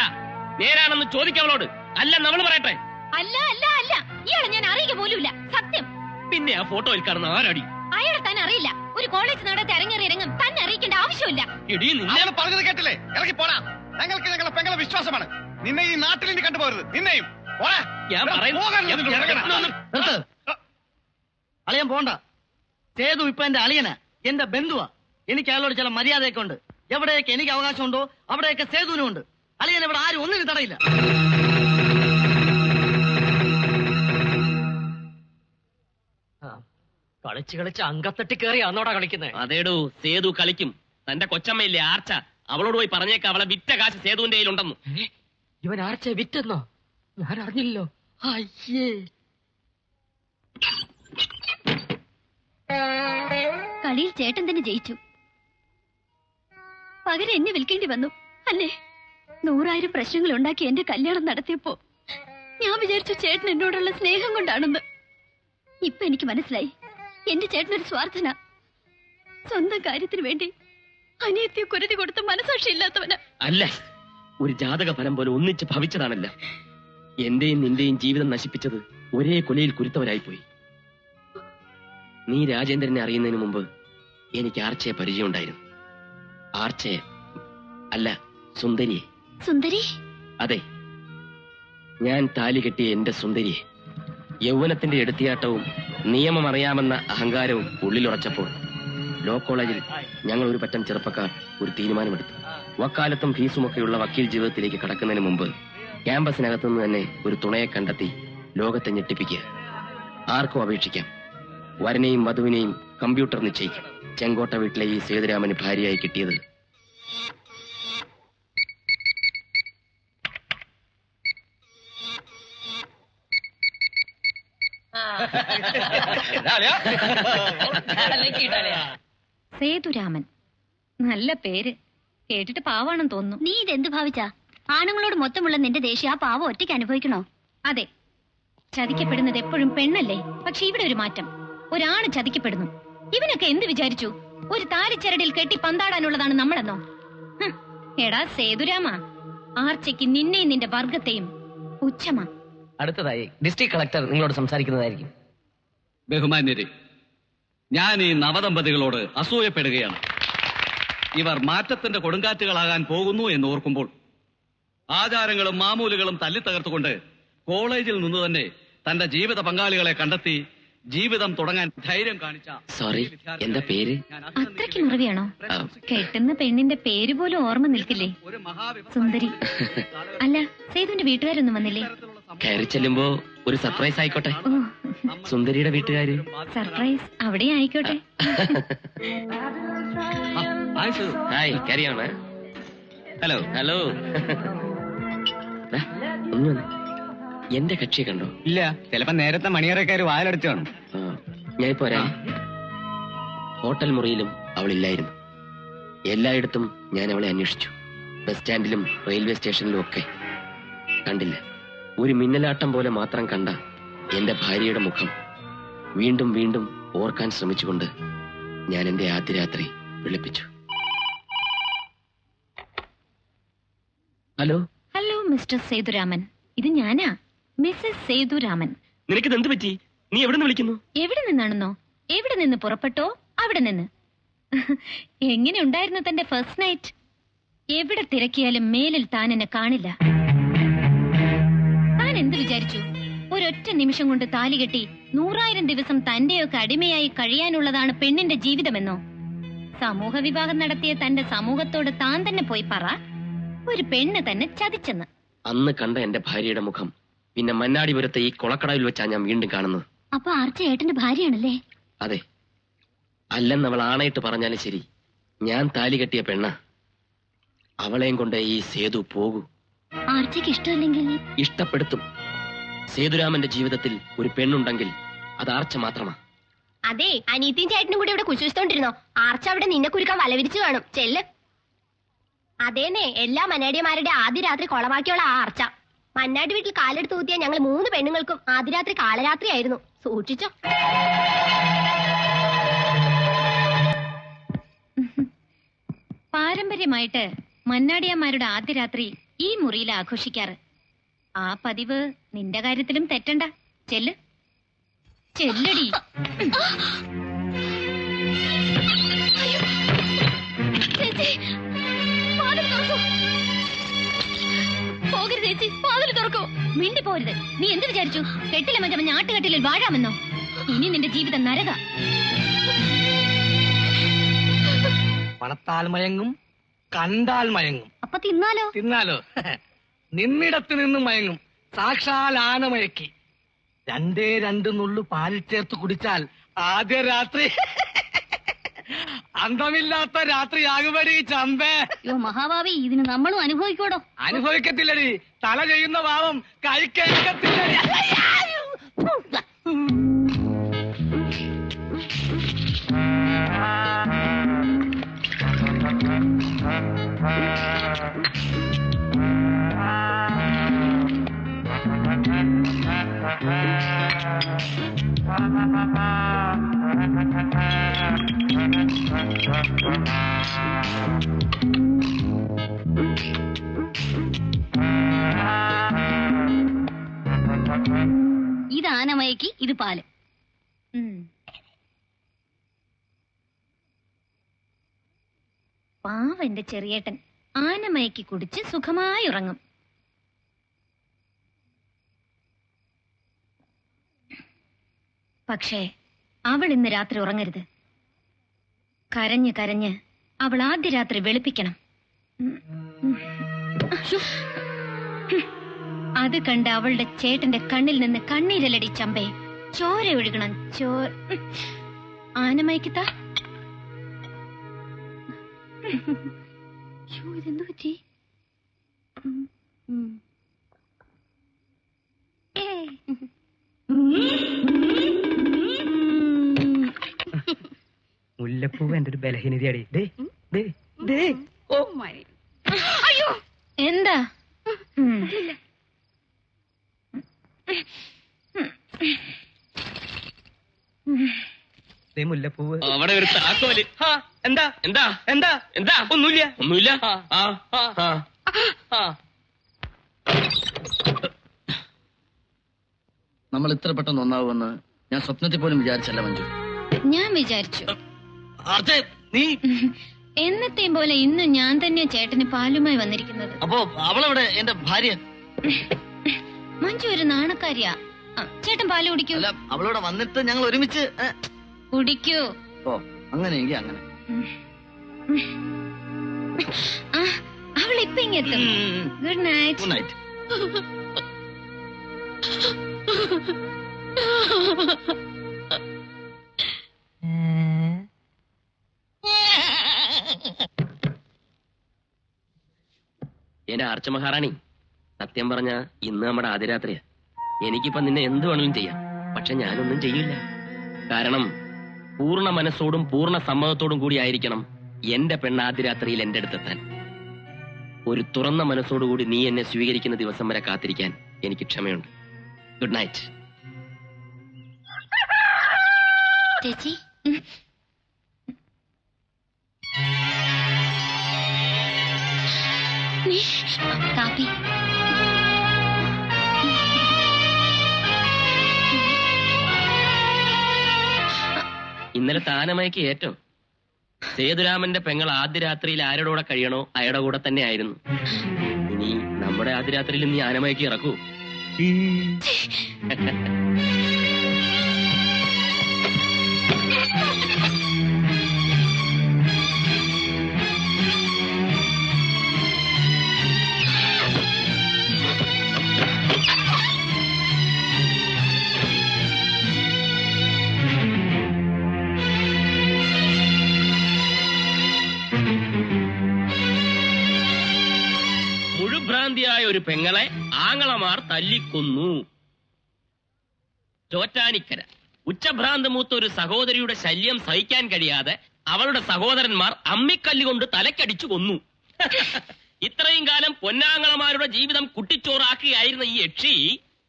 നേരാണെന്ന് ചോദിക്കവളോട്. അല്ല, നമ്മൾ പറയട്ടെ. അല്ല അല്ല അല്ല, ഇയാളെ ഞാൻ അറിയുക പോലുമില്ല, സത്യം. പിന്നെ ആ ഫോട്ടോയിൽ കാണുന്ന ആരാടി? അയാളെ തന്നെ അറിയില്ല. ഒരു കോളേജ് നടത്തി അരങ്ങേറി ഇറങ്ങും തന്നെ അറിയിക്കേണ്ട ആവശ്യമില്ല. എടീ, നിന്നെ അയാൾ പറഞ്ഞത് കേട്ടില്ലേ? ഇറങ്ങി പോടാ. ഞങ്ങൾക്ക് ഞങ്ങളെ പെങ്ങളെ വിശ്വാസമാണ്. നിന്നെ ഈ നാട്ടിൽ ഇനി കണ്ടുപോകരുത്. നിന്നെയും പോടാ. ഞാൻ നിർത്ത്. അളിയൻ പോണ്ട. സേതു ഇപ്പൊ എന്റെ അളിയനാ, എന്റെ ബന്ധുവാ. എനിക്ക് അയാളോട് ചില മര്യാദയൊക്കെ ഉണ്ട്. എവിടെയൊക്കെ എനിക്ക് അവകാശമുണ്ടോ അവിടെയൊക്കെ സേതുവിനും ഉണ്ട്. അളിയൻ ഇവിടെ ആരും ഒന്നിനും തടയില്ല. കളിച്ച് കളിച്ച് അങ്കത്തട്ടി കയറി അന്നോടാ കളിക്കുന്നത്. അതേടോ, സേതു കളിക്കും. തന്റെ കൊച്ചമ്മയില്ലേ ആർച്ച, അവളോട് പോയി പറഞ്ഞേക്ക അവളെ വിറ്റ കാശ് സേതുവിന്റെ കയ്യിലുണ്ടെന്ന്. ഇവൻ ആർച്ചെ വിറ്റെന്നോ? ഞാൻ അറിഞ്ഞില്ലല്ലോ. അയ്യേ, കളിയിൽ ചേട്ടൻ തന്നെ ജയിച്ചു. പകരം എന്നെ വിൽക്കേണ്ടി വന്നു അല്ലേ? 100,000 പ്രശ്നങ്ങൾ ഉണ്ടാക്കി എന്റെ കല്യാണം നടത്തിയപ്പോ ഞാൻ വിചാരിച്ചു ചേട്ടൻ എന്നോടുള്ള സ്നേഹം കൊണ്ടാണെന്ന്. ഇപ്പൊ എനിക്ക് മനസ്സിലായി, എന്റെ ചേട്ടനൊരു സ്വാർത്ഥന. സ്വന്തം കാര്യത്തിന് വേണ്ടി അനിയത്തിയെ കുരുതി കൊടുത്ത് മനസാക്ഷി ഇല്ലാത്തവന്. അല്ല, ഒരു ജാതക ഫലം പോലെ ഒന്നിച്ച് ഭവിച്ചതാണല്ല. എന്റെയും നിന്റെയും ജീവിതം നശിപ്പിച്ചത് ഒരേ കൊലയിൽ കുരുത്തവരായിപ്പോയി. നീ രാജേന്ദ്രനെ അറിയുന്നതിന് മുമ്പ് എനിക്ക് ആർച്ചയെ പരിചയമുണ്ടായിരുന്നു. ആർച്ചയെ അല്ല, സുന്ദരിയെ. സുന്ദരി? അതെ, ഞാൻ താലി കെട്ടിയ എന്റെ സുന്ദരിയെ. യൗവനത്തിന്റെ എടുത്തിയാട്ടവും നിയമം അറിയാമെന്ന അഹങ്കാരവും ഉള്ളിലുറച്ചപ്പോൾ ലോ കോളേജിൽ ഞങ്ങൾ ഒരു പറ്റം ചെറുപ്പക്കാർ ഒരു തീരുമാനമെടുത്തു. വക്കാലത്തും ഫീസുമൊക്കെയുള്ള വക്കീൽ ജീവിതത്തിലേക്ക് കടക്കുന്നതിന് മുമ്പ് ക്യാമ്പസിനകത്തുനിന്ന് തന്നെ ഒരു തുണയെ കണ്ടെത്തി ലോകത്തെ ഞെട്ടിപ്പിക്കുക. ആർക്കും അപേക്ഷിക്കാം. വരനെയും വധുവിനെയും കമ്പ്യൂട്ടർ നിശ്ചയിക്കും. ചെങ്കോട്ട വീട്ടിലെ ഈ സേതുരാമന് ഭാര്യയായി കിട്ടിയത് സേതുരാമൻ. നല്ല പേര്. കേട്ടിട്ട് പാവാണെന്ന് തോന്നുന്നു. നീ ഇതെന്ത് ഭാവിച്ചാ? ആണുങ്ങളോട് മൊത്തമുള്ള നിന്റെ ദേഷ്യം ആ പാവം ഒറ്റയ്ക്ക് അനുഭവിക്കണോ? അതെ, ചതിക്കപ്പെടുന്നത് എപ്പോഴും പെണ്ണല്ലേ. പക്ഷെ ഇവിടെ ഒരു മാറ്റം. ഒരാണ് ചതിക്കപ്പെടുന്നു. ഇവനൊക്കെ എന്ത് വിചാരിച്ചു? ഒരു താലിച്ചരടിൽ കെട്ടി പന്താടാനുള്ളതാണ് നമ്മളെന്നോ? എടാ സേതുരാമ, ആർച്ചയ്ക്ക് നിന്നെയും നിന്റെ വർഗത്തെയും പുച്ഛമാ. അടുത്തതായി ഡിസ്ട്രിക്ട് കളക്ടർ നിങ്ങളോട് സംസാരിക്കുന്നതായിരിക്കും. ബഹുമാന്യരെ, ഞാൻ ഈ നവദമ്പതികളോട് അസൂയപ്പെടുകയാണ്. ഇവർ മാറ്റത്തിന്റെ കൊടുങ്കാറ്റുകളാകാൻ പോകുന്നു എന്ന് ഓർക്കുമ്പോൾ ആചാരങ്ങളും മാമൂലുകളും തല്ലിത്തകർത്തുകൊണ്ട് കോളേജിൽ നിന്ന് തന്നെ തന്റെ ജീവിത പങ്കാളികളെ കണ്ടെത്തി ജീവിതം തുടങ്ങാൻ ധൈര്യം കാണിച്ച സോറി, എന്താ പേര്? അത്രയ്ക്ക് മറവിയാണോ? കെട്ടുന്ന പെണ്ണിന്റെ പേര് പോലും ഓർമ്മ നിൽക്കില്ലേ? സുന്ദരി. അല്ല, സേതുവിന്റെ വീട്ടുകാരൊന്നും വന്നില്ലേ? കയറി ചെല്ലുമ്പോ ഒരു സർപ്രൈസ് ആയിക്കോട്ടെ. സുന്ദരിയുടെ വീട്ടുകാര് സർപ്രൈസ് അവിടെ ആയിക്കോട്ടെ. ഹായ്, കാരിയാണ്. Hello hello. ഒന്ന് വന്ന്. എന്റെ കക്ഷിയെ കണ്ടോ? ഇല്ല, ചിലപ്പോ നേരത്തെ മണിയറക്കാര് വായലടിച്ചു കാണും. ഞാനിപ്പോ വരാം. ഹോട്ടൽ മുറിയിലും അവളില്ലായിരുന്നു. എല്ലായിടത്തും ഞാൻ അവളെ അന്വേഷിച്ചു. ബസ് സ്റ്റാൻഡിലും റെയിൽവേ സ്റ്റേഷനിലും ഒക്കെ കണ്ടില്ല. ഒരു മിന്നലാട്ടം പോലെ മാത്രം കണ്ട എന്റെ ഭാര്യയുടെ മുഖം വീണ്ടും വീണ്ടും ഓർക്കാൻ ശ്രമിച്ചുകൊണ്ട് ഞാൻ എന്റെ ആദ്യ രാത്രി വിളിപ്പിച്ചു. ഹലോ ഹലോ മിസ്റ്റർ സേതുരാമൻ, ഇത് ഞാനാ, മിസ്സസ് സേതുരാമൻ. നിനക്കിത് എന്ത് പറ്റി? നീ എവിടെ നിന്ന് വിളിക്കുന്നു? എവിടെ നിന്നാണെന്നോ? എവിടെ നിന്ന് പുറപ്പെട്ടോ അവിടെ നിന്ന്. എങ്ങനെ ഉണ്ടായിരുന്നു തന്റെ ഫസ്റ്റ് നൈറ്റ്? എവിടെ തിരക്കിയാലും മേലിൽ താൻ എന്നെ കാണില്ല. താൻ എന്ത് വിചാരിച്ചു? ഒരൊറ്റ നിമിഷം കൊണ്ട് താലി കെട്ടി 100,000 ദിവസം തന്റെയൊക്കെ അടിമയായി കഴിയാനുള്ളതാണ് പെണ്ണിന്റെ ജീവിതമെന്നോ? സമൂഹ വിവാഹം നടത്തിയ തന്റെ സമൂഹത്തോട് താൻ തന്നെ പോയി പറ, ഒരു പെണ്ണ് തന്നെ ചതിച്ചെന്ന്. അന്ന് കണ്ട എന്റെ ഭാര്യയുടെ മുഖം പിന്നെ മന്നാടിപുരത്തെ ഈ കൊളക്കടവിൽ വെച്ചാ ഞാൻ വീണ്ടും കാണുന്നത്. അപ്പൊ ആർച്ച ഏട്ടന്റെ ഭാര്യയാണല്ലേ? അതെ, അല്ലെന്ന് അവൾ ആണയിട്ട് പറഞ്ഞാലും ശരി, ഞാൻ താലി കെട്ടിയ പെണ്ണ. അവളെയും കൊണ്ട് ഈ സേതു പോകൂ. ആർച്ചയ്ക്ക് ഇഷ്ടമല്ലെങ്കിൽ ഇഷ്ടപ്പെടുത്തും. സേതുരാമന്റെ ജീവിതത്തിൽ ഒരു പെണ്ണുണ്ടെങ്കിൽ അത് ആർച്ച മാത്രമാ. അതെ, അനീത്തിയും ചേട്ടനും കൂടി ഇവിടെ കുശിച്ചോണ്ടിരുന്നോ? ആർച്ച അവിടെ നിന്നെ കുരുക്കാൻ വലവിരിച്ചു കാണും. ചെല്ല്. അതേന്നെ, എല്ലാ മന്നാടിയമാരുടെ ആദ്യ രാത്രി കൊളവാക്കിയുള്ള ആ ആർച്ച. മന്നാടി വീട്ടിൽ കാലെടുത്ത് ഊത്തിയ ഞങ്ങൾ 3 പെണ്ണുങ്ങൾക്കും ആദ്യ രാത്രി കാലരാത്രി ആയിരുന്നു. സൂക്ഷിച്ചോ. പാരമ്പര്യമായിട്ട് മന്നാടിയന്മാരുടെ ആദ്യ രാത്രി ഈ മുറിയിൽ ആഘോഷിക്കാറ്. ആ പതിവ് നിന്റെ കാര്യത്തിലും തെറ്റണ്ട. ചെല്ല്, ചെല്ലടി. പോകരുത് ചേച്ചി, വാതിൽ തുറക്കൂ. മിണ്ടി പോരുത്. നീ എന്ത് വിചാരിച്ചു? കെട്ടിലെ മറ്റവൻ ആട്ടുകെട്ടിലിൽ വാഴാമെന്നോ? ഇനി നിന്റെ ജീവിതം നരക. പണത്താൽ മയങ്ങും, കണ്ടാൽ മയങ്ങും. അപ്പൊ തിന്നാലോ? തിന്നാലോ? നിന്നിടത്ത് നിന്നും മയങ്ങും. സാക്ഷാൽ ആനമയക്കി 2 നുള്ളു പാലിൽ ചേർത്ത് കുടിച്ചാൽ ആദ്യ രാത്രി അന്തമില്ലാത്ത രാത്രിയാകുമടി ചമ്പേ. മഹാഭാവി, ഇതിന് നമ്മളും അനുഭവിക്കോടോ? അനുഭവിക്കത്തില്ലടി. തല ചെയ്യുന്ന ഭാവം കഴിക്കേക്കത്തില്ലടി. ഇത് ആനമയക്കി, ഇത് പാല്. പാവന്റെ ചെറിയേട്ടൻ ആനമയക്കി കുടിച്ച് സുഖമായി ഉറങ്ങും. പക്ഷേ അവൾ ഇന്ന് രാത്രി ഉറങ്ങരുത്. കരഞ്ഞ് കരഞ്ഞ് അവൾ ആദ്യ രാത്രി വെളുപ്പിക്കണം. അത് കണ്ട് അവളുടെ ചേട്ടന്റെ കണ്ണിൽ നിന്ന് കണ്ണീരലടി ചമ്പേ. ചോര ഒഴുകണം. ആനമയക്കിത്ത. ഇതെന്തു പറ്റി? മുല്ലപ്പൂവ് എന്റെ ഒരു ബലഹീനതയാടി. അയ്യോ, എന്താ? മുല്ലപ്പൂവ് അവിടെ ഒരു താക്കോല്. എന്താ എന്താ എന്താ എന്താ? ഒന്നുമില്ല, ഒന്നുമില്ല. നമ്മൾ ഇത്ര പെട്ടെന്ന് ഒന്നാവുമെന്ന് ഞാൻ സ്വപ്നത്തിൽ പോലും വിചാരിച്ചല്ല മഞ്ജു. ഞാൻ വിചാരിച്ചു. നീ എന്നത്തെയും പോലെ ഇന്ന് ഞാൻ തന്നെ ചേട്ടന് പാലുമായി വന്നിരിക്കുന്നത്. അപ്പോ അവളവിടെ എന്റെ ഭാര്യ. മഞ്ജു ഒരു നാണക്കാരിയാ. ചേട്ടൻ പാല് കുടിക്കൂ. അല്ല, അവളോടെ വന്നിട്ട് ഞങ്ങൾ ഒരുമിച്ച് കുടിക്കൂ. ഓ, അങ്ങനെയെങ്കിൽ അങ്ങനെ. അവൾ ഇപ്പൊ ഇങ്ങെത്തും. Good night. Good night. എന്റെ ആർച്ച മഹാറാണി, സത്യം പറഞ്ഞ ഇന്ന് നമ്മുടെ ആദ്യരാത്രിയാ. എനിക്കിപ്പോ നിന്നെ എന്ത് വേണമെങ്കിലും ചെയ്യാം. പക്ഷെ ഞാനൊന്നും ചെയ്യില്ല. കാരണം പൂർണ്ണ മനസ്സോടും പൂർണ്ണ സമ്മതത്തോടും കൂടി ആയിരിക്കണം എന്റെ പെണ്ണ് ആദ്യരാത്രിയിൽ എന്റെ അടുത്തെത്താൻ. ഒരു തുറന്ന മനസ്സോടുകൂടി നീ എന്നെ സ്വീകരിക്കുന്ന ദിവസം വരെ കാത്തിരിക്കാൻ എനിക്ക് ക്ഷമയുണ്ട്. Good night. ചേച്ചി, കാപ്പി. ഇന്നലെ താനമയക്ക് ഏറ്റവും സേതുരാമന്റെ പെങ്ങൾ ആദ്യ രാത്രിയിൽ ആരുടെ കൂടെ കഴിയണോ അയാളുടെ കൂടെ തന്നെ ആയിരുന്നു. ഇനി നമ്മുടെ ആദ്യ രാത്രിയിൽ നീ ആനമയക്ക് ഇറക്കൂ. മുഴുഭ്രാന്തിയായ ഒരു പെങ്ങളെ ആങ്ങളമാർ തല്ലിക്കൊന്നു. ചോറ്റാനിക്കര ഉച്ചഭ്രാന്ത് മൂത്ത ഒരു സഹോദരിയുടെ ശല്യം സഹിക്കാൻ കഴിയാതെ അവളുടെ സഹോദരന്മാർ അമ്മിക്കല്ലുകൊണ്ട് തലക്കടിച്ചു കൊന്നു. ഇത്രയും കാലം പൊന്നാങ്ങളമാരുടെ ജീവിതം കുട്ടിച്ചോറാക്കുകയായിരുന്ന ഈ യക്ഷി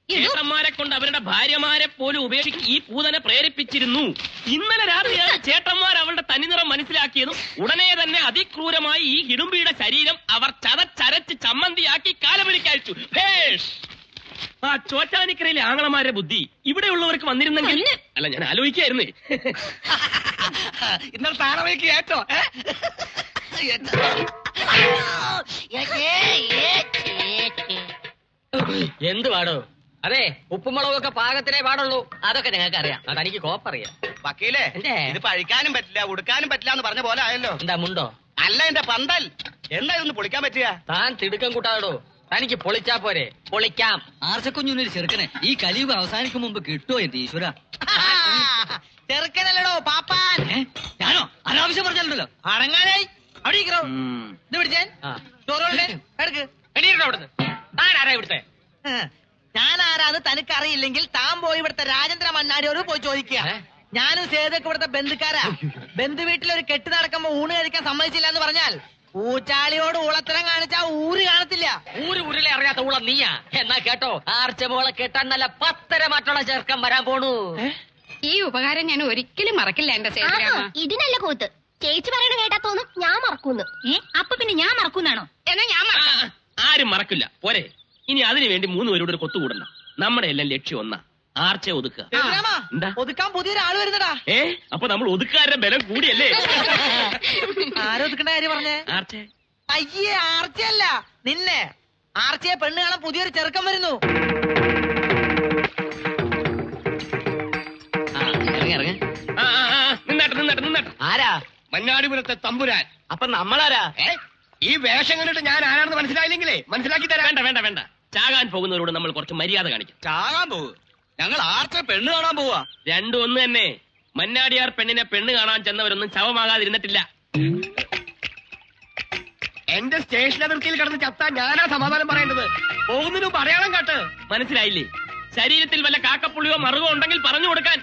ചേട്ടന്മാരെ കൊണ്ട് അവരുടെ ഭാര്യമാരെ പോലും ഉപേക്ഷിച്ച് ഈ പൂതനെ പ്രേരിപ്പിച്ചിരുന്നു. ഇന്നലെ രാത്രിയാണ് ചേട്ടന്മാർ അവളുടെ തനിനിറം മനസ്സിലാക്കിയതും ഉടനെ തന്നെ അതിക്രൂരമായി ഈ ഹിഡുംബിയുടെ ശരീരം അവർ ചതച്ചരച്ച് ചമ്മന്തിയാക്കി കാലപിടിക്കയച്ചു. ആ ചോറ്റാനിക്കരയിലെ ആങ്ങളമാരുടെ ബുദ്ധി ഇവിടെയുള്ളവർക്ക് വന്നിരുന്നെങ്കിൽ. അല്ല, ഞാൻ ആലോചിക്കായിരുന്നേ. ഇന്നലെ താറവയ്ക്ക് ഏറ്റോ എന്ത് പാടോ? അതെ, ഉപ്പുമുളകൊക്കെ പാകത്തിനേ പാടുള്ളൂ. അതൊക്കെ ഞങ്ങൾക്ക് അറിയാം. അതെനിക്ക് കോപ്പറിയാം. വക്കീലേ, ഇത് പഴിക്കാനും പറ്റില്ല ഉടുക്കാനും പറ്റില്ല എന്ന് പറഞ്ഞ പോലെ ആയല്ലോ. എന്താ മുണ്ടോ? അല്ല, എന്റെ പന്തൽ. എന്താ ഇതൊന്ന് പൊളിക്കാൻ പറ്റുക? താൻ തിടുക്കം കൂട്ടാടോ. തനിക്ക് പൊളിച്ചാ പോരെ? പൊളിക്കാം. ആർച്ചക്കുഞ്ഞൊരു ചെറുക്കനെ ഈ കലിയുഗ അവസാനിക്കും മുമ്പ് കിട്ടുമോ എന്റെ ഈശ്വര? ചെറുക്കനല്ലടോ പാപ്പാൻ. ഞാനോ അനാവശ്യം പറഞ്ഞല്ലോ. അടങ്ങാനായി അവിടെ ഇരിക്കണോ? ഇത് പിടിച്ചാൻ ചോറോടെ എടുക്ക്. അവിടുന്ന് താൻ ആരാ ഇവിടുത്തെ? ഞാൻ ആരാന്ന് തനിക്ക് അറിയില്ലെങ്കിൽ താൻ പോയി ഇവിടുത്തെ രാജേന്ദ്ര മണ്ണാടിയോട് പോയി ചോദിക്കുക. ഞാനും സേതൊക്കെ ഇവിടുത്തെ ബന്ധുക്കാരാ. ബന്ധു വീട്ടിൽ ഒരു കെട്ട് നടക്കുമ്പോ ഊണ് കഴിക്കാൻ സമ്മതിച്ചില്ല എന്ന് പറഞ്ഞാൽ ഊച്ചാളിയോട് ഊളത്തരം കാണിച്ചാ ഊര് കാണത്തില്ല. ഊരിലെ അറിയാത്ത ഊള നീയാ. എന്നാ കേട്ടോ, ആർച്ചമോളെ കെട്ടാൻ നല്ല 10 മാറ്റുള്ള ചെറുക്കം വരാൻ പോണു. ഈ ഉപകാരം ഞാൻ ഒരിക്കലും മറക്കില്ല എന്റെ സേതുരാമ. ഇതിനല്ല കൂത്ത്. ചേച്ചി പറയണ കേട്ടാ തോന്നും ഞാൻ മറക്കൂന്ന്. അപ്പൊ പിന്നെ ഞാൻ മറക്കുന്നാണോ? എന്നാ ഞാൻ മറക്കാം. ആരും മറക്കില്ല. പോരെ, ഇനി അതിനു വേണ്ടി 3 പേരോട് ഒരു കൊത്തുകൂടണം. നമ്മുടെ എല്ലാം ലക്ഷ്യം ഒന്നാ, ആർച്ചയെ ഒതുക്കുക. എന്താ ഒതുക്കാൻ പുതിയൊരാള് വരുന്നടാ. അപ്പൊ നമ്മൾ ഒതുക്കാരുടെ ബലം കൂടിയല്ലേ? ആരൊതുക്കേണ്ട കാര്യം പറഞ്ഞേ? ആർച്ചെ. അയ്യേ, ആർച്ചയല്ല നിന്നെ. ആർച്ചയെ പെണ്ണ് കാണാൻ പുതിയൊരു ചെറുക്കം വരുന്നു. നിന്നട്ടെ. ആരാ? മന്നാടിപുരത്തെ തമ്പുരാൻ. അപ്പൊ നമ്മളാരാ? ഈ വേഷം കണ്ടിട്ട് ഞാൻ ആരാണെന്ന് മനസ്സിലായില്ലെങ്കിലേ മനസ്സിലാക്കി തരാം. വേണ്ട. ചാകാൻ പോകുന്നവരോട് നമ്മൾ കുറച്ച് മര്യാദ കാണിക്കും. ചാകാൻ പോവുക? ഞങ്ങൾ ആർച്ച പെണ്ണ് കാണാൻ പോവാ. രണ്ടും ഒന്ന് തന്നെ. മന്നാടിയാർ പെണ്ണിനെ പെണ്ണ് കാണാൻ ചെന്നവരൊന്നും ശവമാകാതിരുന്നിട്ടില്ല. എന്റെ സ്റ്റേഷൻ അതിർത്തിയിൽ കിടന്ന് ചത്താൻ ഞാനാ സമാധാനം പറയേണ്ടത്. പോകുന്നതിന് മുമ്പ് അടയാളം കാട്ട്. മനസ്സിലായില്ലേ? ശരീരത്തിൽ വല്ല കാക്കപ്പുള്ളിയോ മറുകോ ഉണ്ടെങ്കിൽ പറഞ്ഞു കൊടുക്കാൻ.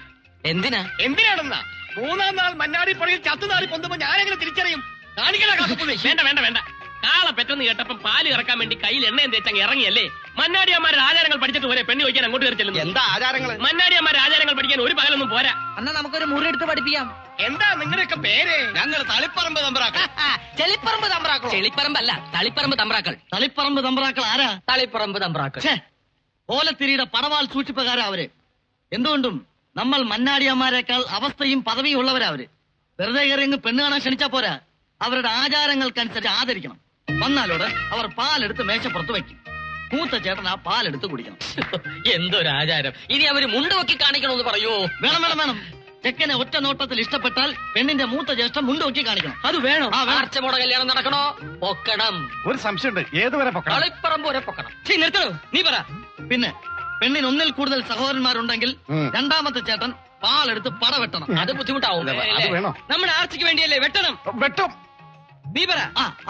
എന്തിനാണെന്നാ? 3-ാം നാൾ മന്നാടി പുഴയിൽ ചത്തുനാറി പൊന്തുമ്പോ ഞാനെങ്ങനെ തിരിച്ചറിയും? കാണിക്കണ കാക്കപ്പുള്ളി. വേണ്ട. കാള പെട്ടെന്ന് കേട്ടപ്പം പാല് ഇറക്കാൻ വേണ്ടി കയ്യിൽ എണ്ണയും തേച്ചങ്ങ് ഇറങ്ങിയല്ലേ? മന്നാടിയന്മാരുടെ ആചാരങ്ങൾ പഠിച്ചിട്ട് പോരെ പെണ്ണ് ചോദിക്കാൻ അങ്ങോട്ട് കയറി ചെല്ലുന്നു. എന്താ ആചാരങ്ങൾ? മന്നാടിയന്മാരുടെ ആചാരങ്ങൾ പഠിക്കാൻ ഒരു പകലൊന്നും പോരാ. എന്നാ നമുക്കൊരു മുറി എടുത്ത് പഠിപ്പിക്കാം. എന്താ നിങ്ങളുടെയൊക്കെ പേര്? ഞങ്ങൾ തളിപ്പറമ്പ് തമ്പ്രാക്കൾ. ചെളിപ്പറമ്പ് തമ്പ്രാക്കളോ? ചെളിപ്പറമ്പല്ല, തളിപ്പറമ്പ് തമ്പ്രാക്കൾ. തളിപ്പറമ്പ് തമ്പ്രാക്കൾ ആരാ? തളിപ്പറമ്പ് തമ്പ്രാക്കൾ. ഓലത്തിരിയുടെ പടവാൾ സൂക്ഷിപ്പുകാരാ അവര്. എന്തുകൊണ്ടും നമ്മൾ മന്നാടിയന്മാരെക്കാൾ അവസ്ഥയും പദവിയും ഉള്ളവരാ അവര്. വെറുതെ കയറി അങ്ങ് പെണ്ണ് കാണാൻ ക്ഷണിച്ചാ പോരാ. അവരുടെ ആചാരങ്ങൾക്കനുസരിച്ച് ആദരിക്കണം. വന്നാലോട് അവർ പാലെടുത്ത് മേശപ്പുറത്ത് വയ്ക്കും. മൂത്ത ചേട്ടൻ ആ പാലെടുത്ത് കുടിക്കണം. എന്തൊരാചാരം! ഇനി അവര് മുണ്ടുവക്കി കാണിക്കണമെന്ന് പറയൂ. വേണം. ചെക്കനെ ഒറ്റ നോട്ടത്തിൽ ഇഷ്ടപ്പെട്ടാൽ പെണ്ണിന്റെ മൂത്ത ജ്യേഷ്ഠം മുണ്ടുവക്കി കാണിക്കണം. അത് വേണം. ആർച്ചമോടെ കല്യാണം നടക്കണോ? പൊക്കണം. ഒരു സംശയമുണ്ട്, ഏതുവരെ പൊക്കണം? തളിപ്പറമ്പ് വരെ പൊക്കണം. നിർത്തണോ? നീ പറ. പിന്നെ പെണ്ണിന് ഒന്നിൽ കൂടുതൽ സഹോദരന്മാരുണ്ടെങ്കിൽ രണ്ടാമത്തെ ചേട്ടൻ പാലെടുത്ത് പട വെട്ടണം. അത് ബുദ്ധിമുട്ടാവും. അത് വേണോ? നമ്മുടെ ആർച്ചയ്ക്ക് വേണ്ടിയല്ലേ വെട്ടണം. വെട്ടും. നീ പറ.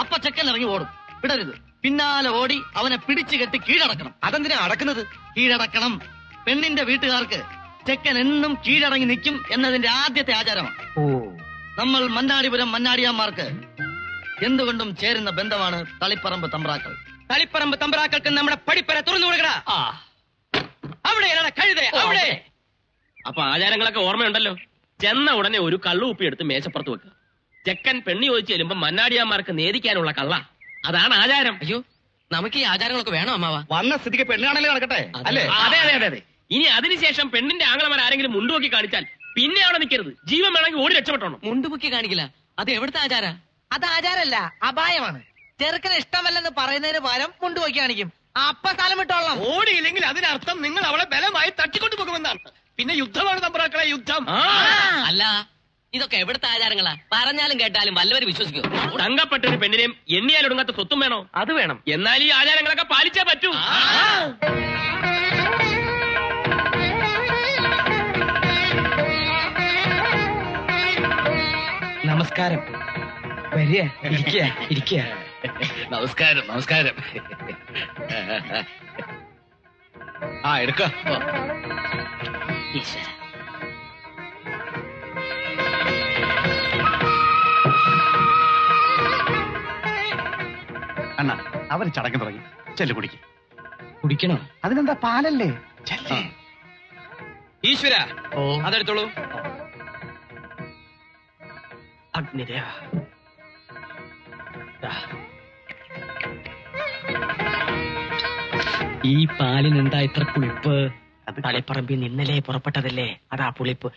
അപ്പ ചെക്കൻ ഇറങ്ങി ഓടും. വിടരുത്. പിന്നാലെ ഓടി അവനെ പിടിച്ചു കെട്ടി കീഴടക്കണം. അതെന്തിനാ അടക്കുന്നത്? കീഴടക്കണം. പെണ്ണിന്റെ വീട്ടുകാർക്ക് ചെക്കൻ എന്നും കീഴടങ്ങി നിൽക്കും എന്നതിന്റെ ആദ്യത്തെ ആചാരമാണ്. നമ്മൾ മന്നാടിപുരം മന്നാടിയാന്മാർക്ക് എന്തുകൊണ്ടും ചേരുന്ന ബന്ധമാണ് തളിപ്പറമ്പ് തമ്പ്രാക്കൾ. തളിപ്പറമ്പ് തമ്പ്രാക്കൾക്ക് നമ്മുടെ പടിപ്പര തുറന്നു കൊടുക്കടാ. അവിടെ കഴുതേ അവിടെ. അപ്പൊ ആചാരങ്ങളൊക്കെ ഓർമ്മയുണ്ടല്ലോ. ചെന്ന ഉടനെ ഒരു കള്ളുകുപ്പി എടുത്ത് മേശപ്പുറത്ത് വെക്കുക. ചെക്കൻ പെണ്ണി ചോദിച്ചു ചെല്ലുമ്പോ മന്നാടിയാന്മാർക്ക് നേദിക്കാനുള്ള കള്ള. അതാണ് ആചാരം. അയ്യോ, നമുക്ക് ഈ ആചാരങ്ങളൊക്കെ വേണോ അമ്മാവ? വന്ന സ്ഥിതിക്ക് പെണ്ണ് കാണലേ നടക്കട്ടെ അല്ലേ? അതെ. ഇനി അതിനുശേഷം പെണ്ണിന്റെ ആങ്ങളമാർ ആരെങ്കിലും മുണ്ടുപോക്കി കാണിച്ചാൽ പിന്നെ അവിടെ നിൽക്കരുത്. ജീവൻ വേണമെങ്കിൽ ഓടി രക്ഷപ്പെട്ടോണം. മുണ്ടുപൊക്കി കാണിക്കില്ല. അത് എവിടുത്തെ ആചാര? അത് ആചാരല്ല, അപായമാണ്. ചെറുക്കന് ഇഷ്ടമല്ലെന്ന് പറയുന്നതിന് പകരം മുണ്ടുപോക്കി കാണിക്കും. അപ്പ സ്ഥലം വിട്ടോളാം. ഓടിയില്ലെങ്കിൽ അതിനർത്ഥം നിങ്ങൾ അവളെ ബലമായി തട്ടിക്കൊണ്ടു പോകുമെന്നാണ്. പിന്നെ യുദ്ധമാണ് തമ്പ്രാക്കളെ, യുദ്ധം. അല്ല, ഇതൊക്കെ എവിടുത്തെ ആചാരങ്ങളാ? പറഞ്ഞാലും കേട്ടാലും വല്ലവരും വിശ്വസിക്കും. തങ്കപ്പെട്ട ഒരു പെണ്ണിനെയും എണ്ണിയാലൊടുങ്ങാത്ത സ്വത്തും വേണോ? അത് വേണം. എന്നാൽ ഈ ആചാരങ്ങളൊക്കെ പാലിച്ചേ പറ്റൂ. നമസ്കാരം. വരിക, ഇരിക്കുക. നമസ്കാരം. എടുക്ക. അണ്ണാ, അവര് ചടങ്ങ് തുടങ്ങി. ചെല്ലു കുടിക്കണോ? അതിനെന്താ, പാലല്ലേ? ഈശ്വര, അതെടുത്തോളൂ. അഗ്നിദേവ. ഈ പാലിനെന്താ ഇത്ര പുളിപ്പ്? തളിപ്പറമ്പിൽ നിന്നലെ പുറപ്പെട്ടതല്ലേ, അതാ പുളിപ്പ്.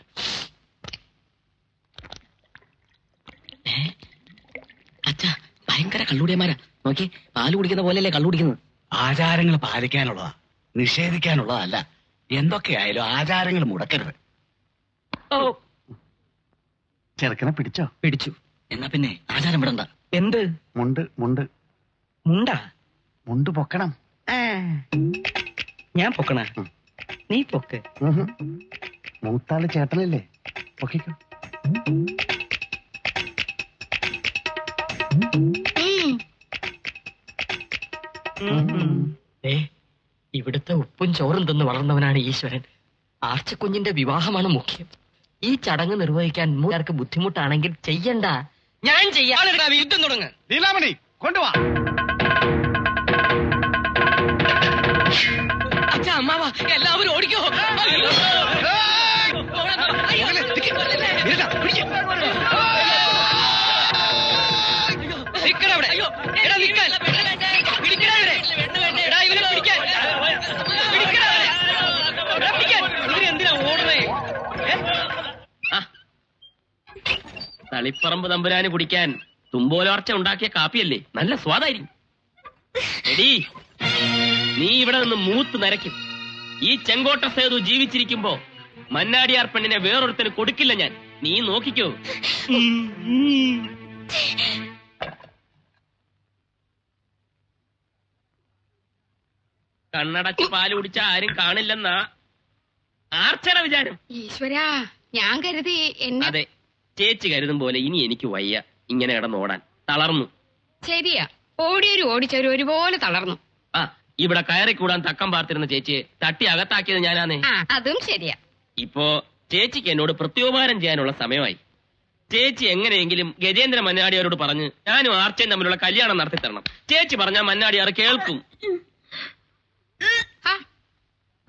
അച്ഛാ, ഭയങ്കര കള്ളുടിയന്മാരാ. നോക്കി, പാല് കുടിക്കുന്ന പോലെയല്ലേ കള്ളു കുടിക്കുന്നത്. ആചാരങ്ങൾ പാലിക്കാനുള്ളതാ, നിഷേധിക്കാനുള്ളതല്ല. എന്തൊക്കെയായാലും ആചാരങ്ങൾ മുടക്കരുത്. ഓ, ചെറുക്കനെ പിടിച്ചോ? പിടിച്ചു. എന്നാ പിന്നെ ആചാരം വിടണ്ട. എന്ത് മുണ്ട് മുണ്ട് മുണ്ടാ? മുണ്ട് പൊക്കണം. ഞാൻ പൊക്കണ? നീ പൊക്ക്. മൂത്താള് ചേട്ടനല്ലേ, പൊക്കിക്കോ. ഇവിടുത്തെ ഉപ്പും ചോറും തിന്ന് വളർന്നവനാണ് ഈശ്വരൻ. ആർച്ചക്കുഞ്ഞിന്റെ വിവാഹമാണ് മുഖ്യം. ഈ ചടങ്ങ് നിർവഹിക്കാൻ മൂന്നാർക്ക് ബുദ്ധിമുട്ടാണെങ്കിൽ ചെയ്യണ്ട, ഞാൻ ചെയ്യാം. യുദ്ധം തുടങ്ങ്. ലീലാമണി കൊണ്ടുവാ. അച്ഛാ, അമ്മാവ, എല്ലാവരും ഓടിക്കോ. തളിപ്പറമ്പ് തമ്പുരാന് കുടിക്കാൻ തുമ്പോലോർച്ച ഉണ്ടാക്കിയ കാപ്പിയല്ലേ, നല്ല സ്വാദായിരിക്കും. എടീ, നീ ഇവിടെ നിന്ന് മൂത്ത് നരയ്ക്കും. ഈ ചെങ്കോട്ട സേതു ജീവിച്ചിരിക്കുമ്പോ മന്നാടിയാർ പെണ്ണിനെ വേറൊരുത്തന് കൊടുക്കില്ല ഞാൻ. നീ നോക്കിക്കോ. കണ്ണടച്ച് പാല് കുടിച്ച ആരും കാണില്ലെന്നാ ആർച്ചയുടെ വിചാരം. ഈശ്വരാ, ഞാൻ കരുതി എന്നെ. അതെ, ചേച്ചി കരുതും പോലെ ഇനി എനിക്ക് വയ്യ ഇങ്ങനെ കിടന്നോടാൻ. തളർന്നു. ശരിയാ, ഓടിച്ചവരും ഒരുപോലെ തളർന്നു. ആ, ഇവിടെ കയറിക്കൂടാൻ തക്കം പാർത്തിരുന്ന ചേച്ചിയെ തട്ടി അകത്താക്കിയത് ഞാനാന്നേ. അതും ശരിയാ. ഇപ്പോ ചേച്ചിക്ക് എന്നോട് പ്രത്യോപകാരം ചെയ്യാനുള്ള സമയമായി. ചേച്ചി എങ്ങനെയെങ്കിലും ഗജേന്ദ്ര മന്നാടിയാരോട് പറഞ്ഞ് ഞാനും ആർച്ചയും തമ്മിലുള്ള കല്യാണം നടത്തി തരണം. ചേച്ചി പറഞ്ഞാൽ മന്നാടിയാർ കേൾക്കും.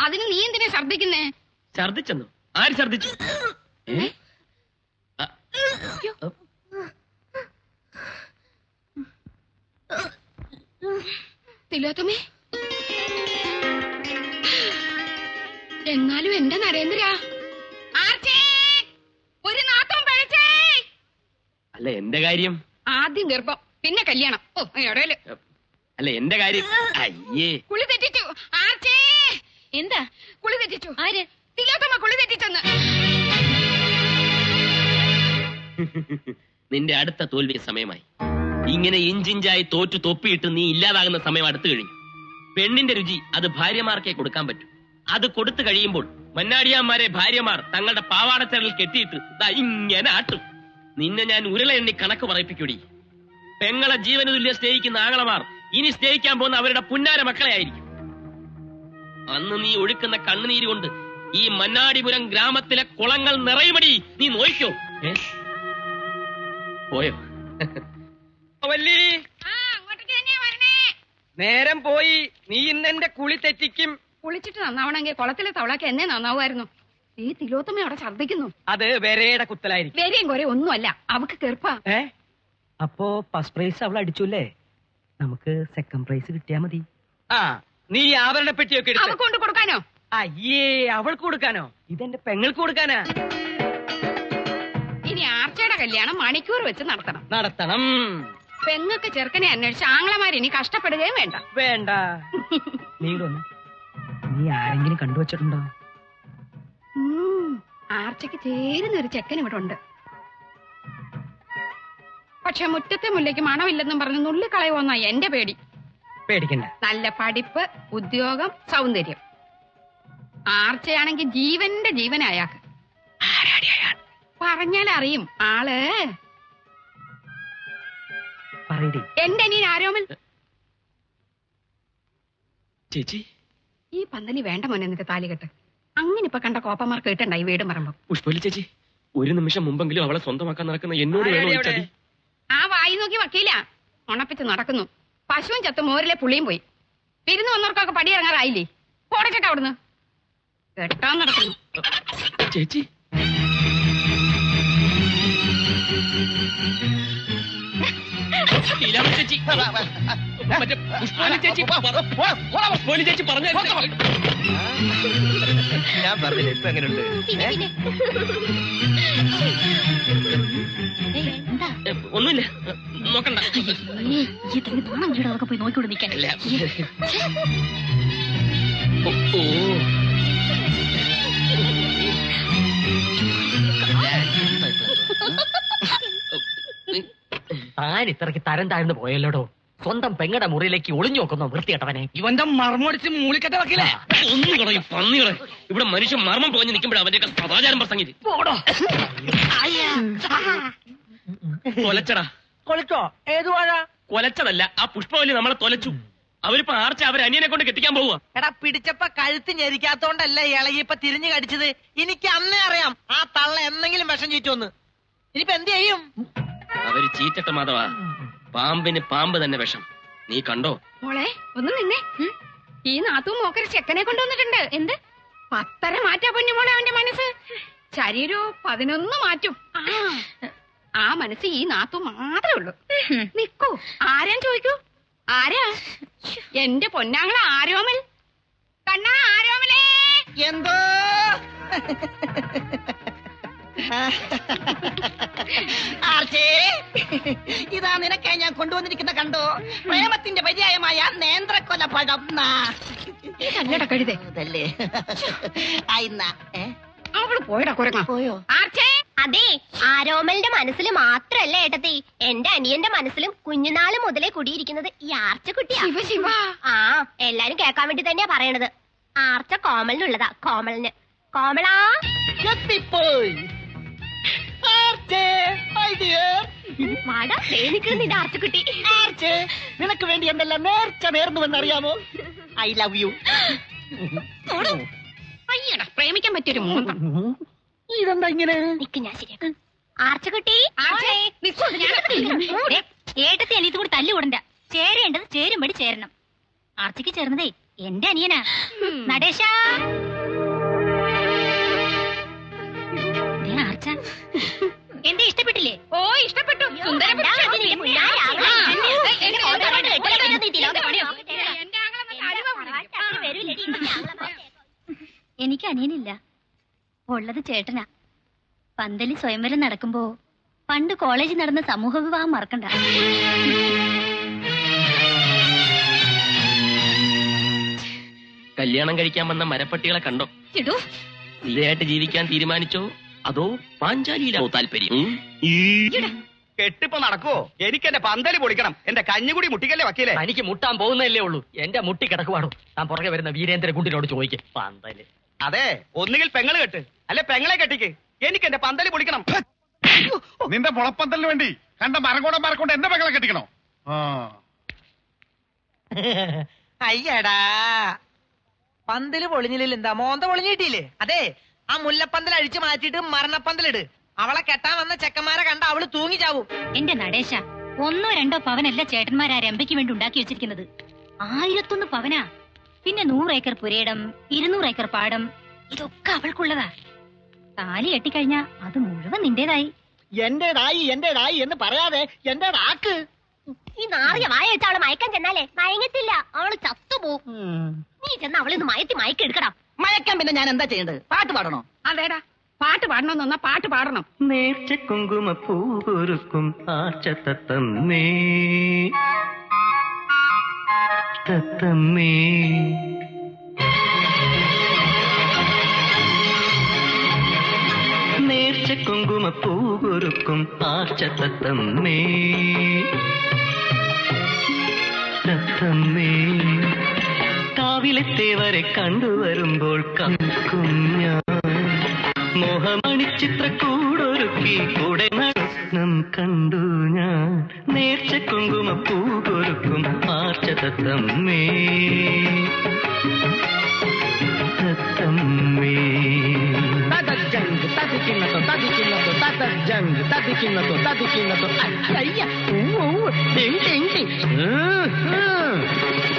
അതിന് നീ എന്തിനാ ഛർദിക്കുന്നേ? ഛർദിച്ചെന്നു? ആര് ഛർദിച്ചു? തിലോത്തമേ, എന്നാലും എന്റെ നരേന്ദ്ര, ഒരു നാത്തം പഴച്ചേ. അല്ല, എന്റെ കാര്യം. ആദ്യം ഗർഭം, പിന്നെ കല്യാണം. ഓ, ഇടയില്. അല്ല, എന്റെ കാര്യം. അയ്യേ, കുളി തെറ്റിച്ചു. ആർച്ചേ, എന്താ? കുളി തെറ്റിച്ചു. ആര്? തിലോത്തമ കുളി തെറ്റിച്ചെന്ന്. നിന്റെ അടുത്ത തോൽവിയ സമയമായി. ഇങ്ങനെ ഇഞ്ചിഞ്ചായി തോറ്റു തൊപ്പിയിട്ട് നീ ഇല്ലാതാകുന്ന സമയം അടുത്തു കഴിഞ്ഞു. പെണ്ണിന്റെ രുചി അത് ഭാര്യമാർക്കേ കൊടുക്കാൻ പറ്റും. അത് കൊടുത്തു കഴിയുമ്പോൾ മന്നാടിയാന്മാരെ ഭാര്യമാർ തങ്ങളുടെ പാവാടച്ചരലിൽ കെട്ടിയിട്ട് ഇങ്ങനെ ആട്ടും. നിന്നെ ഞാൻ ഉരുള എണ്ണി കണക്ക് പറയിപ്പിക്കൂടി. പെങ്ങളെ ജീവന തുല്യം സ്നേഹിക്കുന്ന ആങ്ങളമാർ ഇനി സ്നേഹിക്കാൻ പോകുന്ന അവരുടെ പുന്നാര മക്കളെ ആയിരിക്കും. അന്ന് നീ ഒഴുക്കുന്ന കണ്ണുനീര് കൊണ്ട് ഈ മന്നാടിപുരം ഗ്രാമത്തിലെ കുളങ്ങൾ നിറയുമടി. നീ നോയിക്കോ. പോയോ? നേരം പോയി. നീ ഇന്നെന്റെ കുളി തെറ്റിക്കും. കുളിച്ചിട്ട് നന്നാവണമെങ്കിൽ കുളത്തിലെ തവളക്ക് എന്നെ നന്നാവുമായിരുന്നു. ഈ തിലോത്തമ അവിടെ ഛർദ്ദിക്കുന്നു. അത് വരയുടെ കുത്തലായിരിക്കും. വരെയും കുറെ ഒന്നുമല്ല, അവക്ക് കെറുപ്പാ. അപ്പോ ഫസ്റ്റ് പ്രൈസ് അവൾ അടിച്ചുല്ലേ, നമുക്ക് സെക്കൻഡ് പ്രൈസ് കിട്ടിയാ മതി. ആ, നീ ആവരണ പെട്ടിയൊക്കെ എടുത്ത് അവൾക്ക് കൊണ്ട് കൊടുക്കാനോ? അയ്യേ, അവൾക്ക് കൊടുക്കാനോ? ഇതെന്റെ പെങ്ങൾക്ക് കൊടുക്കാനാ. ഇനി ആർച്ചയുടെ കല്യാണം മണിക്കൂർ വെച്ച് നടത്തണം. പെങ്ങൾക്ക് ചെറുക്കനെ അന്വേഷിച്ച് ആങ്ങളമാരിനി കഷ്ടപ്പെടുകയും വേണ്ട. വേണ്ട. നീ ആരെങ്കിലും കണ്ടുവച്ചിട്ടുണ്ടോ? ആർച്ചയ്ക്ക് ചേരുന്നൊരു ചെക്കൻ ഇവിടെ ഉണ്ട്. പക്ഷെ മുറ്റത്തെ മുല്ലയ്ക്ക് മണമില്ലെന്നും പറഞ്ഞ് നുള്ളിക്കളയുമെന്നാ എന്റെ പേടി. പേടിക്കണ്ട. നല്ല പഠിപ്പ്, ഉദ്യോഗം, സൗന്ദര്യം. ആർച്ചയാണെങ്കിൽ ജീവന്റെ ജീവനായാക്ക്. പറഞ്ഞാലറിയും ആള്. എന്റെ നീ ആരോമൽ. ചേച്ചി, ഈ പന്തലി വേണ്ട മോനെ എന്നിട്ട് താലികെട്ട്. അങ്ങനെ ഇപ്പൊ കണ്ട കോപ്പമാർ കേട്ടുണ്ടായി വീട് മറമ്പോ. പുഷ്പലി ചേച്ചി, ഒരു നിമിഷം മുമ്പെങ്കിലും അവളെ സ്വന്തമാക്കാൻ നടക്കുന്ന എന്നോട് വേണം. ആ വായി നോക്കി വക്കീല ഉണപ്പിച്ച് നടക്കുന്നു. പശുവും ചത്ത് മോരിലെ പുളിയും പോയി. വിരുന്ന് വന്നവർക്കൊക്കെ പടിയിറങ്ങാറായില്ലേ? പോടച്ചേട്ടാ അവിടുന്ന് കെട്ടാൻ നടക്കുന്നു. ചേച്ചി, ലീലാവതി ചേച്ചി, മറ്റേ പുഷ്പാലി ചേച്ചി, പുഷ്പാലി ചേച്ചി പറഞ്ഞു. ഞാൻ പറഞ്ഞില്ല ഇപ്പൊ എങ്ങനെയുണ്ട്? ഒന്നുമില്ല, നോക്കണ്ട. പോയി നോക്കിക്കൊണ്ട് നിൽക്കാൻ. താൻ ഇത്രക്ക് തരം താഴ്ന്നു പോയല്ലോടോ. സ്വന്തം പെങ്ങടെ മുറിയിലേക്ക് ഒളിഞ്ഞു നോക്കുന്നു വൃത്തികെട്ടവനെ. ഇവന്റെ മർമ്മടിച്ച് മൂളിക്കറ്റ വക്കില്ലേ? ഒന്നും കളയും പന്നികളെ. ഇവിടെ മനുഷ്യൻ മർമ്മം പോഞ്ഞ് നിൽക്കുമ്പോഴാണ് അവന്റെയൊക്കെ സദാചാരം പ്രസംഗിച്ച്. കൊലച്ചടാ. കൊളിച്ചോ? ഏതു വാഴ? കൊലച്ചതല്ല, ആ പുഷ്പവല്ലി നമ്മളെ തൊലച്ചു. അവരിപ്പോ ആർച്ച അവരെ അനിയനെ കൊണ്ട് കെട്ടിക്കാൻ പോവുക. എടാ പിടിച്ചപ്പ കഴുത്ത് ഞെരിക്കാത്തോണ്ടല്ല ഇളകിയപ്പ തിരിഞ്ഞു കടിച്ചത്. എനിക്ക് അന്നേ അറിയാം ആ തള്ള എന്തെങ്കിലും വിഷം ചീറ്റുമെന്ന്. ഇനിയിപ്പോ എന്ത് ചെയ്യും? അവര് ചീറ്റട്ട മാധവ. പാമ്പിന് പാമ്പ് തന്നെ വിഷം. നീ കണ്ടോ? മോളെ ഒന്ന് നിന്നേ. ഈ നാത്തും മോക്കൊരു ചെക്കനെ കൊണ്ടുവന്നിട്ടുണ്ട്. എന്ത് 10 മാറ്റാ പൊന്നു മോളെ അവന്റെ മനസ്സ്. ശരീരവും 11 മാറ്റും. ആ മനസ്സ് ഈ നാത്തു മാത്രമേ ഉള്ളൂ. നിക്കൂ, ആരാൻ ചോദിക്കൂ. ആരാ? എന്റെ പൊന്നാങ്ങളെ ആരോമൽ. കണ്ണാ ആരോമലേ. എന്തോ ഇതാ നിനക്കെ ഞാൻ കൊണ്ടുവന്നിരിക്കുന്ന കണ്ടോ, പ്രേമത്തിന്റെ പര്യായമായ നേന്ത്രക്കൊല പഴം. കഴുതേ അവള് പോയടാ കുരങ്ങ. പോയോ? അതെ, ആരോമലിന്റെ മനസ്സിൽ മാത്രല്ല ഏട്ടത്തി, എന്റെ അനിയന്റെ മനസ്സിലും കുഞ്ഞുനാള് മുതലേ കുടിയിരിക്കുന്നത് ഈ ആർച്ചക്കുട്ടിയാ. ആ, എല്ലാരും കേൾക്കാൻ വേണ്ടി തന്നെയാ പറയണത്. ആർച്ച കോമലിനുള്ളതാ. കോമലിന്. കോമളാ എത്തിപ്പോയി. നിന്റെ ആർച്ചക്കുട്ടി. നിനക്ക് വേണ്ടി എന്തെല്ലാം നേർച്ച നേർന്നുവെന്നറിയാമോ? I love you. അയ്യടാ, പ്രേമിക്കാൻ പറ്റിയൊരു മൂന്നും. ഇതെന്താ ഇങ്ങനെ? നിക്ക്, ഞാൻ ശരിയാക്കാം. ആർച്ചക്കുട്ടി, ഏട്ടത്തി അനിയത്ത് കൂടി തല്ലുകൂടണ്ട. ചേരേണ്ടത് ചേരുമ്പടി ചേരണം. ആർച്ചയ്ക്ക് ചേർന്നതേ എന്റെ അനിയനാ. നടേശ. ആർച്ച എന്തേ ഇഷ്ടപ്പെട്ടില്ലേ? ഓ, ഇഷ്ടപ്പെട്ടു. എനിക്ക് അനിയനില്ല, ഉള്ളത് ചേട്ടനാ. പന്തലി സ്വയംവരം നടക്കുമ്പോ പണ്ട് കോളേജിൽ നടന്ന സമൂഹ വിവാഹം മറക്കണ്ട. കല്യാണം കഴിക്കാൻ വന്ന മരപ്പട്ടികളെ കണ്ടോ? ഇതായിട്ട് ജീവിക്കാൻ തീരുമാനിച്ചോ അതോ പാഞ്ചാലിയിലാവോ താല്പര്യം? കെട്ടിപ്പോ നടക്കുവോ? എനിക്ക് എന്റെ പന്തല് പൊളിക്കണം. എന്റെ കഞ്ഞുകൂടി മുട്ടിക്കല്ലേ വക്കീലെ? എനിക്ക് മുട്ടാൻ പോകുന്നതല്ലേ ഉള്ളൂ. എന്റെ മുട്ടി കിടക്കുവാണോ? താൻ പുറകെ വരുന്ന വീരേന്ദ്ര ഗുണ്ടിനോട് ചോദിക്കും. പന്തല്. അതെ, ഒന്നുകിൽ പെങ്ങള് കെട്ട്, അല്ലെ പെങ്ങളെ കെട്ടിക്ക്. എനിക്ക് എന്റെ പന്തല് പൊളിക്കണം. നിന്റെ മുളപ്പന്തലിന് വേണ്ടി കണ്ട മരങ്ങോടം മരക്കൊണ്ട് എന്റെ പെങ്ങളെ കെട്ടിക്കണോ? അയ്യടാ, പന്തല് പൊളിഞ്ഞില്ല. എന്താ മോന്ത പൊളിഞ്ഞിട്ടില്ലേ? അതെ, ആ മുല്ലപ്പന്തൽ അഴിച്ചു മാറ്റിയിട്ട് മരണപ്പന്തലിട്. അവളെ കെട്ടാൻ വന്ന ചെക്കന്മാരെ കണ്ട അവള് തൂങ്ങി ചാവും. എന്റെ നടേശ, 1 2 പവനല്ല ചേട്ടന്മാരാ രമ്പയ്ക്ക് വേണ്ടി ഉണ്ടാക്കി വെച്ചിരിക്കുന്നത്. 1001 പവനാ. പിന്നെ 100 ഏക്കർ പുരയിടം, 200 ഏക്കർ പാടം, ഇതൊക്കെ അവൾക്കുള്ളതാ. താലി കെട്ടിക്കഴിഞ്ഞാ അത് മുഴുവൻ നിന്റേതായി. എന്റേതായി എന്ന് പറയാതെ എന്റെ നാക്ക്. ഈ നാറിയ വായ വെച്ച അവളെ മയക്കാൻ ചെന്നാലേ മയങ്ങത്തില്ല, അവള് ചത്തുപോകും. നീ ചെന്ന് അവളിന്ന് മയക്കെടുക്കടാ. മയക്കാൻ പിന്നെ ഞാൻ എന്താ ചെയ്യേണ്ടത്? പാട്ട് പാടണോ? അതേടാ, പാട്ട് പാടണമെന്ന് വന്നാ പാട്ട് പാടണം. നേർച്ച കുങ്കുമ പൂകൊരുക്കും ആർച്ച തത്തമ്മേ തത്തമ്മേ. നേർച്ച കുങ്കുമ പൂകൊരുക്കും ആർച്ച തത്തമ്മേ തത്തമ്മേ. കാവിലെത്തേവരെ കണ്ടുവരുമ്പോൾ കൽക്കും ഞാൻ മോഹമണിച്ചിത്രക്കൂടൊരുക്കി കൂടെ നടനം കണ്ടു ഞാൻ. നേർച്ച കുങ്കുമ പൂകൊരുക്കും ആർച്ച തത്തമ്മേ തത്തമ്മേ.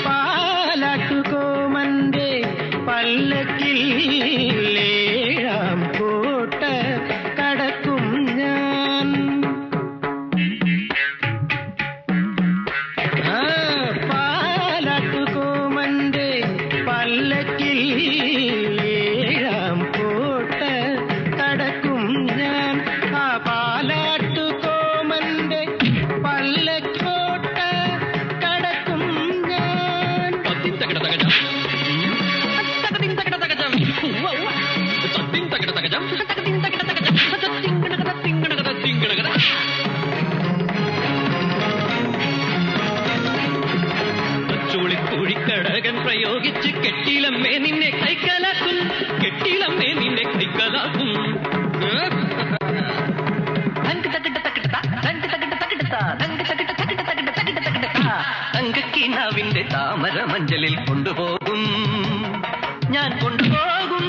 പാലാട്ടുകോമന്റെ പല്ലക്കിൽ കോട്ട കടക്കും ഞാൻ. ചൂളിക്കുഴിക്കടകൻ പ്രയോഗിച്ച് കെട്ടിലമ്മേ നിന്നെ കൈക്കലാക്കും, കെട്ടിലമ്മേ നിന്നെ കൈക്കലാക്കും. തങ്കക്കിനാവിന്റെ താമര മഞ്ചലിൽ കൊണ്ടുപോകും, ഞാൻ കൊണ്ടുപോകും.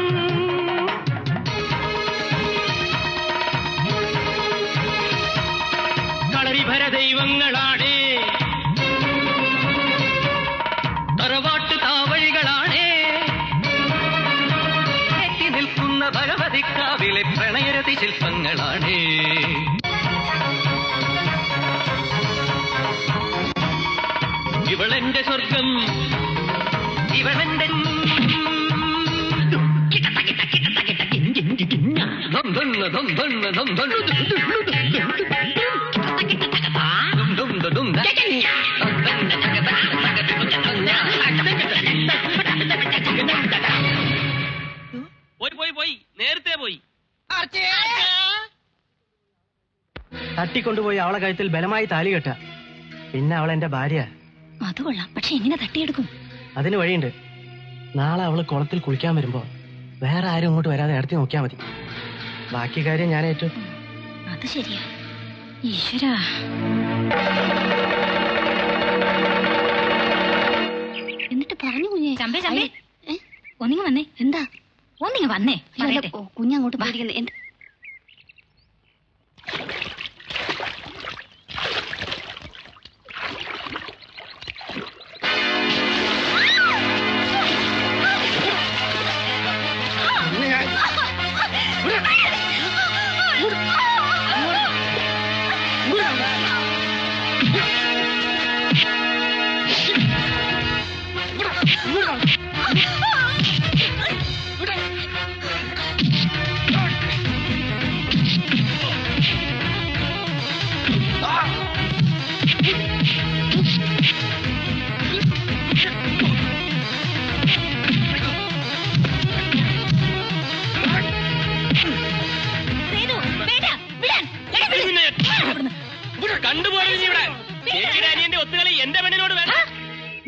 കളരിഭര ദൈവങ്ങളാണേ, തറവാട്ട് താവഴികളാണേ, എത്തി നിൽക്കുന്ന ഭഗവതിക്കാവിലെ പ്രണയരതി ശില്പങ്ങളാണേ. ഇവളെന്റെ സ്വർഗം, ഇവളെന്റെ പോയി നേരത്തെ പോയി. തട്ടിക്കൊണ്ടുപോയി അവളെ കഴുത്തിൽ ബലമായി താലി കെട്ട, പിന്നെ അവൾ എന്റെ ഭാര്യ. അത് കൊള്ളാം, പക്ഷെ എങ്ങനെ തട്ടിയെടുക്കും? അതിന് വഴിയുണ്ട്. നാളെ അവള് കുളത്തിൽ കുളിക്കാൻ വരുമ്പോ വേറെ ആരും ഇങ്ങോട്ട് വരാതെ അടുത്ത് നോക്കിയാ മതി. ബാക്കി കാര്യം ഞാൻ ഏറ്റു. അത് ശരിയാ. ഈശ്വരാ, എന്നിട്ട് പറഞ്ഞു കുഞ്ഞേ. ചമ്പേ ചമ്പേ, ഒന്നിങ്ങ് വന്നേ. എന്താ ഒന്നിങ്ങ് വന്നേ? കുഞ്ഞങ്ങോട്ട് പാടിക്കുന്നത് എന്ത്?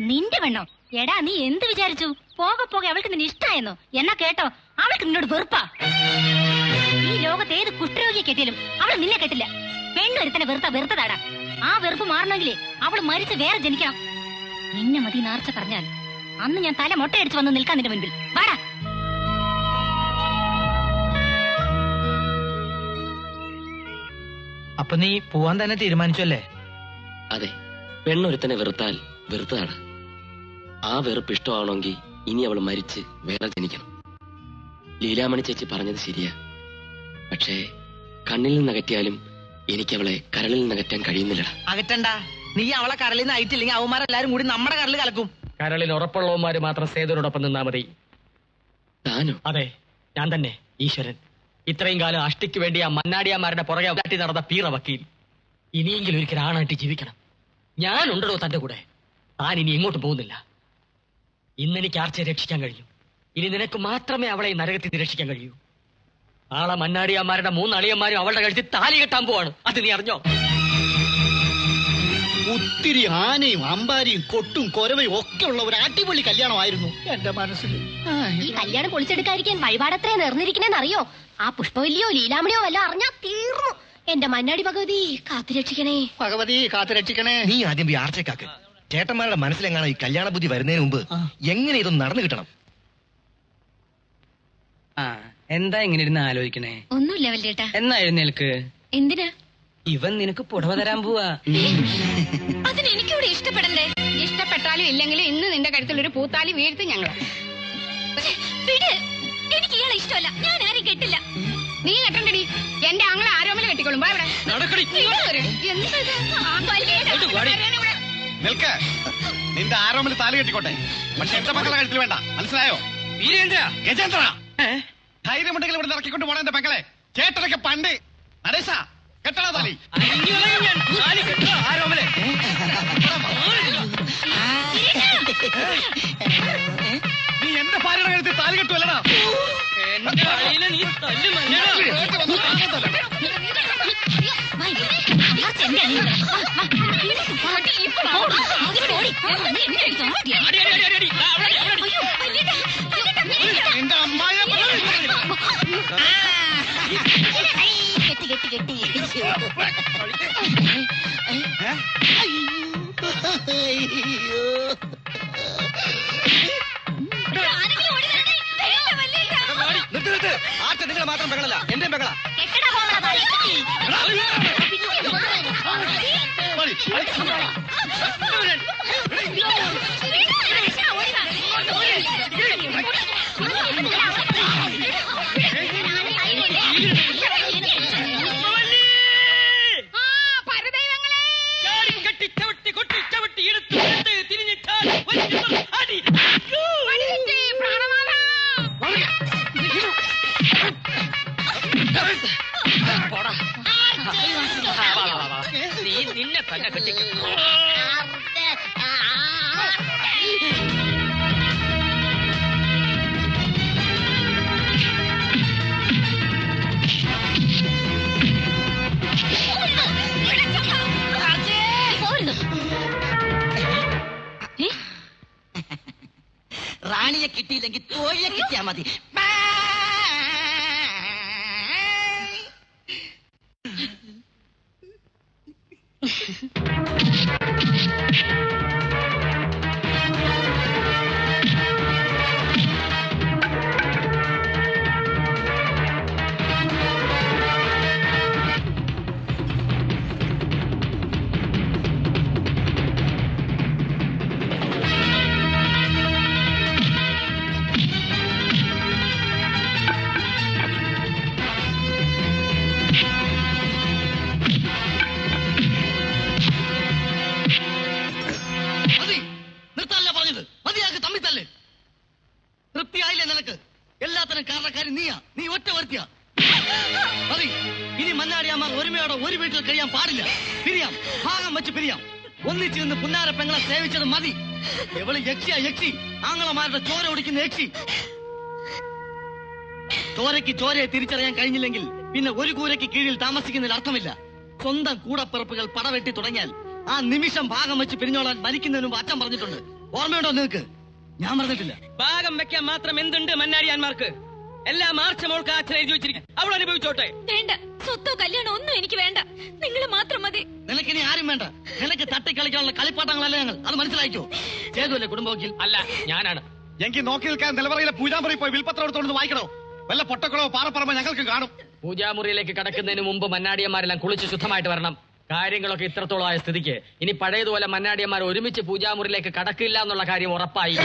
നിന്റെ പെണ്ണോ? എടാ, നീ എന്ത് വിചാരിച്ചു? പോകെ പോകെ അവൾക്ക് നിന്നെ ഇഷ്ടായെന്നോ? എന്നാ കേട്ടോ, അവൾക്ക് നിന്നോട് വെറുപ്പാ. ഈ ലോകത്ത് ഏത് കുഷ്ഠരോഗിയെ കെട്ടിയാലും അവൾ നിന്നെ കെട്ടില്ല. പെണ്ണൊരുത്തനെ വെറുത്തതാടാ. ആ വെറുപ്പ് മാറണമെങ്കിലേ അവള് മരിച്ച് വേറെ ജനിക്കണം. നിന്നെ മതി നേർച്ച പറഞ്ഞാൽ അന്ന് ഞാൻ തല മൊട്ടയടിച്ച് വന്ന് നിൽക്കാൻ നിന്റെ മുൻപിൽ. വാടാ. അപ്പൊ നീ പോവാൻ തന്നെ തീരുമാനിച്ചല്ലേ? അതെ, പെണ്ണൊരുത്തനെ വെറുത്താൽ വെറുത്തതാണ്. ആ വെറുപ്പ് ഇഷ്ടമാണെങ്കിൽ ഇനി അവൾ മരിച്ച് വേറെ ജനിക്കണം. ലീലാമണി ചേച്ചി പറഞ്ഞത് ശരിയാ. പക്ഷേ കണ്ണിൽ നിന്നകറ്റിയാലും എനിക്ക് അവളെ കരളിൽ നിന്നകറ്റാൻ കഴിയുന്നില്ലടാ. അകറ്റണ്ട. നീ അവളെ കരളിൽ നിന്ന് അയറ്റില്ലെങ്കിൽ അവന്മാരെല്ലാരും കൂടി നമ്മുടെ കരളിൽ കലക്കും. കരളിൽ ഉറപ്പുള്ളവന്മാര് മാത്രം സേതുവിനോടൊപ്പം നിന്നാ മതി. താനോ? അതെ, ഞാൻ തന്നെ, ഈശ്വരൻ. ഇത്രയും കാലം അഷ്ടിക്ക് വേണ്ടി ആ മന്നാടിയാമാരുടെ പുറകെ കാട്ടി നടന്ന പീറ വക്കീൽ. ഇനിയെങ്കിലും ഒരിക്കൽ ആണായിട്ട് ജീവിക്കണം. ഞാനുണ്ടോ തന്റെ കൂടെ. താൻ ഇനി എങ്ങോട്ട് പോകുന്നില്ല. ഇന്നെനിക്ക് ആർച്ചയെ രക്ഷിക്കാൻ കഴിയും. ഇനി നിനക്ക് മാത്രമേ അവളെ ഈ നരകത്തിൽ രക്ഷിക്കാൻ കഴിയൂ. നാളെ മന്നാടിയാമാരുടെ 3 അളിയന്മാരും അവളുടെ കഴുത്തിൽ താലി കെട്ടാൻ പോവാണ്. അത് നീ അറിഞ്ഞോ? ഒത്തിരി ആനയും അമ്പാരിയും കൊട്ടും കൊരവയും ഒക്കെ ഉള്ള ഒരു അടിപൊളി കല്യാണമായിരുന്നു എന്റെ മനസ്സിൽ. ഈ കല്യാണം പൊളിച്ചെടുക്കാതിരിക്കാൻ വഴിപാടത്രേ നേർന്നിരിക്കണേന്നറിയോ? ആ പുഷ്പവല്ലിയോ ലീലാമണിയോ വല്ല അറിഞ്ഞാ തീർന്നു. എന്റെ മന്നാടി ഭഗവതി കാത്തുരക്ഷിക്കണേ. ഭഗവതി കാത്തുരക്ഷിക്കണേ. നീ ആദ്യം ഈ ആർച്ചക്കാക്ക്. ചേട്ടന്മാരുടെ മനസ്സിലെങ്ങാണ് ഈ കല്യാണ ബുദ്ധി വരുന്നതിന് മുമ്പ് എങ്ങനെ ഇതൊന്നും നടന്നു കിട്ടണം. എന്താ ഇങ്ങനെ ഇരുന്ന് ആലോചിക്കണേ? ഒന്നുമില്ല വല്യേട്ടാ. എന്നാ എഴുന്നേൽക്ക്. എന്തിനാ? ഇവൻ നിനക്ക് പുടവ തരാൻ പോവാ. അതിന് എനിക്കിവിടെ ഇഷ്ടപ്പെടണ്ടേ? ഇഷ്ടപ്പെട്ടാലും ഇല്ലെങ്കിലും ഇന്ന് നിന്റെ കഴുത്തിൽ ഒരു പൂത്താലി വീഴ്ത്തി ഞങ്ങള്. എനിക്ക് ഇയാളെ ഇഷ്ടമല്ല. ഞാൻ ആരും കെട്ടില്ല. നീ കെട്ടണ്ടടി. എന്റെ ആങ്ങളെ ആരോമല കെട്ടിക്കോളും. നിൽക്ക്. നിന്റെ ആരോമിൽ താലി കെട്ടിക്കോട്ടെ, പക്ഷെ എന്റെ മക്കളെ കഴുത്തിൽ വേണ്ട. മനസ്സിലായോ? വീരേന്ദ്ര, ഗജേന്ദ്ര, ധൈര്യമുണ്ടെങ്കിൽ ഇവിടെ ഇറക്കിക്കൊണ്ട് പോണ എന്റെ മക്കളെ. ചേട്ടനൊക്കെ പണ്ട് നടേശ കെട്ടണ താലി. ആരോമലെ നീ എന്റെ ഭാര്യയുടെ കഴുത്തിൽ താലി കെട്ടുമല്ലടാ. എന്റെ ഇവനെ നീ തല്ലു മഞ്ഞ. എന്റെ അമ്മായ ആർച്ച നിങ്ങൾ മാത്രം പെങ്ങളല്ല എന്റെയും പെങ്ങളാ. നീ നിന്നെ തന്നെ കെട്ടിക്കും. റാണിയെ കിട്ടിയില്ലെങ്കിൽ തോഴിയെ കിട്ടിയാ മതി. തൃപ്തിയായില്ലേ നിനക്ക്? എല്ലാത്തിനും കാരണക്കാരി നീയാ. നീ ഒറ്റ വരുത്തിയാ മതി. ഇനി മന്നാടിയാമാർ ഒരുമയോടെ ഒരു വീട്ടിൽ കഴിയാൻ പാടില്ല. പിരിയാം, ഭാഗം വെച്ച് പിരിയാം. ഒന്നിച്ച് നിന്ന് പുന്നാര പെങ്ങളെ സേവിച്ചത് മതി. എവള് യക്ഷിയാ യക്ഷി, ആങ്ങളമാരുടെ ചോര ഒടിക്കുന്ന യക്ഷി. ചോരയ്ക്ക് ചോരയെ തിരിച്ചറിയാൻ കഴിഞ്ഞില്ലെങ്കിൽ പിന്നെ ഒരു കൂരയ്ക്ക് കീഴിൽ താമസിക്കുന്നതിൽ അർത്ഥമില്ല. സ്വന്തം കൂടപ്പിറപ്പുകൾ പടവെട്ടി തുടങ്ങിയാൽ ആ നിമിഷം ഭാഗം വെച്ച് പിരിഞ്ഞോളാൻ മരിക്കുന്നതിന് മുമ്പ് അച്ഛൻ പറഞ്ഞിട്ടുണ്ട്. ഓർമ്മയുണ്ടോ നിങ്ങൾക്ക്? ഞാൻ പറഞ്ഞിട്ടില്ല. ഭാഗം വെക്കാൻ മാത്രം എന്തുണ്ട് മന്നാടിയാന്മാർക്ക്? എല്ലാം മാർച്ച മോൾക്ക് അച്ഛൻ എഴുതി വെച്ചിരിക്കും. അവൾ അനുഭവിച്ചോട്ടെ. വേണ്ട, സ്വത്തോ കല്യാണോ ഒന്നും എനിക്ക് വേണ്ട. നിങ്ങൾ മാത്രം മതി. നിനക്കിനി ആരും വേണ്ട. നിനക്ക് തട്ടിക്കളിക്കാനുള്ള കളിപ്പാട്ടങ്ങളല്ല ഞങ്ങൾ. അത് മനസ്സിലായിക്കോ? ചെയ്തല്ലേ കുടുംബവക്കീൽ? അല്ല, ഞാനാണ്. എങ്കിൽ നോക്കി നിൽക്കാൻ നിലവറയിലെ പൂജാമുറി പോയി വിൽപ്പത്രം എടുത്തോണ്ട് വായിക്കണോ? വല്ല പൊട്ടക്കുളോ പാറപ്പറമ്പോ ഞങ്ങൾക്ക് കാണും. പൂജാമുറിയിലേക്ക് കടക്കുന്നതിന് മുമ്പ് മന്നാടിയന്മാരെല്ലാം കുളിച്ച് ശുദ്ധമായിട്ട് വരണം. കാര്യങ്ങളൊക്കെ ഇത്രത്തോളമായ സ്ഥിതിക്ക് ഇനി പഴയതുപോലെ മന്നാടിയന്മാർ ഒരുമിച്ച് പൂജാമുറിയിലേക്ക് കടക്കില്ല എന്നുള്ള കാര്യം ഉറപ്പായി.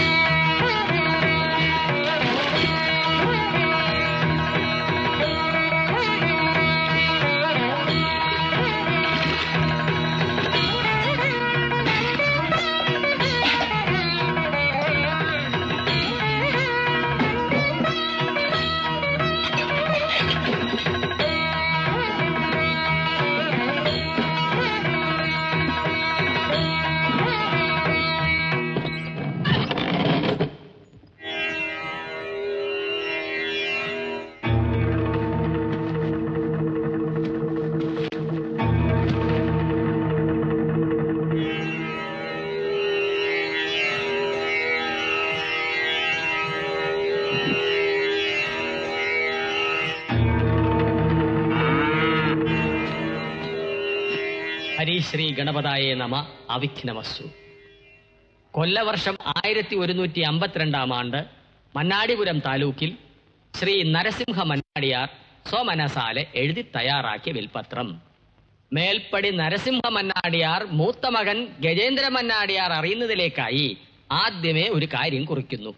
ഹരിശ്രീ ഗണപതായേ നമ. അവിഘ്നമസ്തു. കൊല്ലവർഷം 1152 ആണ്ട് മന്നാടിപുരം താലൂക്കിൽ ശ്രീ നരസിംഹ മന്നാടിയാർ സ്വമനസാലെ എഴുതി തയ്യാറാക്കിയ വിൽപത്രം. മേൽപ്പടി നരസിംഹ മന്നാടിയാർ മൂത്ത മകൻ ഗജേന്ദ്ര മന്നാടിയാർ അറിയുന്നതിലേക്കായി ആദ്യമേ ഒരു കാര്യം കുറിക്കുന്നു.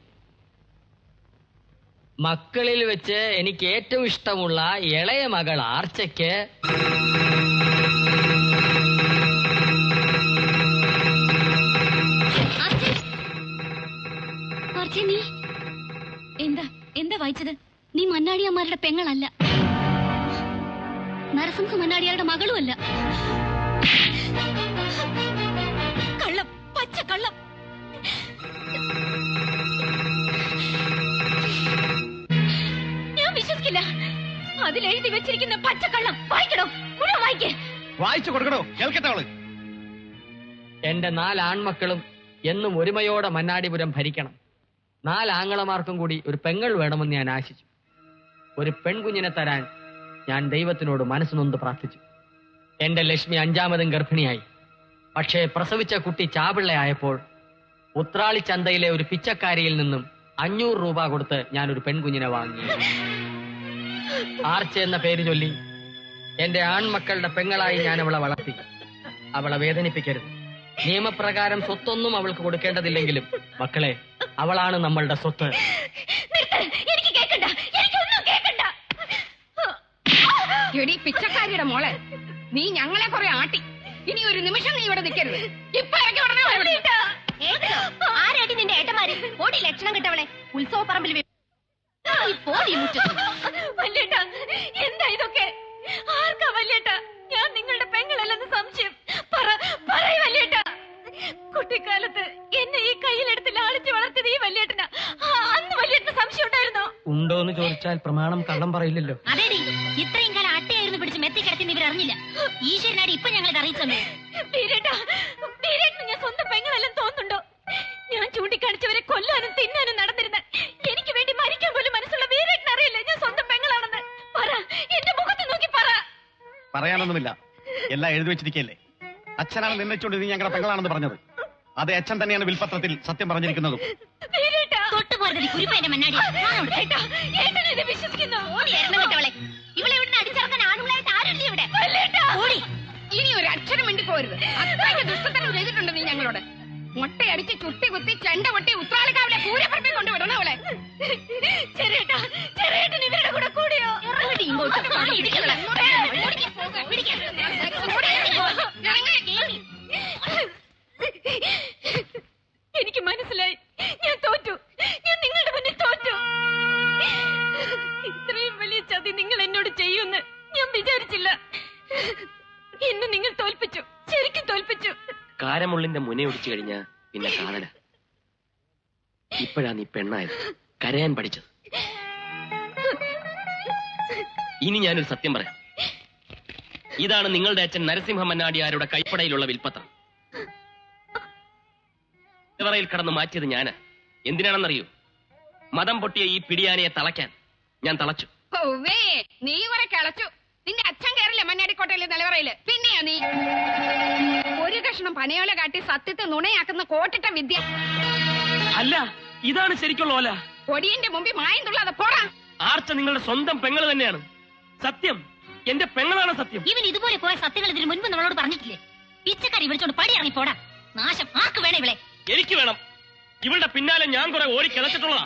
മക്കളിൽ വെച്ച് എനിക്ക് ഏറ്റവും ഇഷ്ടമുള്ള ഇളയ മകൾ ആർച്ചയ്ക്ക് എന്താ വായിച്ചത്? നീ മന്നാടിയന്മാരുടെ പെങ്ങളല്ല, നരസിംഹ മന്നാടിയാരുടെ മകളുമല്ല. കള്ളം, പച്ച കള്ളം. ഞാൻ വിശ്വസിക്കില്ല. അതിലെഴുതി വെച്ചിരിക്കുന്ന പച്ചക്കള്ളം വായിക്കണോ? മുഴുവൻ വായിക്കേ. വായിച്ചു കൊടുക്കണോ? കേൾക്കട്ടെ അവള്. എന്റെ 4 ആൺമക്കളും എന്നും ഒരുമയോടെ മന്നാടിപുരം ഭരിക്കണം. 4 ആങ്ങളമാർക്കും കൂടി ഒരു പെങ്ങൾ വേണമെന്ന് ഞാൻ ആശിച്ചു. ഒരു പെൺകുഞ്ഞിനെ തരാൻ ഞാൻ ദൈവത്തിനോട് മനസ്സ് നൊന്ത് പ്രാർത്ഥിച്ചു. എന്റെ ലക്ഷ്മി 5ാമതും ഗർഭിണിയായി. പക്ഷേ പ്രസവിച്ച കുട്ടി ചാപിള്ളയായപ്പോൾ ഉത്രാളി ചന്തയിലെ ഒരു പിച്ചക്കാരിയിൽ നിന്നും 500 രൂപ കൊടുത്ത് ഞാനൊരു പെൺകുഞ്ഞിനെ വാങ്ങി. ആർച്ച എന്ന പേര് ചൊല്ലി എന്റെ ആൺമക്കളുടെ പെങ്ങളായി ഞാൻ അവളെ വളർത്തി. അവളെ വേദനിപ്പിക്കരുത്. നിയമപ്രകാരം സ്വത്തൊന്നും അവൾക്ക് കൊടുക്കേണ്ടതില്ലെങ്കിലും മക്കളെ, അവളാണ് നമ്മളുടെ സ്വത്ത്. എനിക്ക് കേൾക്കണ്ട, എനിക്കൊന്നും കേൾക്കണ്ട. എടി പിച്ചക്കാരിയുടെ മോളെ, നീ ഞങ്ങളെ കുറെ ആട്ടി. ഇനി ഒരു നിമിഷം നീ ഇവിടെ നിൽക്കരുത്. ഇപ്പൊ ഇറങ്ങി ഉടനെ ആരാടി നിന്റെ ഏട്ടന്മാര്? ഓടി ലക്ഷണം കിട്ടവളെ. ഉത്സവപ്പറമ്പിൽ വല്യേട്ടാ, എന്താ ഇതൊക്കെ? ആർക്കാ വല്യേട്ടാ? ഞാൻ നിങ്ങളുടെ പെങ്ങളല്ലെന്ന് സംശയം. പറയ വല്യേട്ടാ. കുട്ടിക്കാലത്ത് എന്നെ ഈ കയ്യിലെടുത്ത് ലാളിച്ച് വളർത്തിയത് ഈ വല്യേട്ടനാ. അന്ന് വല്യേട്ടന് സംശയം ഉണ്ടായിരുന്നോ? ഉണ്ടോന്ന് ചോദിച്ചാൽ പ്രമാണം കള്ളം പറയില്ലല്ലോ. അതേടി, ഇത്രയും കാലം അട്ടയായിരുന്നു പിടിച്ച് മെത്തി കിടത്തിന്ന് ഇവരറിഞ്ഞില്ല. ഈശ്വരനാടി ഇപ്പൊ ഞങ്ങൾ അറിയിച്ചേ. ഞാൻ സ്വന്തം പെങ്ങളെല്ലാം തോന്നുന്നുണ്ടോ? ഞാൻ ചൂണ്ടിക്കാണിച്ചവരെ കൊല്ലാനും തിന്നാനും നടന്നിരുന്ന, എനിക്ക് വേണ്ടി മരിക്കാൻ പോലും മനസ്സുള്ള വീരേട്ടൻ അറിയില്ല ഞാൻ സ്വന്തം പെങ്ങളാണെന്ന്. പറ, എന്റെ മുഖത്ത് നോക്കി പറ. പറയാനൊന്നുമില്ല, എല്ലാം എഴുതി വെച്ചിരിക്കല്ലേ. അച്ഛനാണ് നിന്നച്ചുകൊണ്ട് നീ ഞങ്ങളുടെ പെങ്ങളാണെന്ന് പറഞ്ഞത്. അതേ അച്ഛൻ തന്നെയാണ് വിൽപത്രത്തിൽ സത്യം പറഞ്ഞിരിക്കുന്നതും. ഇനി ഒരു അക്ഷരം വേണ്ടി പോരുത്. അത്രയ്ക്ക് ദുഷ്ടത്തരം ചെയ്തിട്ടുണ്ട് നീ ഞങ്ങളോട്. മുട്ടയടിച്ച് ചുട്ടി കുത്തി ചെണ്ട പൊട്ടി ഉത്രാളിക്കാവിലെ പൂരപ്പറമ്പിൽ കൊണ്ടുവിടണം അവളെ. ചെറിയേട്ടൻ ഇവരുടെ കൂടെ കൂടിയോ? എനിക്ക് മനസ്സിലായി, ഞാൻ തോറ്റു. ഞാൻ നിങ്ങളുടെ മുന്നിൽ തോറ്റു. ഇത്രയും വലിയ ചതി നിങ്ങൾ എന്നോട് ചെയ്യുമെന്ന് ഞാൻ വിചാരിച്ചില്ല. എന്നെ നിങ്ങൾ തോൽപ്പിച്ചു, ശരിക്കും തോൽപ്പിച്ചു. കാരമുള്ളിന്റെ മുനയൊടിച്ചു കഴിഞ്ഞാ പിന്നെ കാണല. ഇപ്പോഴാ നീ പെണ്ണായത്, കരയാൻ പഠിച്ചത്. ഇനി ഞാനൊരു സത്യം പറയാം. ഇതാണ് നിങ്ങളുടെ അച്ഛൻ നരസിംഹ മന്നാടിയാരുടെ കൈപ്പടയിലുള്ള വിൽപ്പത്രം. ിൽ കടന്ന് മാറ്റിയത് ഞാനാ. എന്തിനാണെന്നറിയൂ? മതം പൊട്ടിയ ഈ പിടിയാനയെ തളയ്ക്കാൻ ഞാൻ തളച്ചു. നീ കുറെ കിളച്ചു. നിന്റെ അച്ഛൻ കയറില്ല മണ്ണാടിക്കോട്ടയിലെ നിലവറയില്. പിന്നെയാ നീ ഒരു കഷ്ണം പനയോല കാട്ടി സത്യത്തെ നുണയാക്കുന്ന കോട്ടിട്ട വിദ്യ. അല്ല, ഇതാണ് ശരിക്കുള്ള ഓല. പൊടിയന്റെ മുമ്പിൽ മായം തുള്ളാതെ പോടാ. ആർച്ച നിങ്ങളുടെ സ്വന്തം പെങ്ങള് തന്നെയാണ്. സത്യം, എന്റെ പെങ്ങളാണ് സത്യം. ഇവൻ ഇതുപോലെ പോയ സത്യങ്ങൾ ഇതിന് മുൻപ് നമ്മളോട് പറഞ്ഞിട്ടില്ലേ? പിച്ചക്കാരി വിളിച്ചോണ്ട് പടി ഇറങ്ങി പോടാ. നാശം ആർക്ക് വേണം ഇവളെ? എനിക്ക് വേണം. ഇവളുടെ പിന്നാലെ ഞാൻ കുറെ ഓടി കിടച്ചിട്ടുള്ളതാ.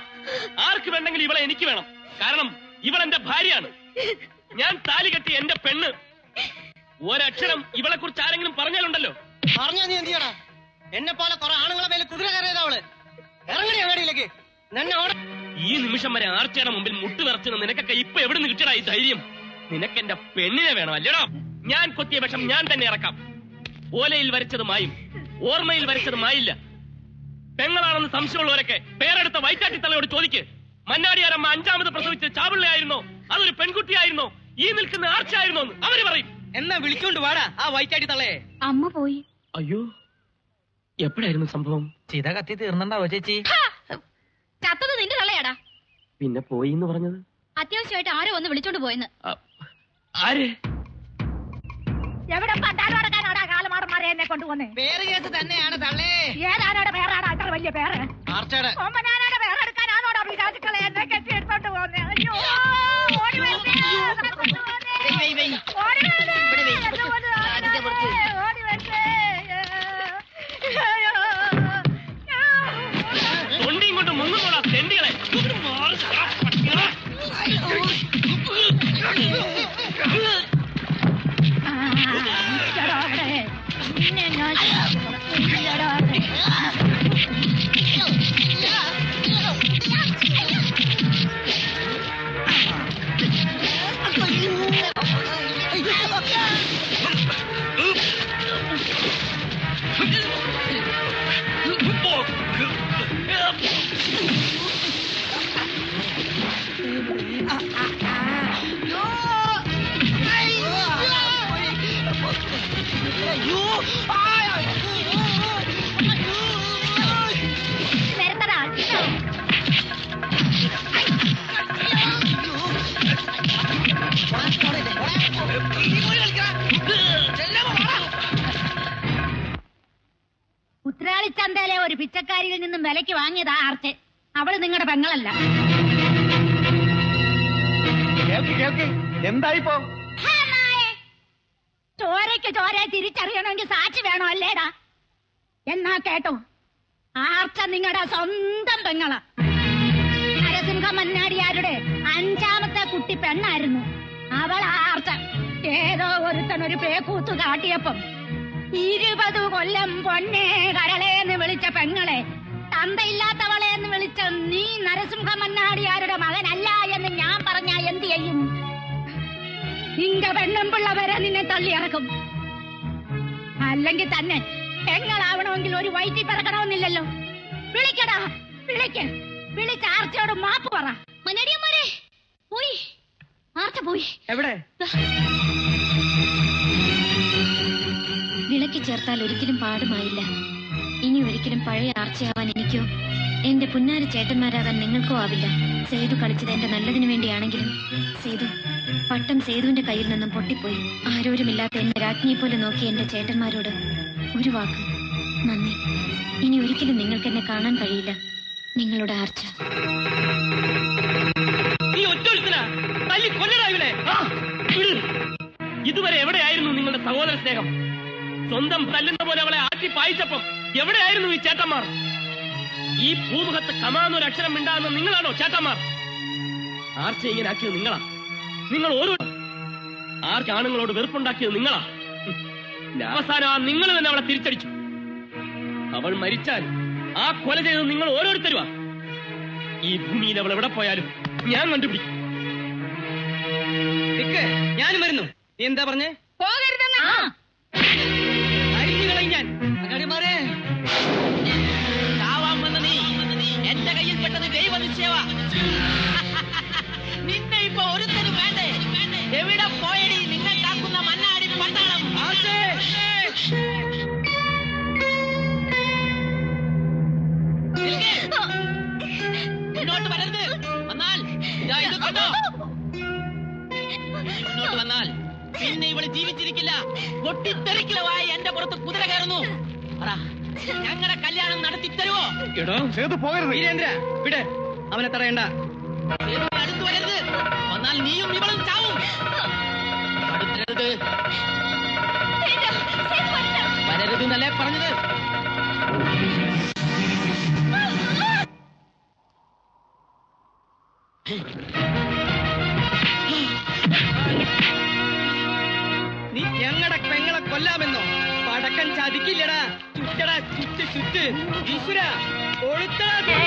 ആർക്ക് വേണ്ടെങ്കിലും ഇവളെ എനിക്ക് വേണം. കാരണം ഇവൾ എന്റെ ഭാര്യയാണ്. ഞാൻ താലി കെട്ടി എന്റെ പെണ്ണ്. ഒരക്ഷരം ഇവളെ കുറിച്ച് ആരെങ്കിലും പറഞ്ഞാലുണ്ടല്ലോ. പറഞ്ഞാ നീ എന്ത് ചെയ്യടാ? എന്നെ പോലെ കുറെ ആണുങ്ങളെ മേലെ കുതിര കയറിയതാ അവള്. ഇറങ്ങണി അങ്ങാടിയിലേക്ക്. ഈ നിമിഷം വരെ ആർച്ചയുടെ മുമ്പിൽ മുട്ട് വിറച്ചിന് നിനക്കൊക്കെ ഇപ്പൊ എവിടെ നിന്ന് കിട്ടിയടാ ഈ ധൈര്യം? നിനക്ക് എന്റെ പെണ്ണിനെ വേണം അല്ലേടാ? ഞാൻ കൊത്തിയ വിഷം ഞാൻ തന്നെ ഇറക്കാം. ഓലയിൽ വരച്ചത് മായും, ഓർമ്മയിൽ വരച്ചത് മായില്ല. പെങ്ങളാണെന്ന് സംശയമുള്ളവരൊക്കെ പേരെടുത്ത വൈറ്റാട്ടിത്തലയോട് ചോദിക്ക്. മന്നാടിയാരമ്മ 5ാമത് പ്രസവിച്ച ചാപിള്ളയായിരുന്നോ, അതൊരു പെൺകുട്ടിയായിരുന്നോ, ഈ നിൽക്കുന്ന ആർച്ചയായിരുന്നോ എന്ന് അവര് പറയും. എന്നാ വിളിച്ചോണ്ട് വാടാ ആ വൈറ്റാട്ടി തള്ളയെ. അമ്മ പോയി. അയ്യോ, എപ്പോഴായിരുന്നു സംഭവം? ചിത കത്തി തീർന്നുണ്ടാവോ ചേച്ചി? ചത്തത് നിന്റെ തള്ളയാടാ. പിന്നെ പോയി എന്ന് പറഞ്ഞത്? അത്യാവശ്യമായിട്ട് ആരോ ഒന്ന് വിളിച്ചോണ്ട് പോയെന്ന്. ആര്? എവിടെ പണ്ടാടാടാ കാലമാടന്മാരെ എന്നെ കൊണ്ടുപോന്നേ? പേര് കേട്ട് തന്നെയാണ് തള്ളേ. ഏതാനോടെ പേരാടാ ഇത്ര വലിയ പേര്? ഓമനാനോടെ പേരെടുക്കാനാണോടാ പിശാചുക്കളെ എന്നെ കെട്ടിയെടുത്തോണ്ട് പോന്നേ? അയ്യോ, ഓടി വരണേ, ഓടി വരണേ, ഓടി വരണേ. തൊണ്ടിയും കൊണ്ട് മുങ്ങുന്നോടാ തെണ്ടികളെ. No! ഉത്രാളിച്ചന്തയിലെ ഒരു പിച്ചക്കാരിയിൽ നിന്നും വിലയ്ക്ക് വാങ്ങിയതാ ആർച്ച്. അവള് നിങ്ങളുടെ പെങ്ങളല്ല. എന്തായിപ്പോ? ചോരയ്ക്ക് ചോരയെ തിരിച്ചറിയണമെങ്കിൽ സാക്ഷി വേണോ അല്ലേടാ? എന്നാ കേട്ടോ, ആർച്ച നിങ്ങളുടെ സ്വന്തം പെങ്ങള. നരസിംഹ മന്നാടിയാരുടെ 5ാമത്തെ കുട്ടി പെണ്ണായിരുന്നു അവൾ. ആർച്ച ഏതോ ഒരുത്തനൊരു പേക്കൂത്ത് കാട്ടിയപ്പം 20 കൊല്ലം പൊന്നേ കരളേന്ന് വിളിച്ച പെങ്ങളെ തന്തയില്ലാത്തവളെ എന്ന് വിളിച്ച നീ നരസിംഹ മന്നാടിയാരുടെ മകനല്ല എന്ന് ഞാൻ പറഞ്ഞാ എന്ത് ചെയ്യും? നിന്റെ പെണ്ണുമ്പിള്ള വരെ നിന്നെ തള്ളിയിറക്കും. അല്ലെങ്കിൽ തന്നെ പെങ്ങളാവണമെങ്കിൽ ഒരു വയറ്റിൽ പിറക്കണമെന്നില്ലല്ലോ. വിളിക്കടാ, വിളിച്ച് ആർച്ചയോട് മാപ്പ് പറ. മന്നാടിയന്മാരെ പോയി, ആർച്ച പോയി. എവിടെ? വിളക്കി ചേർത്താൽ ഒരിക്കലും പാടുമായില്ല. ഇനി ഒരിക്കലും പഴയ ആർച്ചയാവാൻ എനിക്കോ എന്റെ പുന്നാര ചേട്ടന്മാരാകാൻ നിങ്ങൾക്കോ ആവില്ല. സേതു കളിച്ചത് എന്റെ നല്ലതിനു വേണ്ടിയാണെങ്കിലും സേതു പട്ടം സേതുവിന്റെ കയ്യിൽ നിന്നും പൊട്ടിപ്പോയി. ആരോരുമില്ലാത്ത എന്നെ രാജ്ഞിയെ പോലെ നോക്കി എന്റെ ചേട്ടന്മാരോട് ഒരു വാക്ക് നന്ദി. ഇനി ഒരിക്കലും നിങ്ങൾക്ക് എന്നെ കാണാൻ കഴിയില്ല. നിങ്ങളുടെ ആർച്ച. ഇതുവരെ എവിടെയായിരുന്നു നിങ്ങളുടെ സഹോദര സ്നേഹം? സ്വന്തം തല്ലുന്ന പോലെ അവളെ ആറ്റി പായിച്ചപ്പം എവിടെയായിരുന്നു ഈ ചേട്ടന്മാർ? ഈ ഭൂമുഖത്ത് കമാന്നൊരു അക്ഷരം മിണ്ടാകുന്ന നിങ്ങളാണോ ചേട്ടന്മാർ? ആർച്ച ഇങ്ങനെ ആക്കിയത് നിങ്ങളാ. നിങ്ങൾ ഓരോ ആർക്കാണുങ്ങളോട് വെറുപ്പുണ്ടാക്കിയത് നിങ്ങളാ. അവസാനം ആ നിങ്ങൾ തന്നെ അവളെ തിരിച്ചടിച്ചു. അവൾ മരിച്ചാൽ ആ കൊല ചെയ്തത് നിങ്ങൾ ഓരോരുത്തരുവാ. ഈ ഭൂമിയിൽ അവൾ എവിടെ പോയാലും ഞാൻ കണ്ടുപിടിക്കും. ഞാനും വരുന്നു. നീ എന്താ പറഞ്ഞേ? പോകരുതെന്ന്. ഞാൻ ചാവാൻ വന്ന നീ എന്റെ കയ്യിൽ പെട്ടത് ദൈവ നിശ്ചയവാ. നിന്നെ ഇപ്പൊ ഒരുത്തരും വേണ്ടേ? എവിടെ പോയടി നിന്നെ കാക്കുന്ന മന്നാടി പട്ടാളം? മുന്നോട്ട് വരരുത്. വന്നാൽ ഇതാ ഇത് കണ്ടോ? മുന്നോട്ട് വന്നാൽ പിന്നെ ഇവള് ജീവിച്ചിരിക്കില്ല. പൊട്ടിത്തെറിക്കലവായി എന്റെ പുറത്ത് കുതിര കയറുന്നു. ഞങ്ങളുടെ കല്യാണം നടത്തി തരുവോ? വീരേന്ദ്ര വിടെ, അവനെ തടയണ്ട. അടുത്ത് വരരുത്. വന്നാൽ നീയും ഇവളും ചാവും. അടുത്തരുത്. വരരുത് എന്നല്ലേ പറഞ്ഞത്? നീ ഞങ്ങളുടെ പെങ്ങളെ കൊല്ലാമെന്നോ? പടക്കൻ ചതിക്കില്ലടാ. ചുറ്റടാ, ചുറ്റ്. ഈശ്വര കൊളുത്തടാ.